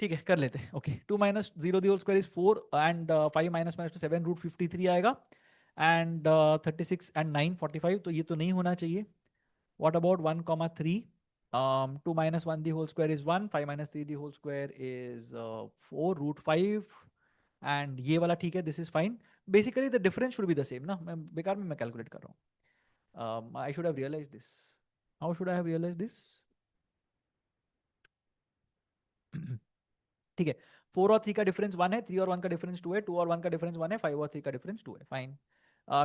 ठीक है, कर लेते हैं. Okay, 2 minus 0 the whole square is 4 and 5 minus 2 7 root 53 आएगा and 36 and 9 45. तो ये तो नहीं होना चाहिए. What about 1 comma 3? 2 minus 1 the whole square is 1. 5 minus 3 the whole square is 4 root 5 and ये वाला ठीक है. This is fine. Basically the difference should be the same ना. मैं बेकार में मैं कैलकुलेट कर रहा हूँ. I should have realized this. How should I have realized this? ठीक है, 4 और 3 का डिफरेंस 1 है, 3 और 1 का डिफरेंस 2 है, 2 और 1 का डिफरेंस 1 है, 5 और 3 का डिफरेंस 2 है. फाइन.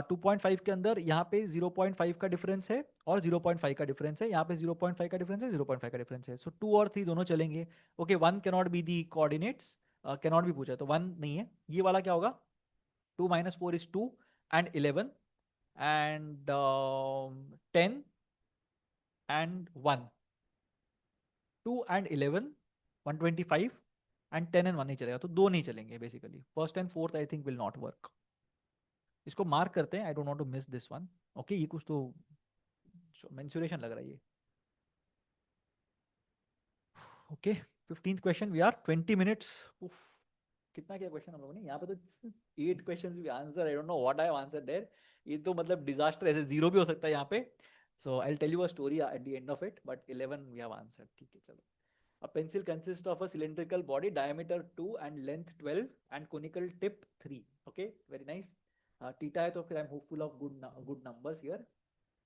2.5 के अंदर यहाँ पे 0.5 का डिफरेंस है और 0.5 का डिफरेंस है. यहाँ पे 0.5 का डिफरेंस है, 0.5 का डिफरेंस है. सो 2 और 3 दोनों चलेंगे. Okay, 1 cannot be the coordinates. Cannot भी पूछा है तो 1 नहीं है. ये वाला क्या होगा? 2 minus 4 is 2 and 11 and 10 and 1. 2 and 11, 125 and 10 and 1 नहीं चलेगा. तो 2 नहीं चलेंगे basically. First and fourth I think will not work. इसको मार्क करते हैं. I don't want to miss this one. Okay, ये कुछ तो मेंसुरेशन लग रहा है ये. Okay, 15th question. We are 20 minutes. कितना क्या क्वेश्चन हम लोगों ने यहाँ पे? तो 8 क्वेश्चंस भी answer. I don't know what I have answered there. ये तो मतलब डिजास्टर. ऐसे जीरो भी हो सकता है यहाँ पे. So I will tell you a story at the end of it. But 11 we have answered. ठीक है, चलो. A pencil consists of a cylindrical body, diameter 2 and length 12 and conical tip 3. Okay, very nice. Theta है तो फिर I'm hopeful of good numbers here.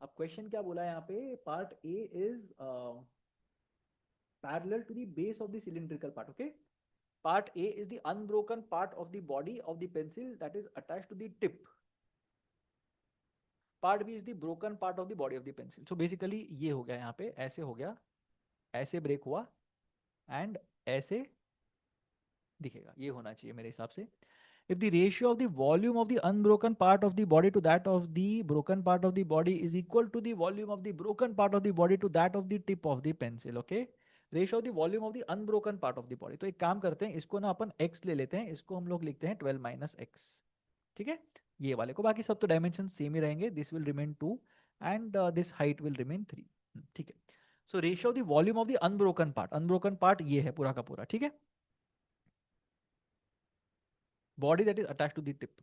अब question क्या बोला है यहाँ पे? Part A is parallel to the base of the cylindrical part. Okay. Part A is the unbroken part of the body of the pencil that is attached to the tip. Part B is the broken part of the body of the pencil. So basically ये हो गया यहाँ पे, ऐसे हो गया, ऐसे break हुआ एंड ऐसे दिखेगा. ये होना चाहिए मेरे हिसाब से. if the ratio of the volume of the unbroken part of the body to that of the broken part of the body is equal to the volume of the broken part of the body to that of the tip of the pencil, okay? Ratio of the volume of the unbroken part of the body. तो एक काम करते हैं, इसको ना अपन x ले लेते हैं, इसको हम लोग लिखते हैं 12 माइनस एक्स, ठीक है, ये वाले को। बाकी सब तो डायमेंशन सेम ही रहेंगे, this will remain 2 and this height will remain 3, ठीक है। So ratio of the volume of the unbroken part ये है पूरा का पूरा, ठीक है, body that is attach to the tip,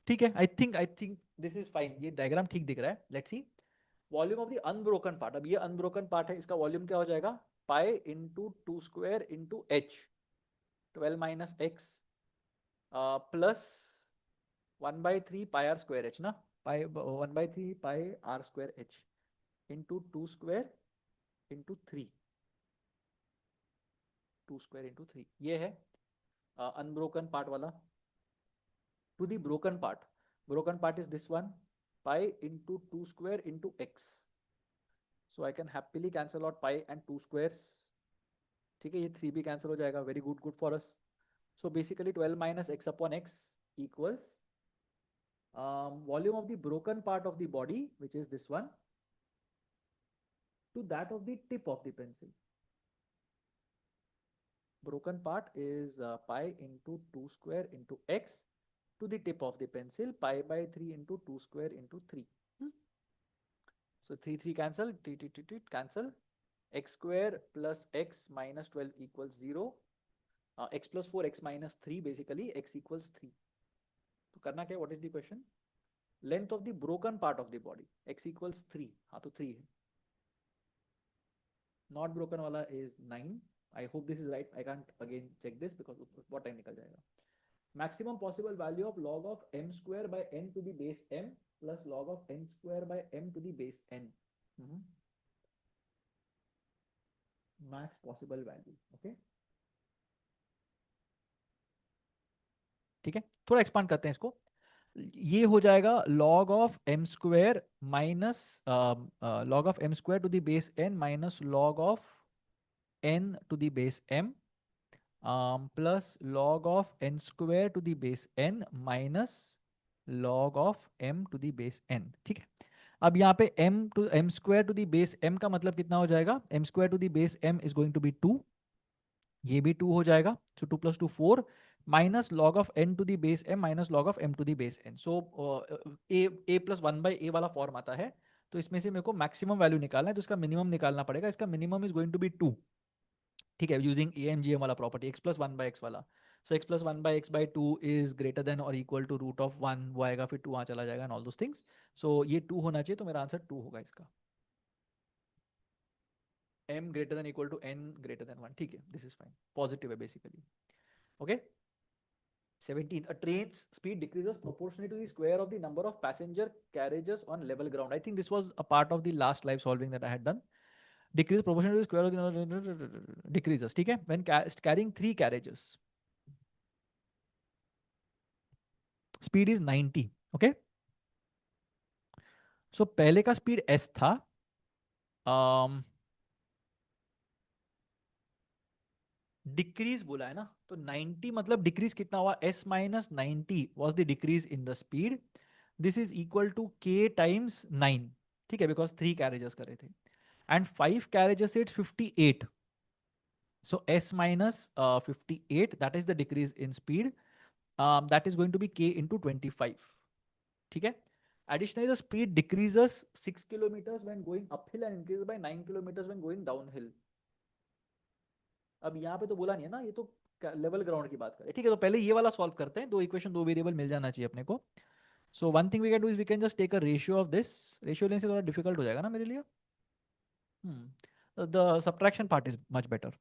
ठीक है। I think this is fine, ये डायग्राम ठीक दिख रहा है। Let's see volume of the unbroken part, अब ये अनब्रोकन पार्ट है, इसका वॉल्यूम क्या हो जाएगा, pi into two square into H, 12 minus X plus 1/3 pi R square H ना, pi 1/3 pi R square H into two square into three, two square into three, ये है अनब्रोकन पार्ट वाला। To the broken part is this one, pi into 2 square into x, so I can happily cancel out pi and 2 squares, ठीक है, ये 3 भी cancel हो जाएगा, very good for us। So basically 12 minus x upon x equals volume of the broken part of the body, which is this one, to that of the tip of the pencil. Broken part is pi into 2 square into x to the tip of the pencil, pi by 3 into 2 square into 3. So 3 cancel, cancel, x square plus x minus 12 equals 0, x plus 4 x minus 3, basically x equals 3. तो करना क्या, what is the question? Length of the broken part of the body, x equals 3, हाँ तो 3 है, not broken वाला is 9, I hope this is right, I can't again check this because what time निकल जाएगा। Maximum possible value of log of m square by n to the base m plus log of n square by m to the base n. Max possible value, okay? ठीक है, थोड़ा expand करते हैं इसको, ये हो जाएगा log of m square minus log of m square to the base n minus log of n to the base m plus log of n square to the base n minus log of m to the base n, ठीक है। अब यहाँ पे m square to the base m का मतलब कितना हो जाएगा, m square to the base m is going to be 2, ये भी 2 हो जाएगा, so 2 plus 2 4 minus log of n to the base m minus log of m to the base n, so a plus 1 by a वाला form आता है, तो इसमें से मेरे को मैक्सिमम वैल्यू निकालना है, तो इसका मिनिमम निकालना पड़ेगा, इसका minimum is going to be 2, ठीक है, यूजिंग AMGM वाला property, x plus 1 by x वाला। So x plus 1 by x by 2 is greater than और इक्वल टू रूट ऑफ 1, वो आएगा, फिर 2 वहाँ चला जाएगा and all those things, so ये 2 होना चाहिए, तो मेरा आंसर 2 होगा इसका, m greater than equal to n greater than 1, ठीक है, दिस इज फाइन, पॉजिटिव है basically, okay. 17, a train's speed decreases proportionally to the square of the number of passenger carriages on level ground. I think this was a part of the last live solving that I had done. Decrease proportionally to the square of the decreases, ठीक है, when carrying 3 carriages, speed is 90, okay. So पहले का speed s था, decrease बोला है ना, तो 90 मतलब डिक्रीज कितना हुआ, s minus 90 was the decrease in the speed, this is equal to k times 9, ठीक है, बिकॉज 3 कैरेजेस करे थे and 5 carriages it's 58, so s minus 58, that is the decrease in speed, that is going to be k into 25, ठीक है। Additionally, the speed decreases 6 kilometers when going uphill and increases by 9 kilometers when going downhill. अब यहाँ पे तो बोला नहीं है ना, ये तो लेवल ग्राउंड की बात करें, ठीक है, तो पहले ये वाला सॉल्व करते हैं, दो इक्वेशन दो वेरिएबल मिल जाना चाहिए अपने को। So one thing we can do is we can just take a ratio of this, ratio लेने से थोड़ा डिफिकल्ट हो जाएगा ना मेरे लिए, the subtraction part is much better,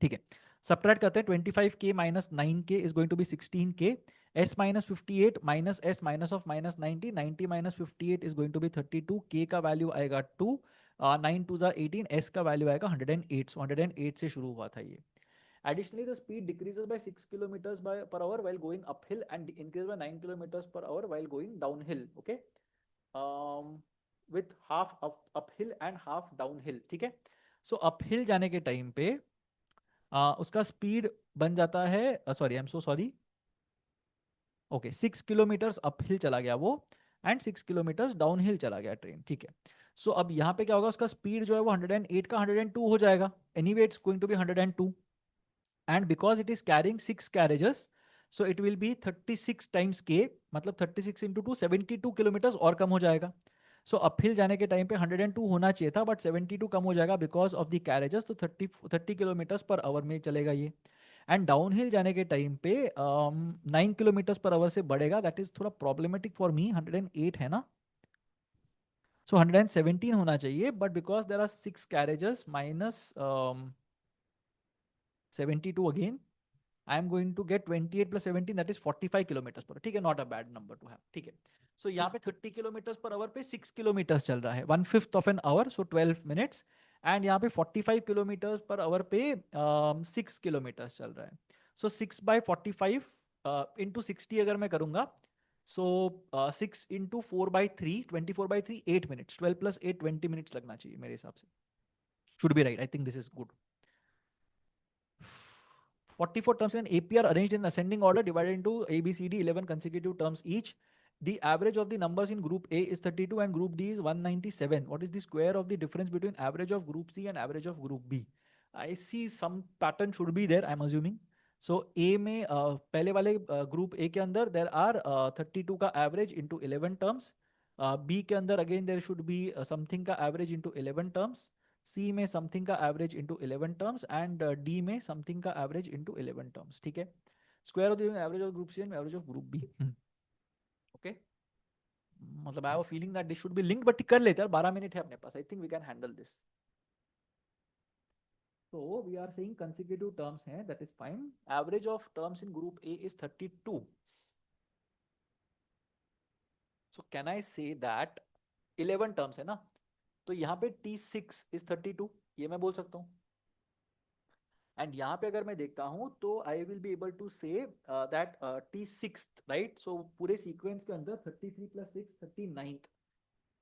ठीक है। सब्ट्रैक्ट करते हैं, 25k minus 9k is going to be 16k, s minus 58 minus s minus of minus 90, 90 minus 58 is going to be 32, k का वैल्यू आएगा 2, 9 2 18, s का वैल्यू आएगा 108, सो 108 से शुरू हुआ था ये। Additionally, the speed decreases by 6 kilometers per hour while going uphill and increases by 9 kilometers per hour while going downhill. Okay, with half uphill and half downhill. ठीक है, so uphill जाने के टाइम पे उसका स्पीड बन जाता है, sorry I am so sorry, okay 6 kilometres uphill चला गया वो, एंड 6 किलोमीटर्स डाउनहिल चला गया ट्रेन, ठीक है। सो अब यहाँ पे क्या होगा, उसका स्पीड जो है वो 108 का 102 हो जाएगा, anyway it's going to be 102, and because it is carrying 6 carriages, so it will be 36 times k, मतलब 36 into 2 72 किलोमीटर्स और कम हो जाएगा। सो अपहिल जाने के टाइम पे 102 होना चाहिए था, बट 72 कम हो जाएगा बिकॉज ऑफ द कैरेजेस, तो 30 किलोमीटर्स पर आवर में चलेगा ये। एंड डाउनहिल जाने के टाइम पे 9 किलोमीटर्स पर आवर से बढ़ेगा, दैट इज थोड़ा प्रॉब्लमेटिक फॉर मी, 108 है ना, सो 117 होना चाहिए, but because there are 6 carriages minus 72 again, I am going to get 28 plus 17, that is 45 kilometers per hour, ठीक है, not a bad number to have, ठीक है। So यहाँ पे 30 kilometers per hour पे 6 kilometers चल रहा है, 1/5 of an hour, so 12 minutes, and यहाँ पे 45 kilometers per hour पे 6 kilometers चल रहा है। So 6 by 45 into 60 अगर मैं करूँगा, so 6 into 4 by 3, 24 by 3, 8 minutes, 12 plus 8, 20 minutes लगना चाहिए मेरे हिसाब से, should be right, I think this is good। 44 terms in an AP are arranged in ascending order divided into A, B, C, D, 11 consecutive terms each. The average of the numbers in group A is 32 and group D is 197. What is the square of the difference between average of group C and average of group B? I see some pattern should be there, I'm assuming. So A में पहले वाले group A के अंदर there are 32 का average into 11 terms. B के अंदर again there should be something का average into 11 terms. सी में समथिंग का average into 11 terms, and D में समथिंग का एवरेज इंटू 11 टर्म्स, ठीक है। Square of the average of group C and average of group B, okay. मतलब I have a feeling that this should be linked, but कर लेते हैं, 12 minute है अपने पास, I think we can handle this. So we are saying consecutive terms हैं, that is fine. Average of terms in group A is 32. So can I say that 11 terms है ना, तो यहाँ पे T6 is 32, ये मैं बोल सकता हूँ। एंड यहाँ पे अगर मैं देखता हूँ तो I will be able to say that T6, right, so पूरे सीक्वेंस के अंदर 33 plus 6 39,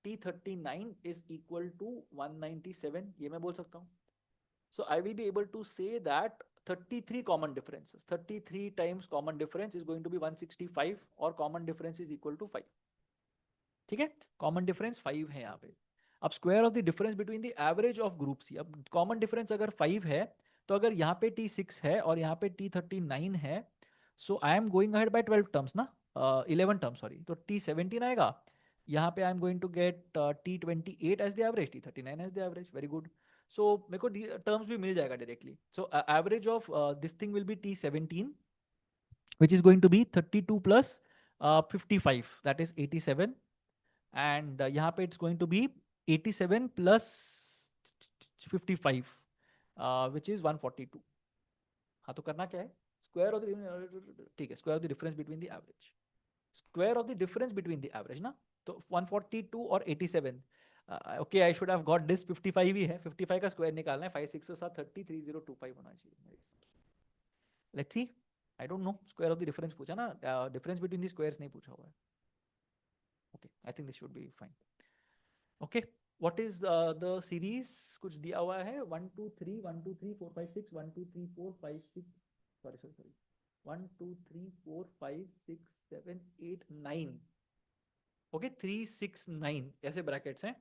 T39 is equal to 197, ये मैं बोल सकता हूँ। So I will be able to say that 33 common differences, 33 times common difference is going to be 165, और common difference is equal to 5, ठीक है। कॉमन डिफरेंस 5 है यहाँ पे। अब square of the difference between the average of group C, अब common difference अगर 5 है, तो अगर यहाँ पे T6 है और यहाँ पे T39 है, so I am going ahead by 12 terms ना, 11 टर्म्स सॉरी, तो T17 आएगा, यहाँ पे I am going to get T28 as the average, T39 as the average, very good. So मेरे को टर्म्स भी मिल जाएगा directly. So average of this thing will be T17, which is going to be 32 plus 55, that is 87, and यहाँ पे it's going to be 87 plus 55, which is 142। हाँ, तो करना क्या है, स्क्वायर ऑफ द, ठीक है, square of the difference between the average, square of the difference between the average ना, तो 142 और 87, okay I should have got this, 55 ही है, 55 का स्क्वायर निकालना है, 5 6 के साथ 30, 3025 होना चाहिए। Let's see, I don't no, square of the difference पूछा ना, डिफरेंस बिटवीन द स्क्वायर्स नहीं पूछा हुआ है। Okay, I think this should be fine. Okay, what is the series, कुछ दिया हुआ है, 1 2 3 1 2 3 4 5 6 1 2 3 4 5 6, सॉरी सॉरी सॉरी, 1 2 3 4 5 6 7 8 9, ओके 3 6 9 ऐसे ब्रैकेट्स हैं।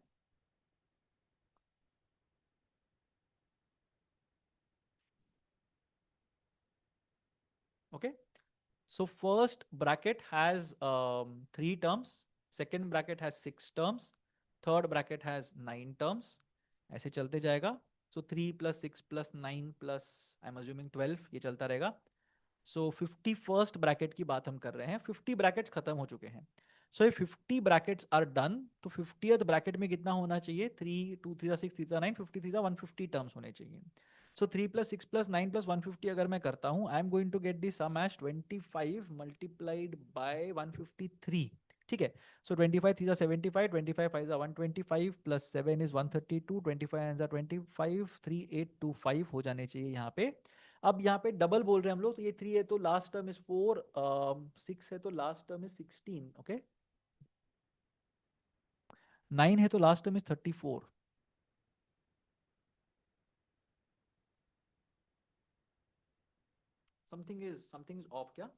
Okay, so first bracket has 3 terms, second bracket has 6 terms, third bracket has 9 terms, ऐसे चलते जाएगा। so 3 plus 6 plus 9 plus I'm assuming 12, ये चलता रहेगा। सो 51st ब्रैकेट की बात हम कर रहे हैं, 50 ब्रैकेट्स खत्म हो चुके हैं। सो ये 50 ब्रैकेट्स आर डन, तो 50th ब्रैकेट में कितना होना चाहिए, 3 2 3 6 3 9 50 3 150 टर्म्स होने चाहिए। सो 3 प्लस 6 प्लस 9 प्लस 150 अगर मैं करता हूँ, I am going to get the sum as 25 multiplied by 153, ठीक है। सो 25 3 75, 25 5 125 प्लस 7 इज 132, 25 25, 3825 हो जाने चाहिए यहाँ पे। अब यहाँ पे डबल बोल रहे हैं हम लोग, तो ये 3 है तो लास्ट टर्म इज 4, 6 है तो लास्ट टर्म इज 16, ओके, 9 है तो last term is 34, something is of क्या?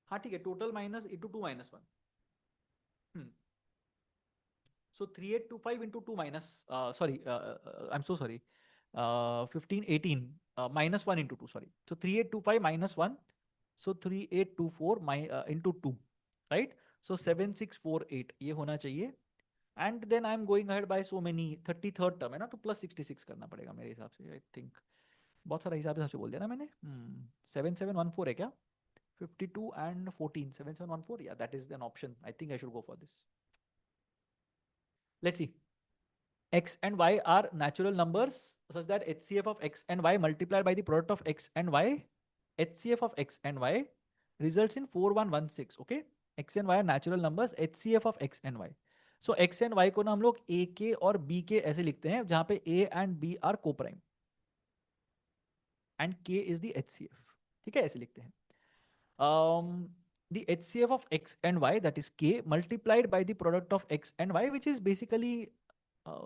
हाँ ठीक है, total minus into 2 minus 1. So 3825 into 2 minus, I'm so sorry, 1518 minus 1 into 2, sorry. So 3825 minus 1, so 3824 into 2, right? So 7648 ये होना चाहिए. And then I'm going ahead by so many, 33rd term है ना, तो plus 66 करना पड़ेगा मेरे हिसाब से, I think. बहुत सारा हिसाब से बोल दिया ना मैंने. 7714 है क्या? 52 and 14, 7714, yeah, that is an option. I think I should go for this. Let's see. X and Y are natural numbers such that HCF of X and Y multiplied by the product of X and Y, HCF of X and Y results in 4116. Okay, X and Y are natural numbers, HCF of X and Y. So X and Y को ना हम लोग A के और B के ऐसे लिखते हैं जहां पे A and B are co-prime and K is the HCF. ठीक है, ऐसे लिखते हैं. The HCF of X and Y, that is K, multiplied by the product of X and Y, which is basically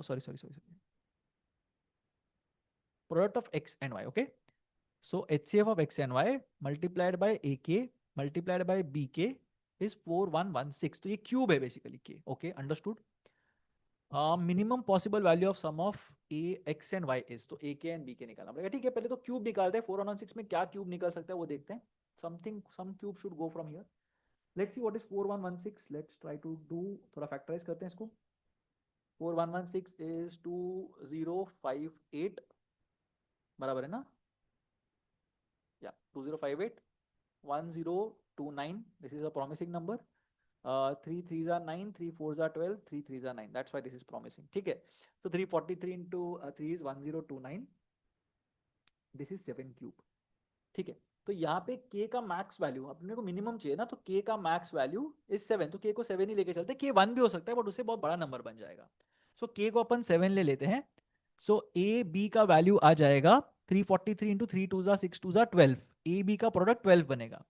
sorry, product of X and Y. Okay, so HCF of X and Y multiplied by AK multiplied by BK is 4116. तो ये cube है basically K. Okay, understood. Minimum possible value of sum of a x and y is, तो a के and B के निकालना पड़ेगा. ठीक है, पहले तो क्यूब निकालते हैं. 4116 में क्या क्यूब निकल सकता है वो देखते हैं. Some cube should go from here. Let's see what is 4116. Let's try to do, थोड़ा फैक्टराइज करते हैं इसको. 4116 इज 2058 बराबर है ना? या 2058 1029. This is a promising number. 3 3s are 9, 3 4s are 12, 3 3s are 9. That's why this is promising. ठीक है, so 343 into 3 is 1029. This is 7 cube. ठीक है, तो यहाँ पे k का मैक्स वैल्यू अपने को मिनिमम चाहिए ना, तो k का मैक्स वैल्यू इज 7. तो k को 7 ही लेके चलते हैं. k 1 भी हो सकता है बट उससे बहुत बड़ा नंबर बन जाएगा. सो k को अपन 7 ले लेते हैं. सो a b का वैल्यू आ जाएगा 343 इंटू 3 2 6 2 12. a b का प्रोडक्ट 12 बनेगा.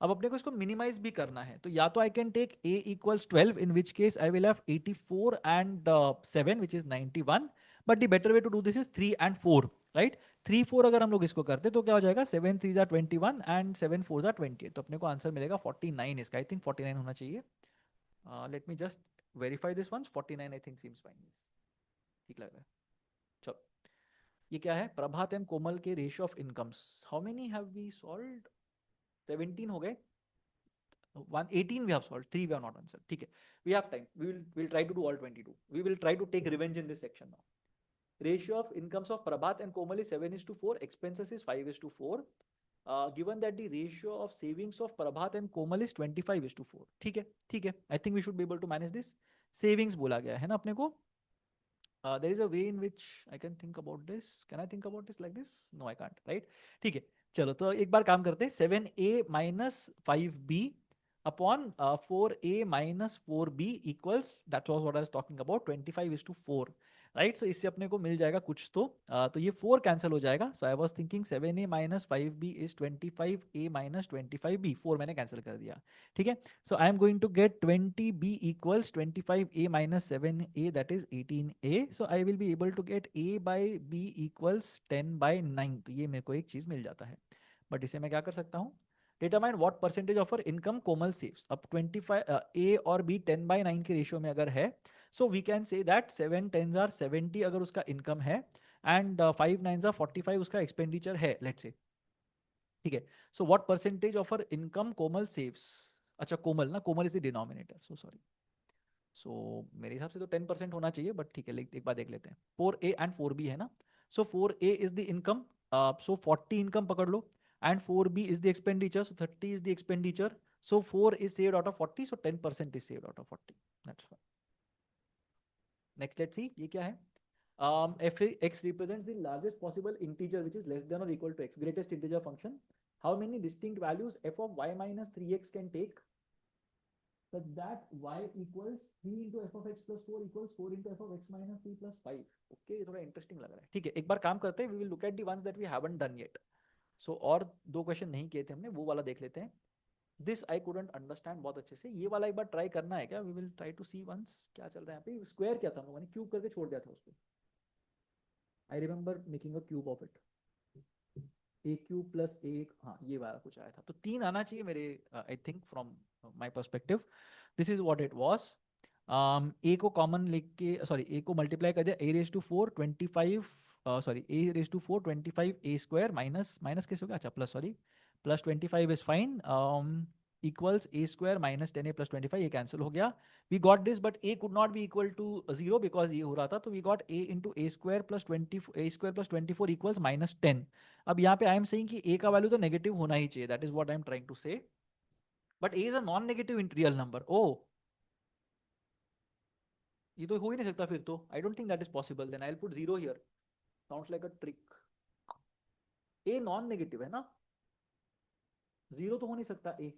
अब अपने को इसको मिनिमाइज भी करना है, तो या तो I can take a equals 12, in which case I will have 84 and 7 which is 91. But the better way to do this is 3 and 4, right? 3 4 अगर हम लोग इसको करते तो क्या हो जाएगा? 7 3 21 एंड 7 4 28. तो अपने को आंसर मिलेगा 49. इसका आई थिंक 49 होना चाहिए. Late me just verify this one. 49 I think seems fine. ठीक लग रहा है. चलो, ये क्या है? प्रभात एंड कोमल के ratio of incomes. How many have we solved? 17 हो गए. 18 we have solved, 3 we have not answered. ठीक है, we have time. We'll try to do all 22. We will try to take revenge in this section now. Ratio of incomes of Prabhat and Komal is 7:4. Expenses is 5:4. Given that the ratio of savings of Prabhat and Komal is 25:4. ठीक है, ठीक है. I think we should be able to manage this. Savings बोला गया है ना अपने को. There is a way in which I can think about this. Can I think about this like this? No, I can't. Right? ठीक है. चलो, तो एक बार काम करते हैं. 7a minus 5b upon 4a minus 4b equals, that was what I was talking about, 25:4. Right? सो इससे अपने को मिल जाएगा कुछ तो ये 4 कैंसिल हो जाएगा. So I was thinking 7a minus 5b is 25a minus 25b. 4 मैंने कैंसिल कर दिया. ठीक है, so I am going to get 20b equals 25a minus 7a, that is 18a. So I will be able to get a by b equals 10/9. तो ये मेरे को एक चीज मिल जाता है. बट इसे मैं क्या कर सकता हूँ? Determine what percentage of income Komal saves. अब 25 a और b 10/9 के रेशियो में अगर है, so we can say that 7 10s are 70 अगर उसका इनकम है, एंड 5 9s are 45 उसका एक्सपेंडिचर है, लेट्स से. ठीक है, so what percentage of income Komal saves. अच्छा, कोमल ना, Komal is the denominator, so sorry. So मेरे हिसाब से तो 10% होना चाहिए, बट ठीक है, एक बार देख लेते हैं. 4a एंड 4b है ना. So 4a is the income, so 40 income पकड़ लो, and 4b is the expenditure, so 30 is the expenditure. So 4 is saved out of 40, so 10% is saved out of 40. That's fine. Next, let's see, ये क्या है? F x represents the largest possible integer which is less than or equal to x, greatest integer function. How many distinct values f of y minus 3x can take such that y equals 3 into f of x plus 4 equals 4 into f of x minus 3 plus 5. Okay, ये थोड़ा interesting लग रहा है. ठीक है, एक बार काम करते हैं. We will look at the ones that we haven't done yet. So और 2 क्वेश्चन नहीं किए थे हमने, वो वाला देख लेते हैं. दिस आई कुडंट अंडरस्टैंड बहुत अच्छे से। ये वाला एक बार ट्राई करना है क्या? We will try to see once क्या चल रहा है यहाँ पे। स्क्वायर क्या था हम लोगों ने, क्यूब करके छोड़ दिया था उसको। I remember making a cube of it. A cube plus एक, हाँ ये वाला कुछ आया था। तो 3 आना चाहिए मेरे, I think from my perspective this is what it was. A को कॉमन लेके, सॉरी ए को मल्टीप्लाई कर दिया, a raise to 4 25, sorry a raise to 4 25 a square minus minus कैसे हो गया, अच्छा plus, sorry plus 25 is fine, equals a square minus 10 a plus 25, ये कैंसिल हो गया। we got this but a could not be equal to 0 because ये हो रहा था, तो we got a into a square plus 20 a square plus 24 equals minus 10। अब यहाँ पे आई एम सेइंग कि a का वैल्यू तो नेगेटिव होना ही चाहिए, that is what I am trying to say, but a is a non negative real number. ओ ये तो हो ही नहीं सकता फिर तो, I don't think that is possible, then I will put 0 here, sounds like a trick. a non negative है ना, 0 तो हो नहीं सकता a।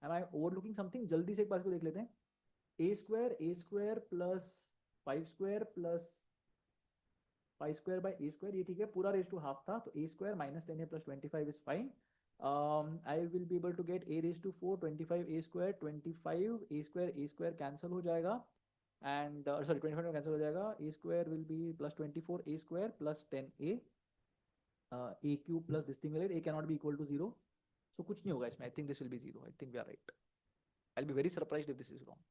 Am I overlooking something? जल्दी से एक बार इसको देख लेते हैं। A square plus 5 square plus 5 square by a square, ये ठीक है, पूरा रेज टू हाफ था, तो a square minus 10 a plus 25 is fine. I will be able to get a raise to 4 25 a square 25 a square cancel हो जाएगा, and sorry 25 cancel हो जाएगा, a square will be plus 24 A square plus 10 a cube plus this thing, a can not be equal to 0, so कुछ नहीं होगा इसमें, I think this will be 0, I think we are right, I will be very surprised if this is wrong.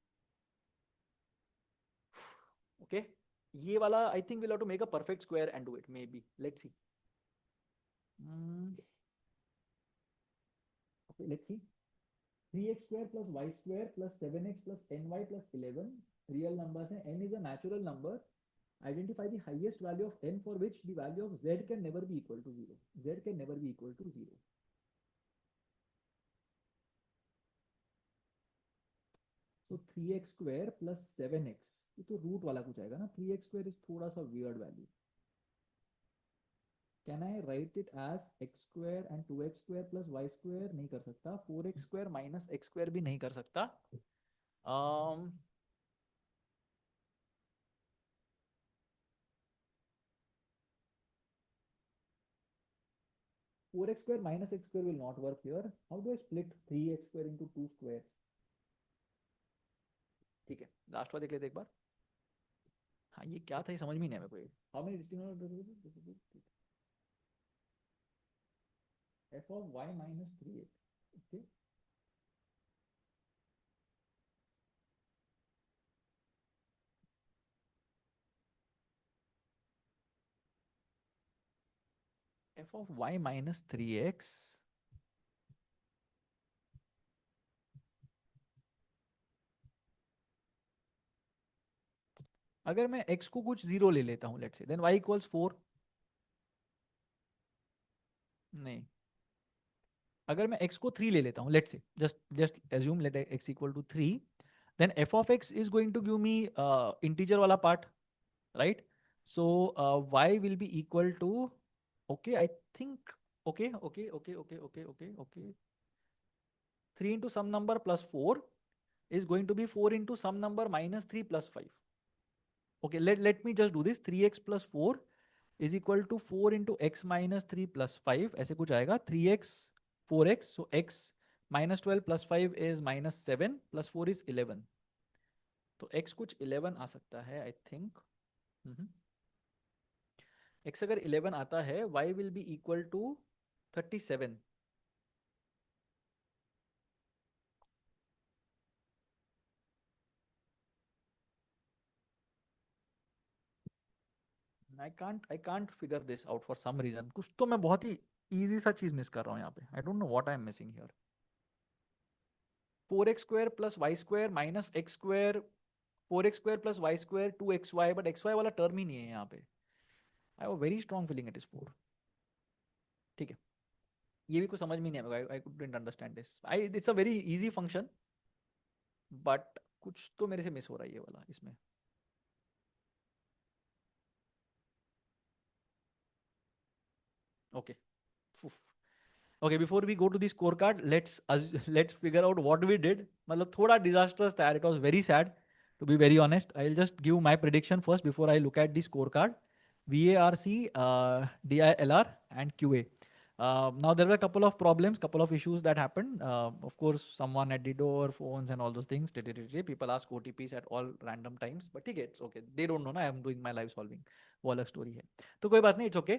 Okay, ये वाला I think will have to make a perfect square and do it, maybe, let's see. Okay, let's see. 3x square plus y square plus 7x plus ny plus 11 real numbers हैं, n is a natural number, identify the highest value of n for which the value of z can never be equal to 0, z can never be equal to 0। so 3x square plus 7x, ये तो root वाला कुछ आएगा ना, 3x square is थोड़ा सा weird value, can I write it as x square and 2x square plus y square? नहीं कर सकता, 4x square minus x square भी नहीं कर सकता, um, 4x square minus x square will not work here. How do I split 3x square into 2 squares? ठीक है, last वाला देख लेते एक बार। हाँ ये क्या था, ये समझ में नहीं आया मेरे को। How many distinct f of y minus 3x, okay, f of y minus 3x, अगर मैं x को कुछ 0 ले लेता हूँ लेट्स से, देन y इक्वल्स 4, नहीं, अगर मैं x को 3 ले लेता हूँ let's say, just just assume let x equal to 3, then f of x is going to give me integer वाला part, right? So y will be equal to, okay, I think, okay, 3 into some number plus 4 is going to be 4 into some number minus 3 plus 5. Okay, let me just do this, 3x plus 4 is equal to 4 into x minus 3 plus 5, ऐसे कुछ आएगा, 3x 4x, so x minus 12 plus 5 is minus 7 plus 4 is 11, तो x कुछ 11 आ सकता है I think. x अगर 11 आता है, y will be equal to 37। I can't figure this out for some reason, कुछ तो मैं बहुत ही easy सा चीज मिस कर रहा हूँ यहाँ पे, I don't know what I am missing here। 4x square plus y square minus x square, 4x square plus y square 2xy, but xy वाला टर्म ही नहीं है यहाँ पे, I have a very strong feeling it is 4। ठीक है, ये भी कुछ समझ में नहीं आएगा, I couldn't understand this, it's a very easy function, but कुछ तो मेरे से मिस हो रहा है ये वाला इसमें। Okay, okay, before we go to the scorecard, let's figure out what we did, मतलब थोड़ा disastrous था, it was very sad to be very honest। I'll just give my prediction first before I look at the scorecard। VARC, DILR and QA, Now there were a couple of problems, couple of issues that happened. Of course, someone at the door, phones and all those things. People ask OTPs at all random times, but it's okay. They don't know. I am doing my live solving. वो अलग story है. तो कोई बात नहीं, it's okay.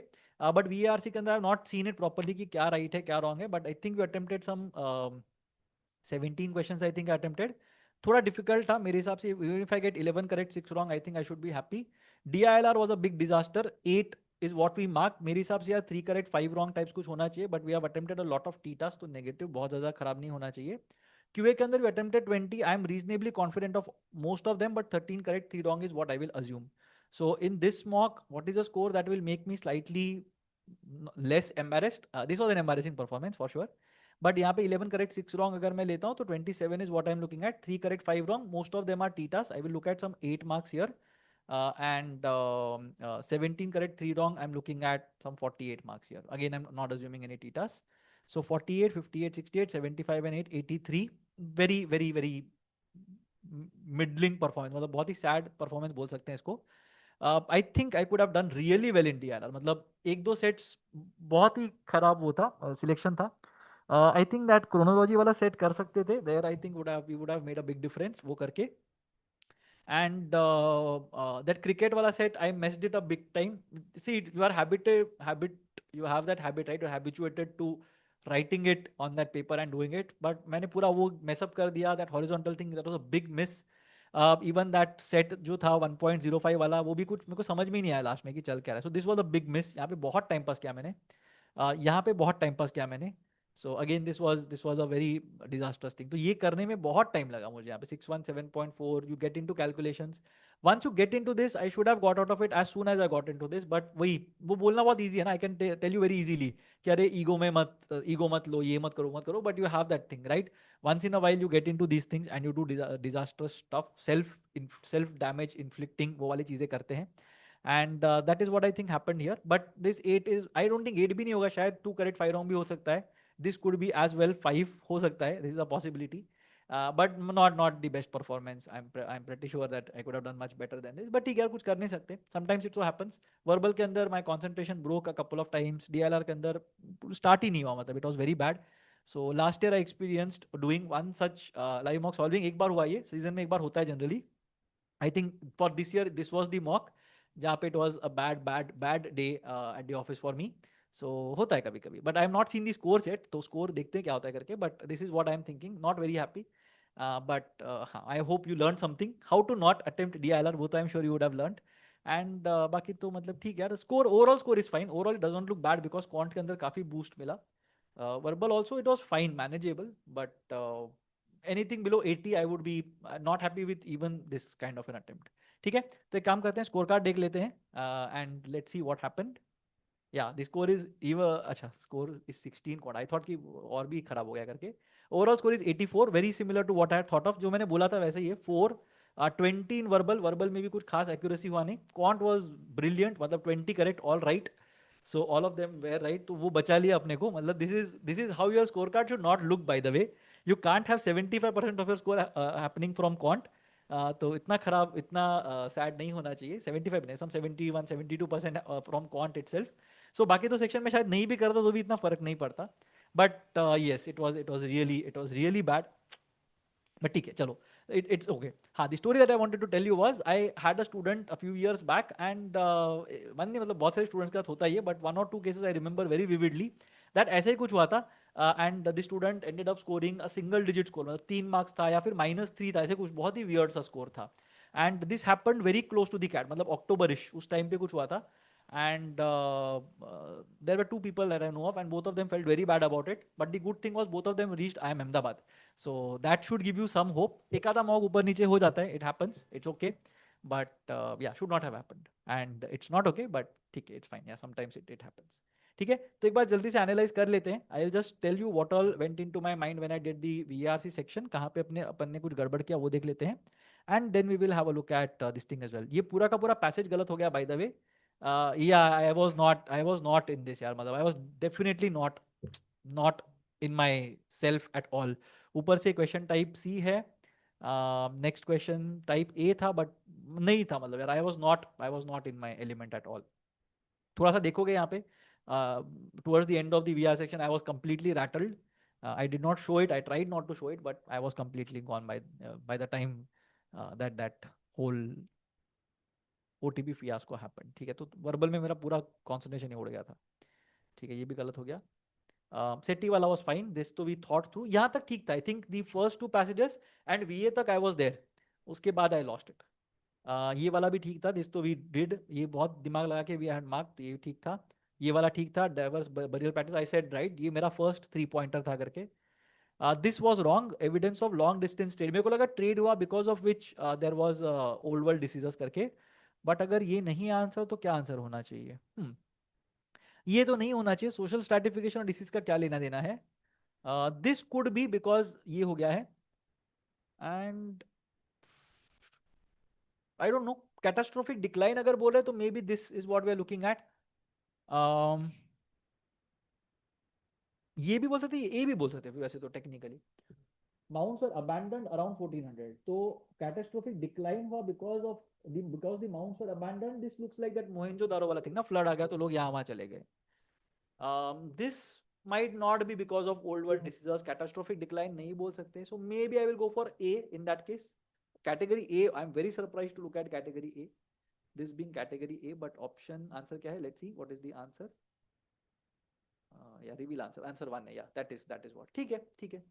But VARC के अंदर I have not seen it properly कि क्या right है, क्या wrong है. But I think we attempted some 17 questions. I think I attempted. थोड़ा difficult था मेरे हिसाब से. Even if I get 11 correct, 6 wrong, I think I should be happy. DILR was a big disaster. 8 is what we mark. मेरे हिसाब से यार 3 correct 5 wrong types कुछ होना चाहिए, but we have attempted a lot of TTAs, तो negative बहुत ज़्यादा खराब नहीं होना चाहिए. QA के अंदर we attempted 20. I am reasonably confident of most of them, but 13 correct 3 wrong is what I will assume. So in this mock, what is the score that will make me slightly less embarrassed? This was an embarrassing performance for sure. But यहाँ पे 11 correct 6 wrong अगर मैं लेता हूँ तो 27 is what I am looking at. 3 correct 5 wrong, most of them are TITAs. I will look at some 8 marks here. And 17 correct 3 wrong, I'm looking at some 48 marks here. Again, I'm not assuming any TTAs. So 48, 58, 68, 75 and 8, 83. Very very very middling performance. मतलब बहुत ही sad performance बोल सकते हैं इसको. I think I could have done really well in DILR. मतलब एक दो sets बहुत ही खराब वो था, सिलेक्शन था. I think that chronology वाला सेट कर सकते थे. There I think we would have made a big difference वो करके. And that cricket wala set, I messed it up big time. See, you are you have that habit, right? You're habituated to writing it on that paper and doing it. But मैंने पूरा वो mess up कर दिया. That horizontal thing, that was a big miss. Even that set जो था 1.05 वाला, वो भी कुछ मेरे को समझ में ही नहीं आया लास्ट में कि चल क्या रहा है. So this was a big miss. यहाँ पे बहुत टाइम पास किया मैंने. यहाँ पे बहुत टाइम पास किया मैंने. So again, this was a very disastrous thing. तो ये करने में बहुत टाइम लगा मुझे. यहाँ पे 617.4, you get into calculations. Once you get into this, I should have got out of it as soon as I got into this. But वही वो बोलना बहुत easy है ना. I can tell you very easily कि अरे ego मत लो, ये मत करो. But you have that thing, right? Once in a while you get into these things and you do disastrous stuff, self damage inflicting वो वाली चीजें करते हैं. And that is what I think happened here. But this 8 is, I don't think 8 भी नहीं होगा, शायद 2 correct 5 wrong भी हो सकता है. This could be as well 5 हो सकता है. This is a possibility. But not the best performance. I'm pretty sure that I could have done much better than this. But ठीक है, कुछ कर नहीं सकते. Sometimes it so happens. Verbal के अंदर my concentration broke a couple of times. DLR के अंदर start ही नहीं हुआ, मतलब it was very bad. So last year I experienced doing one such live mock solving. एक बार हुआ ये, season में एक बार होता है generally. I think for this year this was the mock जहाँ पे it was a bad day at the office for me. So होता है कभी कभी. But I have not seen the scores yet. तो score देखते हैं क्या होता है करके. But this is what I am thinking. Not very happy. But I hope you learned something. How to not attempt DILR, both I am sure you would have learned. And बाकी तो मतलब ठीक है यार. Score, overall score is fine. Overall it doesn't look bad because quant के अंदर काफी boost मिला. Verbal also it was fine, manageable. But anything below 80 I would be not happy with even this kind of an attempt. ठीक है, तो एक काम करते हैं, स्कोर कार्ड देख लेते हैं and let's see what happened. या द स्कोर इज इवन, अच्छा score is 16 quad. I thought कि और भी खराब हो गया करके. Overall score is 84, very similar to what I had thought of. जो मैंने बोला था वैसे ही है. 20 इन वर्बल में भी कुछ खास एक्यूरेसी हुआ नहीं. क्वांट वाज ब्रिलियंट, मतलब 20 correct, all right. So all of them were right, तो वो बचा लिया अपने को. मतलब this is how your score card should not look, bye the way. You can't have 75% of your score happening from quant. तो इतना खराब, इतना सैड नहीं होना चाहिए. 75 नहीं, सम 71 72% फ्रॉम क्वांट इटसेल्फ. सो बाकी तो सेक्शन में शायद नहीं भी करता तो भी इतना फर्क नहीं पड़ता. But yes, it was really bad. But ठीक है, चलो, it's okay. हाँ, the story that I wanted to tell you was I had a student a few years back and one नहीं, मतलब बहुत सारे स्टूडेंट्स के साथ होता ही है, but 1 or 2 cases I remember very vividly that ऐसे ही कुछ हुआ था. And the student ended up scoring a single digit score, मतलब 3 marks था या फिर -3 था, ऐसे कुछ बहुत ही weird सा score था. And this happened very close to the CAT, मतलब October-ish उस टाइम पे कुछ हुआ था. And there were 2 people that I know of and both of them felt very bad about it. But the good thing was both of them reached IIM Ahmedabad. So that should give you some hope. एक आधा mock ऊपर नीचे हो जाता है, it happens, it's okay. But yeah, should not have happened. And it's not okay, but ठीक है, it's fine. Yeah, sometimes it happens. ठीक है, तो एक बार जल्दी से एनालाइज कर लेते हैं. I will just tell you what all went into my mind when I did the VRC section. कहाँ पे अपन ने कुछ गड़बड़ किया वो देख लेते हैं. And then we will have a look at this thing as well. ये पूरा का पूरा पैसेज गलत हो गया, by the way. Yeah, I was not in this यार, मतलब I was definitely not in myself at all. ऊपर से क्वेश्चन टाइप सी है, नेक्स्ट क्वेश्चन टाइप ए था, बट नहीं था, मतलब यार I was not in my element at all. थोड़ा सा देखोगे यहाँ पे, towards the end of the VR section, I was completely rattled. I did not show it. I tried not to show it, but I was completely gone by the time that whole OTP fiasco happened. ठीक है, तो verbal में मेरा पूरा concentration ही उड़ गया था. ठीक है, ये भी गलत हो गया. सेट्टी वाला वॉज फाइन, दिस तो वी थॉट थ्रू, यहाँ तक ठीक था. I think the first two passages and VA तक आई वॉज देयर. उसके बाद आई लॉस्ट इट. ये वाला भी ठीक था, दिस तो वी डिड, ये बहुत दिमाग लगा के वी हैड मार्क, तो ये ठीक था. ये वाला ठीक था, diverse burial pattern, I said right, ये मेरा फर्स्ट 3 पॉइंटर था करके. This was wrong, evidence of long distance trade, मेरे को लगा ट्रेड हुआ because of which there was old world diseases करके. बट अगर ये नहीं आंसर तो क्या आंसर होना चाहिए? ये तो नहीं होना चाहिए. सोशल स्ट्रैटिफिकेशन और डिसीज का क्या लेना देना है? दिस कुड बी बिकॉज ये हो गया है. And I don't know, catastrophic decline अगर बोल रहे तो maybe this is what we are looking at. ये भी बोल सकते, ए भी बोल सकते वैसे तो technically. Mounds were abandoned around 1400, तो कैटास्ट्रोफिक डिक्लाइन हुआ because the mounds were abandoned. This looks like that Mohenjodaro वाला थिंग ना, फ्लड आ गया तो लोग यहाँ वहां चले गए. This might not be because of old world diseases. Catastrophic decline नहीं बोल सकते. So maybe I will go for A in that case. Category A, I'm very surprised to look at category A. This being category A, but option answer क्या है? Let's see what is the answer. Yeah, reveal answer. Answer 1 है. Yeah, that is what. ठीक है, ठीक है.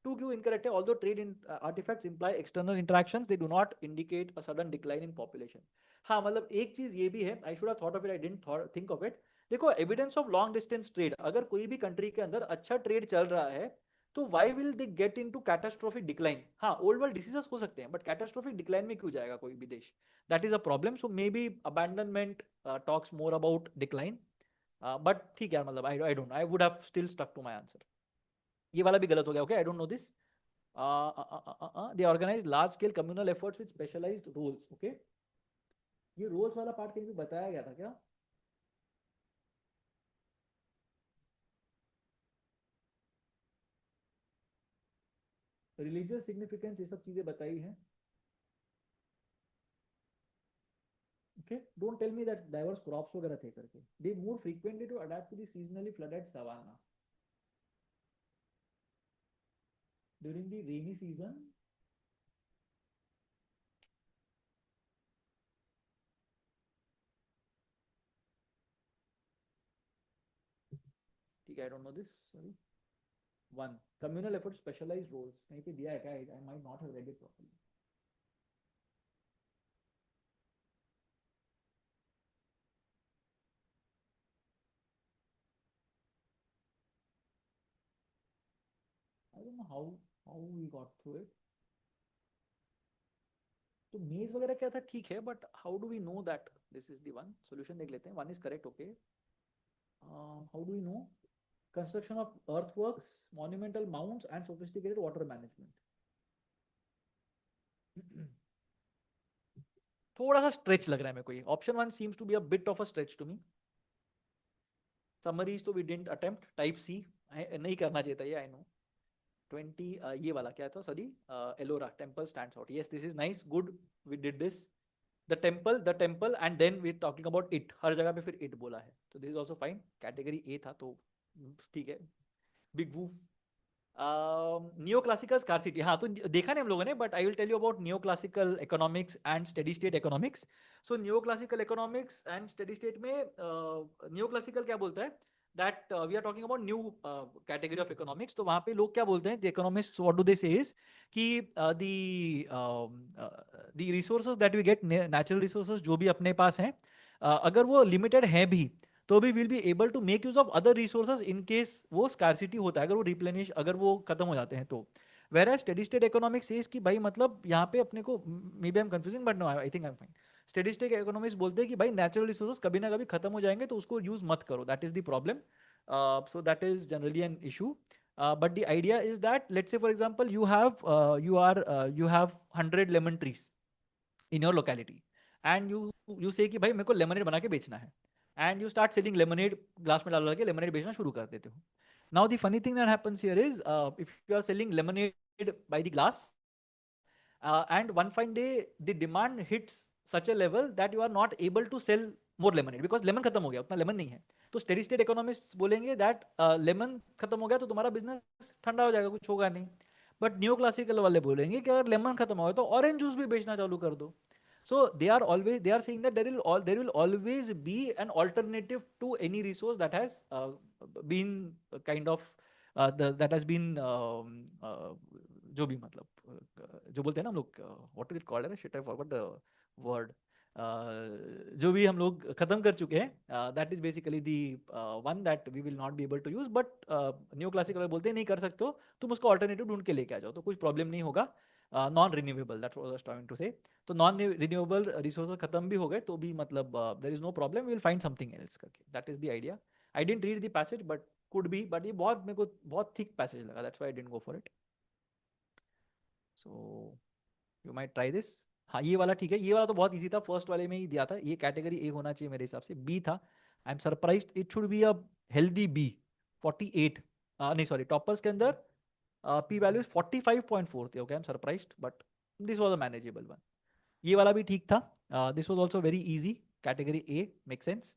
2Q incorrect है. Although trade in artifacts imply external interactions, they do not indicate a sudden decline in population. हाँ, मतलब एक चीज ये भी है. I should have thought of it. I didn't think of it. देखो, evidence of long distance trade, अगर कोई भी कंट्री के अंदर अच्छा ट्रेड चल रहा है तो why will they get into catastrophic decline? हाँ, ओल्ड वर्ल्ड डिसीजेस हो सकते हैं, बट कैटास्ट्रोफिक डिक्लाइन में क्यों जाएगा कोई भी देश? That is a problem. So maybe abandonment talks more about decline. But ठीक है, मतलब I don't, I would have still stuck to my answer. ये वाला भी गलत हो गया. Okay, I don't know this. They organise large scale communal efforts with specialised roles. Okay, ये रोल्स वाला पार्ट कहीं भी बताया गया था क्या? रिलीजियस सिग्निफिकेंस, ये सब चीजें बताई हैं. Okay, don't tell me that diverse crops वगैरह थे करके. They move frequently to adapt to the seasonally flooded savanna during the rainy season. ठीक है, I don't know this. Sorry. One, communal effort specialized roles. कहीं पे दिया है क्या? I might not have read it properly. I don't know how we got through it. तो मेज वगैरह क्या था, ठीक है, but how do we know that this is the one? Solution देख लेते हैं. One is correct. Okay, how do we know? Construction of earthworks, monumental mounds and sophisticated water management. थोड़ा सा स्ट्रेच लग रहा है मेरे को ये. Option 1 seems to be a bit of a stretch to me. Summaries तो we didn't attempt. Type C नहीं करना चाहिए था ये, आई नो. 20 ये वाला क्या था? Sorry, Ellora temple stands out. Yes, this is nice, good, we did this. The temple and then we talking about it. हर जगह पे फिर इट बोला है, तो this is also fine. Category A था तो ठीक है. Big woof. Neo classical scarcity, हाँ तो देखा नहीं हम लोगों ने, but I will tell you about neo classical economics and steady state economics. So neo classical economics and steady state में नियो क्लासिकल क्या बोलता है? That we are talking about new category of economics. तो वहां पे लोग क्या बोलते हैं, the economics what do they say is कि the resources that we get, natural resources जो भी अपने पास हैं, अगर वो लिमिटेड है भी तो भी will be able to make use of other resources in case वो स्कार्सिटी होता है, अगर वो रिप्लेनिश, अगर वो खत्म हो जाते हैं तो. Where steady state economics is कि भाई मतलब यहाँ पे अपने को, maybe I am confusing but no, I think I am fine. Steady state economics बोलते हैं कि भाई नेचुरल रिसोर्सेज कभी ना कभी खत्म हो जाएंगे तो उसको यूज मत करो. That is the problem. So that is generally an issue. But the idea is that, let's say for example, you have 100 lemon trees in your locality, and you say कि भाई मेरे को लेमनेड बना के बेचना है, and you start selling lemonade, glass में डाल के लेमनेड बेचना शुरू कर देते हो. Now the funny thing that happens here is, if you are selling lemonade by the glass, and one fine day the demand hits such a level that you are not able to sell more lemon because lemon खत्म हो गया, उतना lemon नहीं है। तो steady state economist बोलेंगे that lemon खत्म हो गया तो तुम्हारा बिजनेस ठंडा हो जाएगा, कुछ होगा नहीं। बट न्यू क्लासिकल वाले बोलेंगे कि अगर लेमन खत्म हो गया तो ऑरेंज जूस भी बेचना चालू कर दो। So they are saying that there will always be an alternative to any resource that has been kind of that has been जो भी मतलब जो बोलते हैं ना हम लोग, what is it called, shit I forgot the word, जो भी हम लोग खत्म कर चुके हैं, that is basically the one that we will not be able to use. But new classical बोलते हैं नहीं कर सकते हो, तुम उसको ऑल्टरनेटिव ढूंढ के लेके आ जाओ तो कुछ प्रॉब्लम नहीं होगा। Non renewable, that was trying to say. तो नॉन रिन्यूएबल रिसोर्सेज खत्म भी हो गए तो भी मतलब there is no problem, we will find something else करके, that is the idea. I didn't read the passage but could be, but ये बहुत मेरे को बहुत थिक पैसेज लगा, that's why I didn't go for it. So you might try this. हाँ ये वाला ठीक है, ये वाला तो बहुत इजी था, फर्स्ट वाले में ही दिया था, ये कैटेगरी ए होना चाहिए मेरे हिसाब से, बी था। आई am surprised, it should be a healthy be. 48 नहीं सॉरी, टॉपर्स के अंदर पी वैल्यूज 45.4 थे। Okay I am surprised but this was a manageable one. ये वाला भी ठीक था, this was also very easy, category A make sense.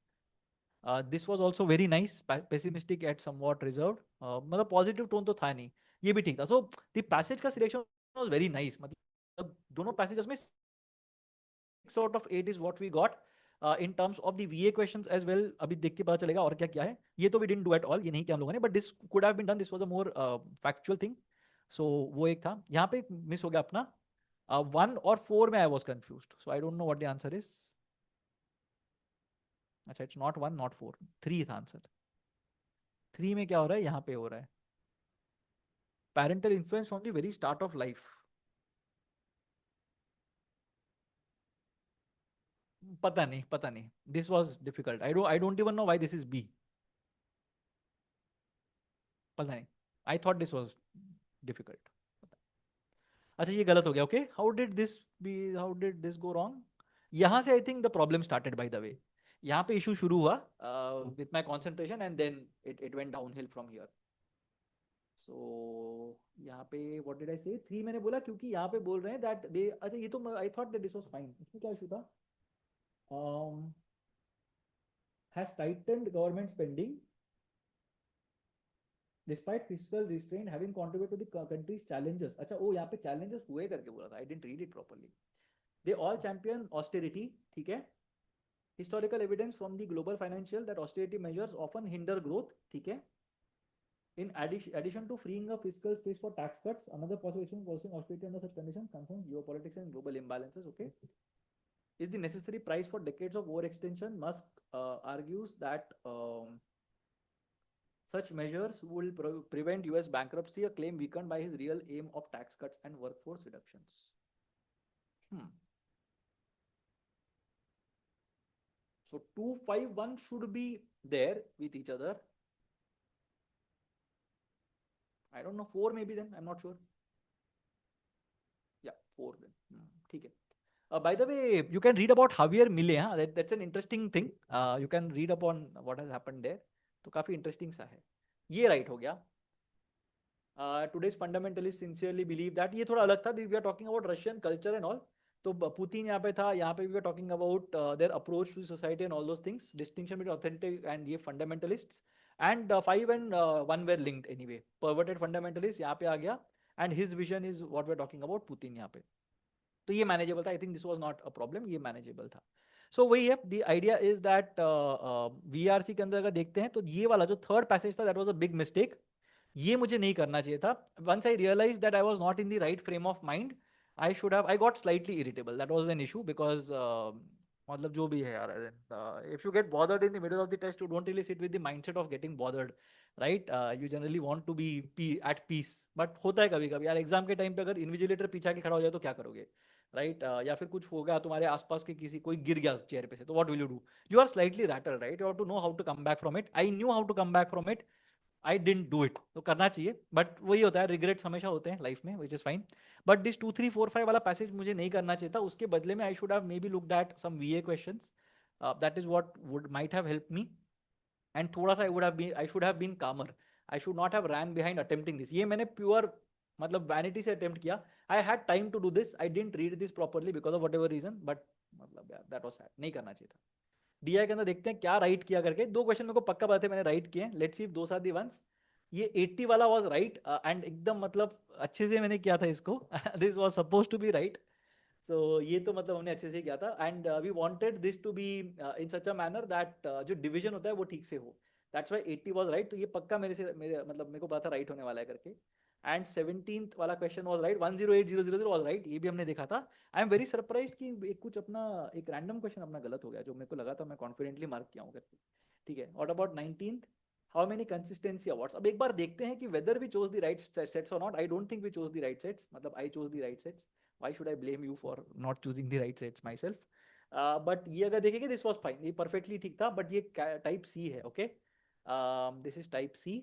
This was also very nice, pessimistic at somewhat reserved, मतलब positive tone तो था नहीं, ये भी ठीक था। सो द पैसेज का सिलेक्शन वाज वेरी नाइस, मतलब दोनों पैसेजेस में 6 out of 8 is what we got in terms of the VA questions as well। अभी देख के पता चलेगा और क्या क्या है। ये तो we didn't do at all, ये नहीं किया हम लोगों ने, but this could have been done, this was a more factual thing। so वो एक था, यहाँ पे मिस हो गया अपना 1 और 4 में I was confused, so I don't know what the answer is। अच्छा it's not 1 not 4, 3 था आंसर। 3 में क्या हो रहा है, यहाँ पे हो रहा है parental influence from the very start of life। पता नहीं, this was difficult, I don't even know why this is B। पता नहीं, I thought this was difficult. अच्छा ये गलत हो गया, okay how did this go wrong. यहाँ से I think the problem started by the way, यहाँ पे इशू शुरू हुआ with my concentration and then it went downhill from here. So यहाँ पे व्हाट डिड आई से 3 मैंने बोला क्योंकि यहाँ पे बोल रहे हैं दैट दे, अच्छा ये तो I thought that this was fine, इसमें क्या इशू था, has tightened government spending despite fiscal restraint having contributed to the country's challenges। अच्छा ओ यहाँ पे challenges हुए करके बोला था, I didn't read it properly। they all champion austerity, ठीक है। historical evidence from the global financial that austerity measures often hinder growth, ठीक है। in addition to freeing up fiscal space for tax cuts, another possibility pursuing austerity under such conditions concerns geopolitics and global imbalances, okay। is the necessary price for decades of overextension। Musk argues that such measures will prevent US bankruptcy, a claim weakened by his real aim of tax cuts and workforce reductions। Hmm. So 251 should be there with each other। I don't know, 4 maybe then, I'm not sure। Yeah, 4 then। ठीक है। By the way, you can read about Javier Milei, हाँ, that's an interesting thing। You can read upon what has happened there। तो काफी interesting सा है। ये right हो गया। Today's fundamentalists sincerely believe that, ये थोड़ा अलग था, we are talking about Russian culture and all। तो पुतिन यहाँ पे था, यहाँ पे we were talking about their approach to society and all those things, distinction between authentic and ये fundamentalists। and 5 and 1 were linked anyway। perverted fundamentalist यहाँ पे आ गया and his vision is what we are talking about Putin यहाँ पे। तो ये manageable था, I think this was not a problem, ये मैनेजेबल था। सो वही है, the idea is that VRC के अंदर अगर देखते हैं तो ये वाला जो थर्ड पैसेज था that was a big mistake, ये मुझे नहीं करना चाहिए था। Once I realize that I was not in the right frame of mind, I got slightly irritable, that was an issue because मतलब जो भी है यार, if you get bothered in the middle of the test you don't really sit with the mindset of getting bothered, right. You generally want to be at peace, but होता है कभी कभी यार, एग्जाम के टाइम पे अगर invigilator पीछे के खड़ा हो जाए तो क्या करोगे, राइट। या फिर कुछ होगा तुम्हारे आसपास के किसी, कोई गिर गया चेयर पे से, तो what will you do, you are slightly rattle, right. You have to know how to come back from it, I knew how to come back from it, I didn't do it. तो करना चाहिए, but वही होता है, regrets हमेशा होते हैं life में, which is fine. But this 2 3 4 5 वाला पैसेज मुझे नहीं करना चाहिए था, उसके बदले में I should have maybe looked at some VA questions, that is what would might have help me. And थोड़ा सा I should have been calmer, I should not have ran behind attempting this. ये मैंने pure मतलब vanity से attempt किया, I had time to do this, I didn't read this properly because of whatever reason, but मतलब that was sad, नहीं करना चाहिए था। DI के अंदर देखते हैं क्या राइट किया करके। दो क्वेश्चन मेरे को पक्का पता है मैंने राइट किए हैं, let's see if those are the ones. ये 80 वाला वाज राइट एंड एकदम मतलब अच्छे से मैंने किया था इसको this was suppose to be right. So ये तो मतलब हमने अच्छे से किया था and we wanted this to be in such a manner that जो डिवीजन होता है वो ठीक से हो। That's why 80 was right. तो ये पक्का मेरे मतलब मेरे को पता था राइट होने वाला है करके। एंड 17th वाला question was right, 108000 was right, ये भी हमने देखा था। आई एम वेरी सरप्राइज कि एक कुछ अपना एक रैंडम क्वेश्चन अपना गलत हो गया जो मेरे को लगा था मैं कॉन्फिडेंटली मार्क किया हूँ करके। ठीक है, what about 19th, how many consistency awards. अब एक बार देखते हैं कि whether we chose the right sets और not. I don't think we chose the right sets, मतलब I chose the right sets. why should I blame you for not choosing the right sets myself? But ये अगर देखेंगे this was fine, ये perfectly ठीक था, but ये type C है, okay? This is type C.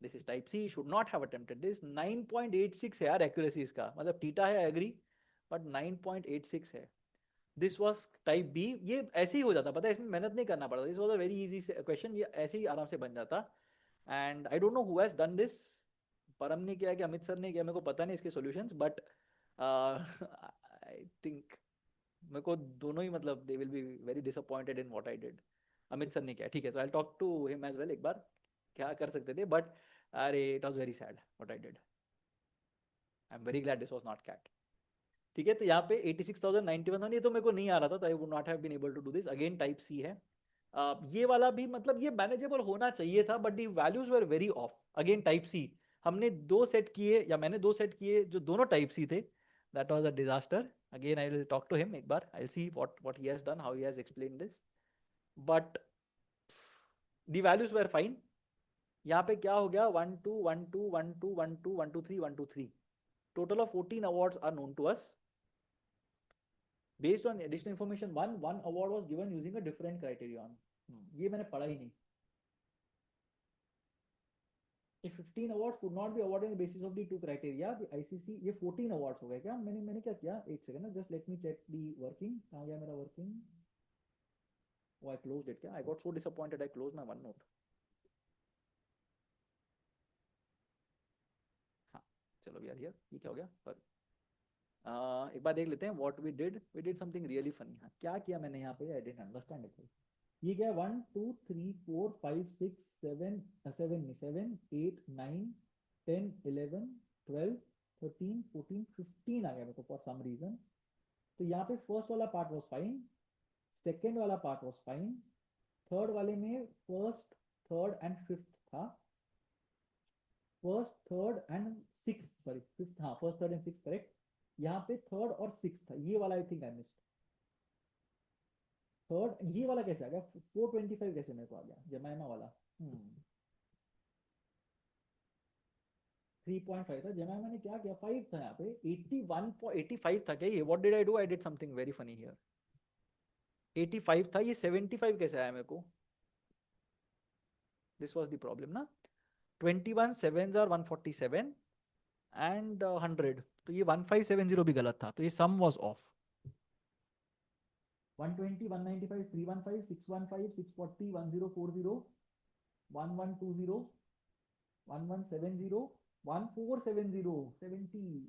This is type C. Should not have attempted this. 9.86 है यार accuracy इसका, मतलब थीटा है, I agree, but 9.86 है। This was type B. ये ऐसे ही हो जाता, पता है, इसमें मेहनत नहीं करना पड़ता। This was a very easy question, ये ऐसे ही आराम से बन जाता। And I don't know who has done this. परम ने किया कि अमित सर ने किया, मेरे को पता नहीं इसके सॉल्यूशंस, बट आई थिंक मेरे को दोनों ही मतलब they will be very disappointed in what I did. Amit sir ने किया, ठीक है, so I talk to him as well एक बार, क्या कर सकते थे, बट अरे it was very sad what I did. I am very glad this was not CAT. ठीक है, तो यहाँ पे 86,091, ये तो मेरे को नहीं आ रहा था, तो I would not have been able to do this. Again type C है। ये वाला भी मतलब ये मैनेजेबल होना चाहिए था, but the values were very off. Again type C, हमने दो सेट किए या मैंने दो सेट किए जो दोनों टाइप सी थे। That was a disaster. Again I will talk to him एक बार, I will see what he has done, how he has explain this, but the values were fine. यहाँ पे क्या हो गया, 1 2 1 2 1 2 1 2 1 2 3 1 2 3, total of 14 awards are known to us. Based on additional information, one award was given using a different criterion. ये मैंने पढ़ा ही नहीं। If 15 awards could not be awarded on the basis of the two criteria, the ICC, ये 14 awards हो गए क्या? मैंने क्या किया, एक सेकंड ना, just let me check the working, कहाँ गया मेरा working? Oh, I closed it क्या? I got so disappointed, I closed my OneNote. हाँ, चलो यार, ये क्या हो गया? पर एक बार देख लेते हैं what we did something really funny। हाँ, क्या किया मैंने यहाँ पे? I didn't understand it। ये क्या, 1 2 3 4 5 6 7 8 9 10 11 12 13 14 15 आ गया मेरे को फॉर सम रीजन। तो यहाँ पे फर्स्ट वाला पार्ट वॉज फाइन, सेकेंड वाला पार्ट वॉज फाइन, थर्ड वाले में फर्स्ट थर्ड एंड फिफ्थ था, first third and six, sorry fifth, हाँ first third and six correct. यहाँ पे थर्ड और सिक्स था, ये वाला I think I missed. Third ये वाला कैसे आ गया, 425 कैसे मेरे को आ गया, जमाइमा वाला? 3.5 था, जमाइमा ने क्या किया, 5 था यहाँ पे। 81.85 था क्या ये? What did I do, I did something very funny here. 85 था, ये 75 कैसे आया मेरे को? दिस वाज द प्रॉब्लम ना। 21 sevens आर 147 एंड 100, तो ये 1570 भी गलत था, तो ये सम वाज ऑफ। 120 195 315 615 640 1040 1120 1170 1470 70।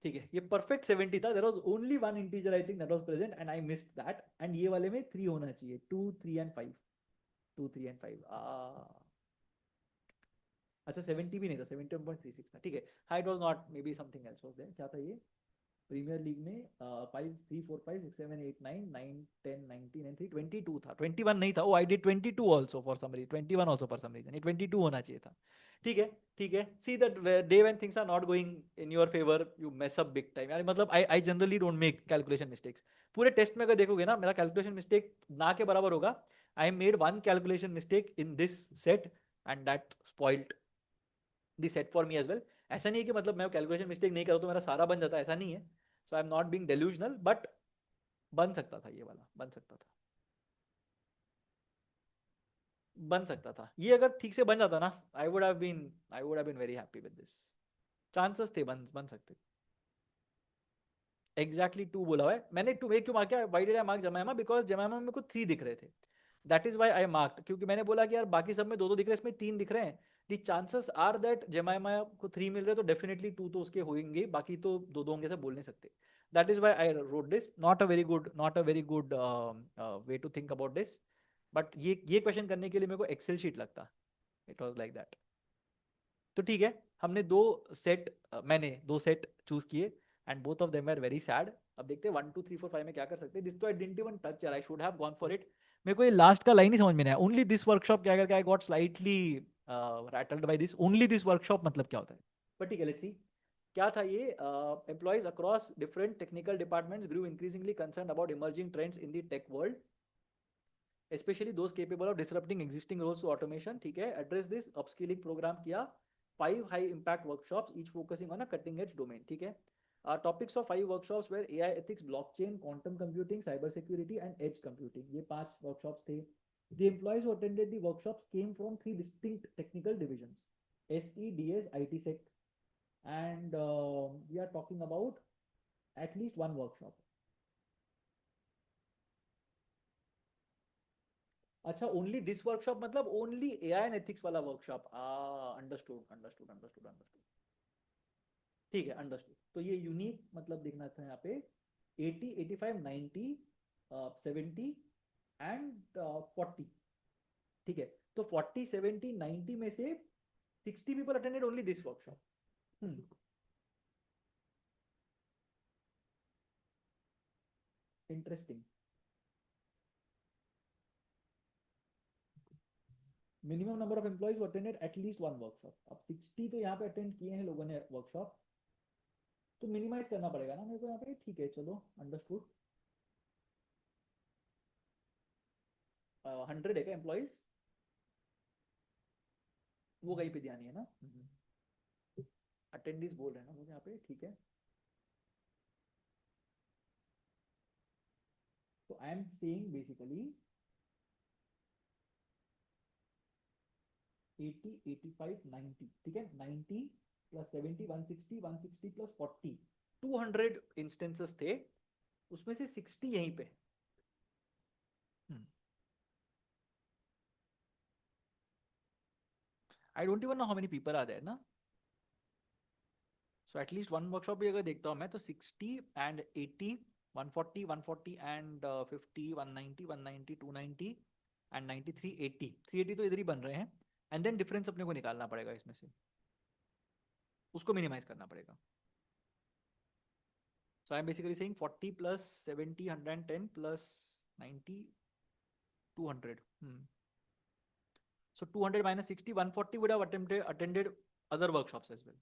ठीक है, ये परफेक्ट 70 था। There was only one integer I think that was present and I missed that. And ये वाले में 3 होना चाहिए, 2 3 एंड 5, 2 3 एंड 5। अच्छा 70 भी नहीं था, 71.36 था, ठीक है। Height was not, maybe something else was there. क्या था ये? प्रीमियर लीग में 5 3 4 5 6 7 8 9 9 10 19 and 3 22 था, 21 नहीं था। Oh I did 22 also for some reason, 21 also for some reason, ये 22 होना चाहिए था। ठीक है, ठीक है। See that day when things are not going in your favour you mess up big time यार। मतलब I generally don't make calculation mistakes. पूरे टेस्ट में अगर देखोगे ना, मेरा कैलकुलेशन मिस्टेक ना के बराबर होगा। I made one calculation mistake in this set and that spoiled the set for me as well. ऐसा नहीं है कि मतलब मैं कैलकुलेशन मिस्टेक नहीं करूँ तो मेरा सारा बन जाता है, ऐसा नहीं है। So I am not being delusional, but बन सकता था, ये वाला बन सकता था, बन सकता था। ये अगर ठीक से बन जाता ना, I would have been very happy with this. Chances थे, बन बन सकते। एग्जैक्टली 2 बोला हुआ है मैंने। 2 क्यों मार्क किया, why did I mark जमाइमा? Because जमाइमा में मेरे को 3 दिख रहे थे, that is why I marked. क्योंकि मैंने बोला कि यार बाकी सब में 2 2 दिख रहे हैं, इसमें 3 दिख रहे हैं। दी चांसेस आर दैट जमाइमा को 3 मिल रहे, तो डेफिनेटली 2 तो उसके होंगे, बाकी तो 2 2 होंगे से बोल नहीं सकते। That is why I wrote this. Not a very good way to think about this. But ये क्वेश्चन करने के लिए मेरे को एक्सेल शीट लगता. It was like that. तो ठीक है, हमने मैंने दो सेट चूज किए and both of them are very sad. अब देखते हैं 1 2 3 4 5 में क्या कर सकते हैं. दिस तो आई डिडंट इवन टच यार, आई should have gone for it. मेरे को ये लास्ट का लाइन ही समझ में नहीं आया. ओनली दिस वर्कशॉप क्या करके I got slightly rattled by this. Only this workshop मतलब क्या होता है. बट ठीक है, लेट्स सी क्या था ये. Employees across different technical departments grew increasingly concern about emerging trends in the tech world, especially those capable of disrupting existing roles to automation. ठीक है, address this upskilling program किया. 5 high impact workshops, each focusing on a cutting edge domain. ठीक है. Topics of 5 workshops were AI ethics, blockchain, quantum computing, cyber security and edge computing. ये 5 workshops थे. The employees who attended the workshops came from 3 distinct technical divisions: SE, DS, IT Sec, and we are talking about at least one workshop. अच्छा, only this workshop मतलब only AI and ethics वाला workshop. Understood understood understood understood. ठीक है, understood. तो ये unique मतलब देखना था यहाँ पे 80 85 90 70 एंड 40. ठीक है, तो 40 70 90 में से 60 people attended only this workshop. Interesting. Minimum number of employees who attended at least one workshop. अब 60 तो यहाँ पे अटेंड किए हैं लोगों ने वर्कशॉप, तो मिनिमाइज करना पड़ेगा ना मेरे को यहाँ पे. ठीक है, चलो अंडरस्टूड. 100 है क्या एम्प्लॉइज, वो कहीं पे ध्यान नहीं है ना. अटेंडीज बोल रहे हैं ना मुझे यहाँ पे. ठीक है, तो आई एम सेइंग बेसिकली 80 85 90. ठीक है, 90 प्लस 70 160 160 प्लस 40 200 इंस्टेंसेस थे, उसमें से 60 यहीं पे. I don't even know how many people are there ना. सो एटलीस्ट वन वर्कशॉप भी अगर देखता हूँ मैं तो 60 एंड 80 140 140 एंड 50 190 190 290 एंड 93 80 380 तो इधर ही बन रहे हैं. एंड देन डिफरेंस अपने को निकालना पड़ेगा इसमें से, उसको मिनिमाइज करना पड़ेगा. So I am basically saying 40 plus 70 110 plus 90 200. So 200 minus 60 140 would have attended other workshops as well.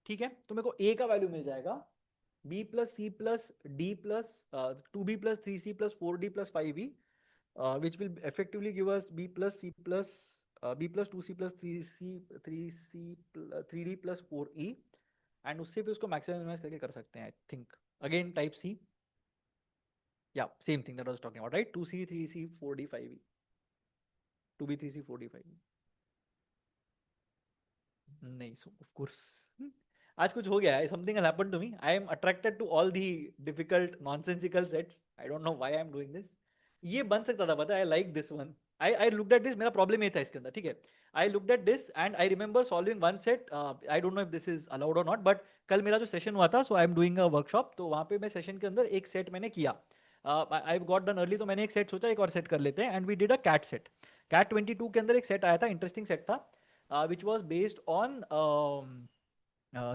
ठीक है, तो मेरे को a का वैल्यू मिल जाएगा b plus c plus d plus 2b plus 3c plus 4d plus 5e, which will effectively give us b plus c plus b plus 2c plus 3c 3d plus 4e. And उससे भी उसको maximum करके कर सकते हैं I think. Again type C, या same thing that I was talking about, right. 2c 3c 4d 5e 2b 3c 4d 5e. नहीं, so of course आज कुछ हो गया है. something has happened to me. I am attracted to all the difficult nonsensical sets. I don't know why I am doing this. ये बन सकता था पता है. I like this one. I looked at this. मेरा problem ये था इसके अंदर. ठीक है, I looked at this and I remember solving one set. I don't know if this is allowed or not, but कल मेरा जो सेशन हुआ था, so I am doing a workshop, तो वहाँ पे मैं सेशन के अंदर एक सेट मैंने किया. I've got done early, तो मैंने एक सेट सोचा एक और सेट कर लेते हैं, and we did a cat set. cat 22 के अंदर एक सेट आया था, इंटरेस्टिंग सेट था, which was based on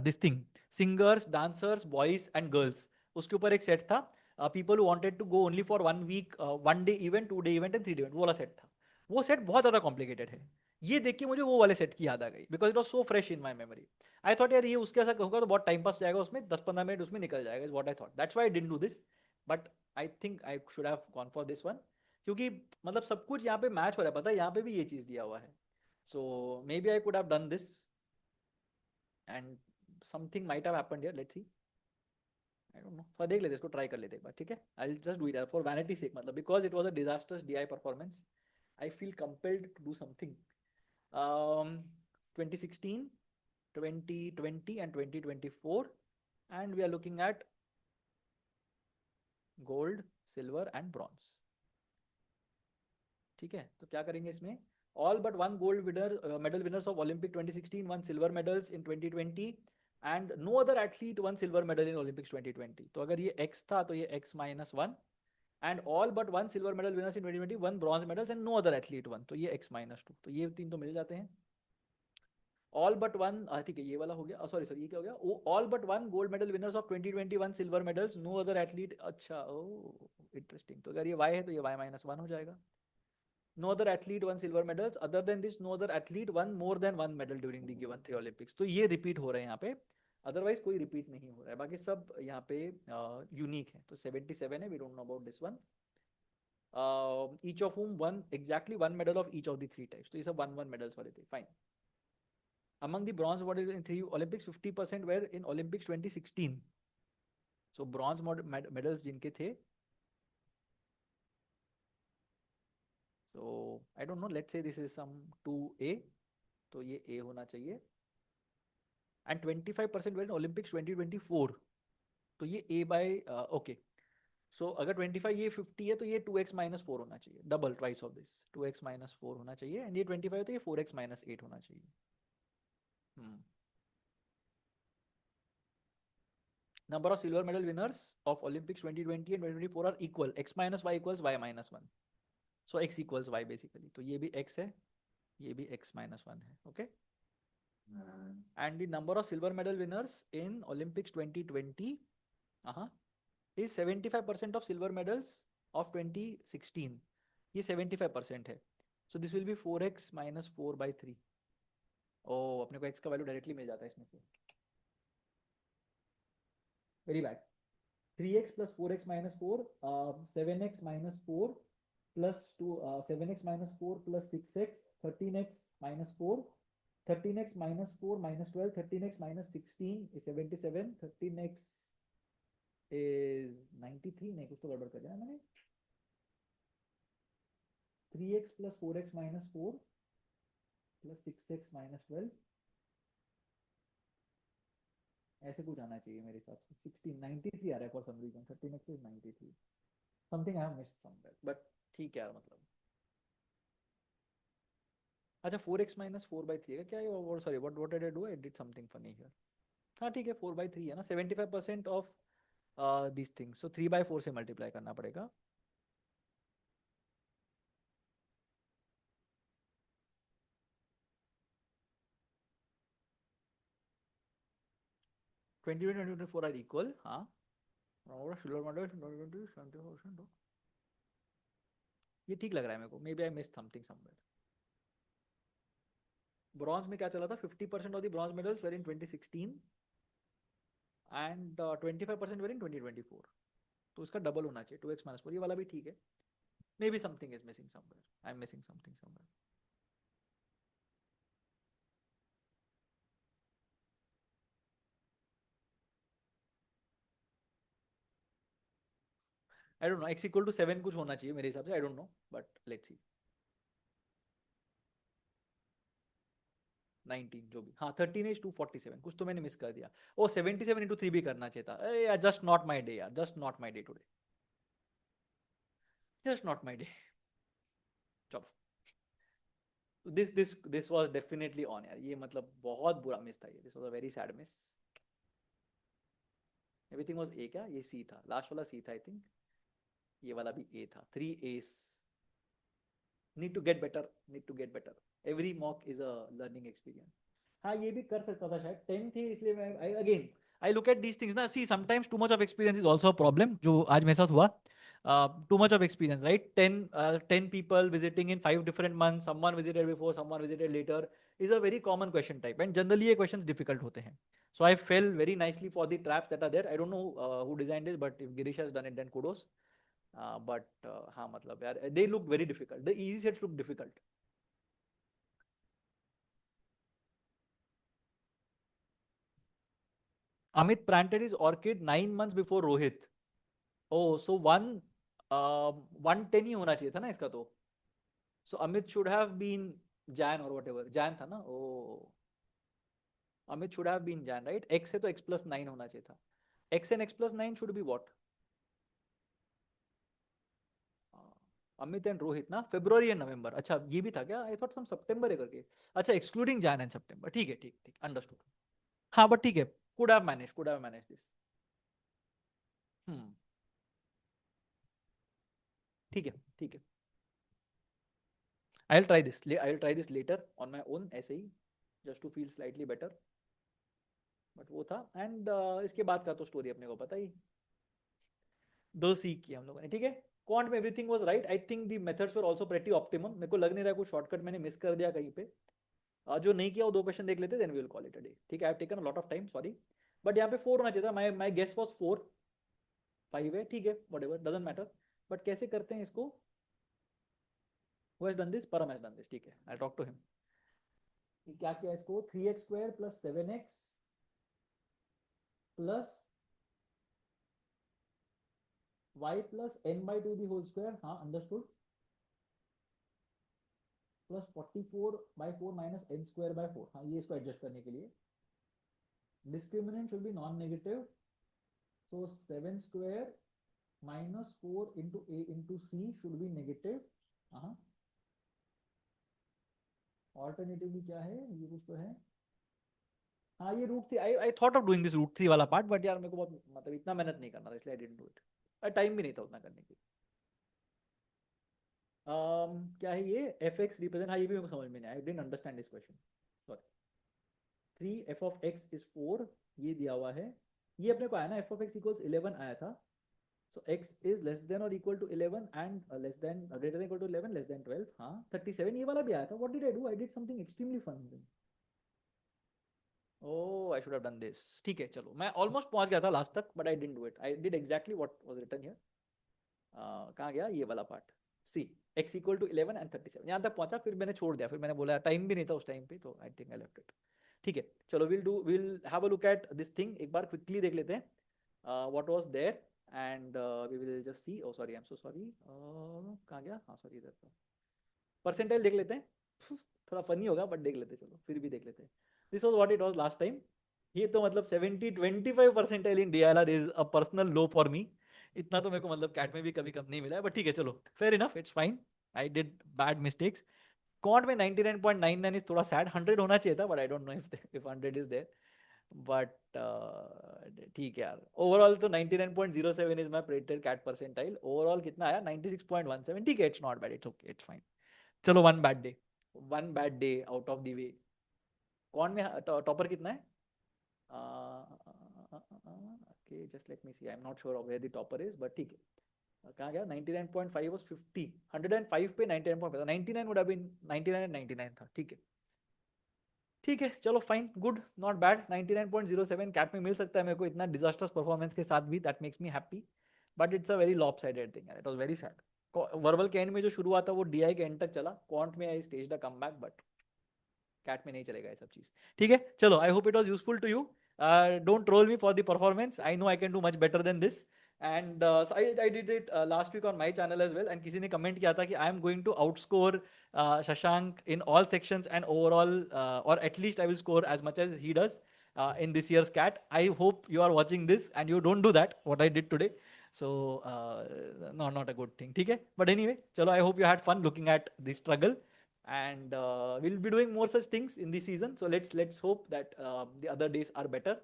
this thing, singers, dancers, boys and girls. उसके ऊपर एक सेट था, people who wanted to go only for 1 week, 1 day event, 2 day event and 3 day event. वो वाला सेट था. वो सेट बहुत ज़्यादा कॉम्प्लिकेटेड है. ये देख के मुझे वो वाले सेट की याद आ गई, because it was so fresh in my memory. I thought यार ये उसके ऐसा होगा तो बहुत टाइम पास जाएगा उसमें, 10-15 मिनट उसमें निकल जाएगा, is what I thought. That's why I didn't do this, but I think I should have gone for this one, क्योंकि मतलब सब कुछ यहाँ पे मैच हो रहा है. पता है यहाँ पे भी ये चीज़ दिया हुआ है. So maybe I could have done this and something might have happened here. Let's see. I don't know. So देख लेते इसको, try कर लेते एक बार. ठीक है, I'll just do it for vanity sake, मतलब because it was a disastrous DI performance. I feel compelled to do something. 2016, 2020 and 2024, and we are looking at gold, silver and bronze. ठीक है, तो क्या करेंगे इसमें, All but one gold medal winners of Olympic 2016 won silver medals in 2020 and no other athlete won silver medal in Olympics 2020. तो अगर ये x था तो ये x minus 1 and all but one silver medal winners in 2020 won bronze medals and no other athlete won. तो ये x minus 2. तो ये तीन तो मिल जाते हैं. All but one, ठीक है ये वाला हो गया. सॉरी ये क्या हो गया? All but one gold medal winners of 2021 silver medals, no other athlete. अच्छा, interesting. तो अगर ये y है तो ये y minus 1 हो जाएगा. No other athlete won silver medals. Other than this, no other athlete won more than one medal during the given 3 Olympics. तो ये repeat हो रहे हैं यहाँ पे. Otherwise कोई repeat नहीं हो रहा है. बाकी सब यहाँ पे unique है. तो 77 है. We don't know about this one. Each of whom won exactly one medal of each of the 3 types. तो ये सब 1-1 medals वाले थे. Fine. Among the bronze medals in 3 Olympics, 50% were in Olympics 2016. So bronze medals जिनके थे. So I don't know. Let's say this is some 2A. तो ये A होना चाहिए. And 25% were in Olympics 2024. तो ये A by okay. So अगर 25 ये 50 है तो ये 2x minus 4 होना चाहिए. Double twice of this. 2x minus 4 होना चाहिए. And ये 25 है तो ये 4x minus 8 होना चाहिए. Number of silver medal winners of Olympics 2020 and 2024 are equal. X minus y equals y minus 1. So x equals y basically. तो ये भी x है. ये भी x minus 1 है. Okay. And the number of silver medal winners in Olympics 2020 is 75% of silver medals of 2016. ये 75% है. So this will be 4x minus 4 by 3. Oh, अपने को x का वैल्यू डायरेक्टली मिल जाता है इसमें से. Very bad. 3x plus 4x minus 4, 7x minus 4 plus 2, 7x minus 4 plus 6x, 13x minus 4, 13x minus 4 minus 12, 13x minus 16 is 77, 13x is 93, नहीं कुछ तो गड़बड़ कर दिया मैंने. 3x plus 4x minus 4 plus 6x minus 12 ऐसे कुछ आना चाहिए मेरे हिसाब से. 16, 93 आ रहा है for some reason. 13x is 93. Something I have missed somewhere, but ठीक है यार मतलब. अच्छा 4x minus 4 by 3 है क्या ये? Sorry, what did I do? I did something funny here. हाँ ठीक है 4 by 3 है ना. 75% of these things. So 3 by 4 से multiply करना पड़ेगा. Twenty 24 are equal. हाँ. Silver medal 74%. ये ठीक लग रहा है मेरे को. Maybe I missed something somewhere. Bronze में क्या चला था? 50% of the bronze medals were in 2016 and 25% were in 2024. तो उसका डबल होना चाहिए. 2x minus 4. ये वाला भी ठीक है. Maybe something is missing somewhere. I am missing something somewhere. I don't know. x equal to 7 कुछ होना चाहिए मेरे हिसाब से. I don't know but let's see. 19 जो भी. हाँ 13 is 247. कुछ तो मैंने मिस कर दिया. ओ 77 into 3 भी करना चाहिए था. जस्ट नॉट माई डे यार. Just not my day today. Just not my day. चलो. this was definitely on यार. ये मतलब बहुत बुरा मिस था ये. this was a very sad miss. everything was A क्या? ये C था. लास्ट वाला C था आई थिंक. ये वाला भी A था. 3 A's. need to get better. every mock is a learning experience. हाँ ये भी कर सकता था शायद. 10 थे इसलिए मैं again I look at these things ना. See sometimes too much of experience is also a problem. जो आज मेरे साथ हुआ. Too much of experience, right? 10 people visiting in 5 different months. Someone visited before, someone visited later. Is a very common question type. And generally ये questions difficult होते हैं. So I fell very nicely for the traps that are there. I don't know who designed it, but if Girish has done it, then kudos. But हाँ मतलब यार they look very difficult. The easy sets look difficult. Amit planted his orchid 9 months before Rohit. Oh, so 110 ही होना चाहिए था ना इसका तो. So Amit should have been Jan or whatever. Jan था ना. Oh, Amit should have been Jan, right? X है तो x plus 9 होना चाहिए था. X and x plus 9 should be what? Amit and Rohit ना, February एंड November, अच्छा ये भी था क्या? आई थॉट सम September है करके, अच्छा एक्सक्लूडिंग Jan एंड September, ठीक है ठीक ठीक, अंडरस्टूड। हाँ बट ठीक है, could have manage this. Hmm, ठीक है ठीक है, I will try this later on my own ऐसे ही, just to feel slightly better. But वो था, एंड इसके बाद का तो स्टोरी अपने को पता ही, दो सीख किया हम लोगों ने, ठीक है। क्वांट में everything was right, I think the methods were also pretty optimum, मेरे को लग नहीं रहा है कोई शॉर्टकट मैंने मिस कर दिया कहीं पे। जो नहीं किया वो दो क्वेश्चन देख लेते, then we will call it a day, ठीक है। I have taken a lot of time, sorry, but यहाँ पे 4 होना चाहिए था, माय गेस वाज 4, 5 है, ठीक है, व्हाटएवर डजंट मैटर। बट कैसे करते हैं इसको? Who has done this? परम हैज डन दिस, ठीक है, आई टॉक टू हिम। क्या किया इसको? 3x square plus 7x plus y plus n by 2 the whole square, हाँ understood, plus 44/4 minus n square by 4, हाँ ये इसको एडजस्ट करने के लिए। Discriminant should be non negative, so 7 square minus 4 into a into c should be negative. हाँ, alternatively क्या है, ये कुछ तो है, हाँ ये root three, I thought of doing this root three वाला पार्ट, बट यार मेरे को बहुत मतलब इतना मेहनत नहीं करना था, इसलिए आई डिडंट डू इट, टाइम भी नहीं था उतना करने के लिए। क्या है ये? एफ एक्स रिप्रेजेंट, हाँ ये भी मेरे को समझ में नहीं, I didn't understand this question, sorry. 3 f(x) is 4, ये दिया हुआ है, ये अपने को आया ना, f(x) equals 11 आया था, so x is less than or equal to 11 and less than greater than equal to 11 less than 12, हाँ 37 ये वाला भी आया था। what did I do? I did something extremely fun then. Oh, I should have done this, ठीक है चलो, मैं ऑलमोस्ट पहुंच गया था लास्ट तक, but I didn't do it, I did exactly what was written here. कहाँ गया ये वाला part? See, x equal to 11 and 37, यहाँ तक पहुंचा, फिर मैंने छोड़ दिया, फिर मैंने बोला टाइम भी नहीं था उस टाइम पे, तो I think I left it, ठीक है। चलो will have a look at this thing, एक बार क्विकली देख लेते हैं what was there, and we will just see. Oh sorry, I am so sorry, कहाँ गया? हाँ सॉरी, इधर था। परसेंटाइल देख लेते हैं थोड़ा फनी होगा बट देख लेते हैं, चलो फिर भी देख लेते हैं। This was what it was last time. ये तो मतलब 70-25 percentile in DILR is a personal low for me, इतना तो मेरे को मतलब कैट में भी कभी कम नहीं मिला है, बट ठीक है चलो, fair enough, it's fine, I did bad mistakes. Quant में 99.99 इज थोड़ा सैड, 100 होना चाहिए था, but I don't know if 100 is there, but ठीक है यार। ओवरऑल तो 99.07 is my predicted CAT percentile, overall कितना आया? 96.17, ठीक है, it's not bad, it's okay, it's fine. चलो one bad day out of the way. कौन में टॉपर कितना है? Okay just let me see, I am not sure where the topper is, but ठीक है। कहाँ गया? 99.5 वाज 50, 105 पे 99.5 99 वुड हैव बीन, 99 एंड 99 था, ठीक है ठीक है चलो fine, good, not bad. 99.07 CAT में मिल सकता है मेरे को, इतना डिजास्टर्स परफॉर्मेंस के साथ भी, that makes me happy, but it's a very lop sided thing, it was very sad. Verbal के एंड में जो शुरू हुआ था वो DI के एंड तक चला, क्वांट में I stage the come back, but CAT में नहीं चलेगा ये सब चीज, ठीक है चलो। I hope it was useful to you, don't troll me for the performance, I know I can do much better than this, and I did it last week on my channel as well, and किसी ने comment किया था कि I am going to outscore Shashank in all sections and overall, or at least I will score as much as he does in this year's CAT. I hope you are watching this and you don't do that what I did today, so no, not a good thing, ठीक है। But anyway चलो, I hope you had fun looking at the struggle, and we'll be doing more such things in this season, so let's hope that the other days are better.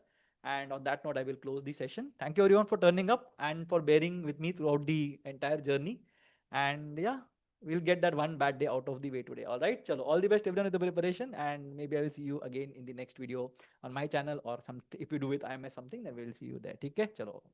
And on that note, I will close the session. Thank you everyone for turning up and for bearing with me throughout the entire journey, and yeah, we'll get that one bad day out of the way today. All right, chalo, all the best everyone with the preparation, and maybe I will see you again in the next video on my channel, or some, if you do with IMS something, then we will see you there, okay? Chalo.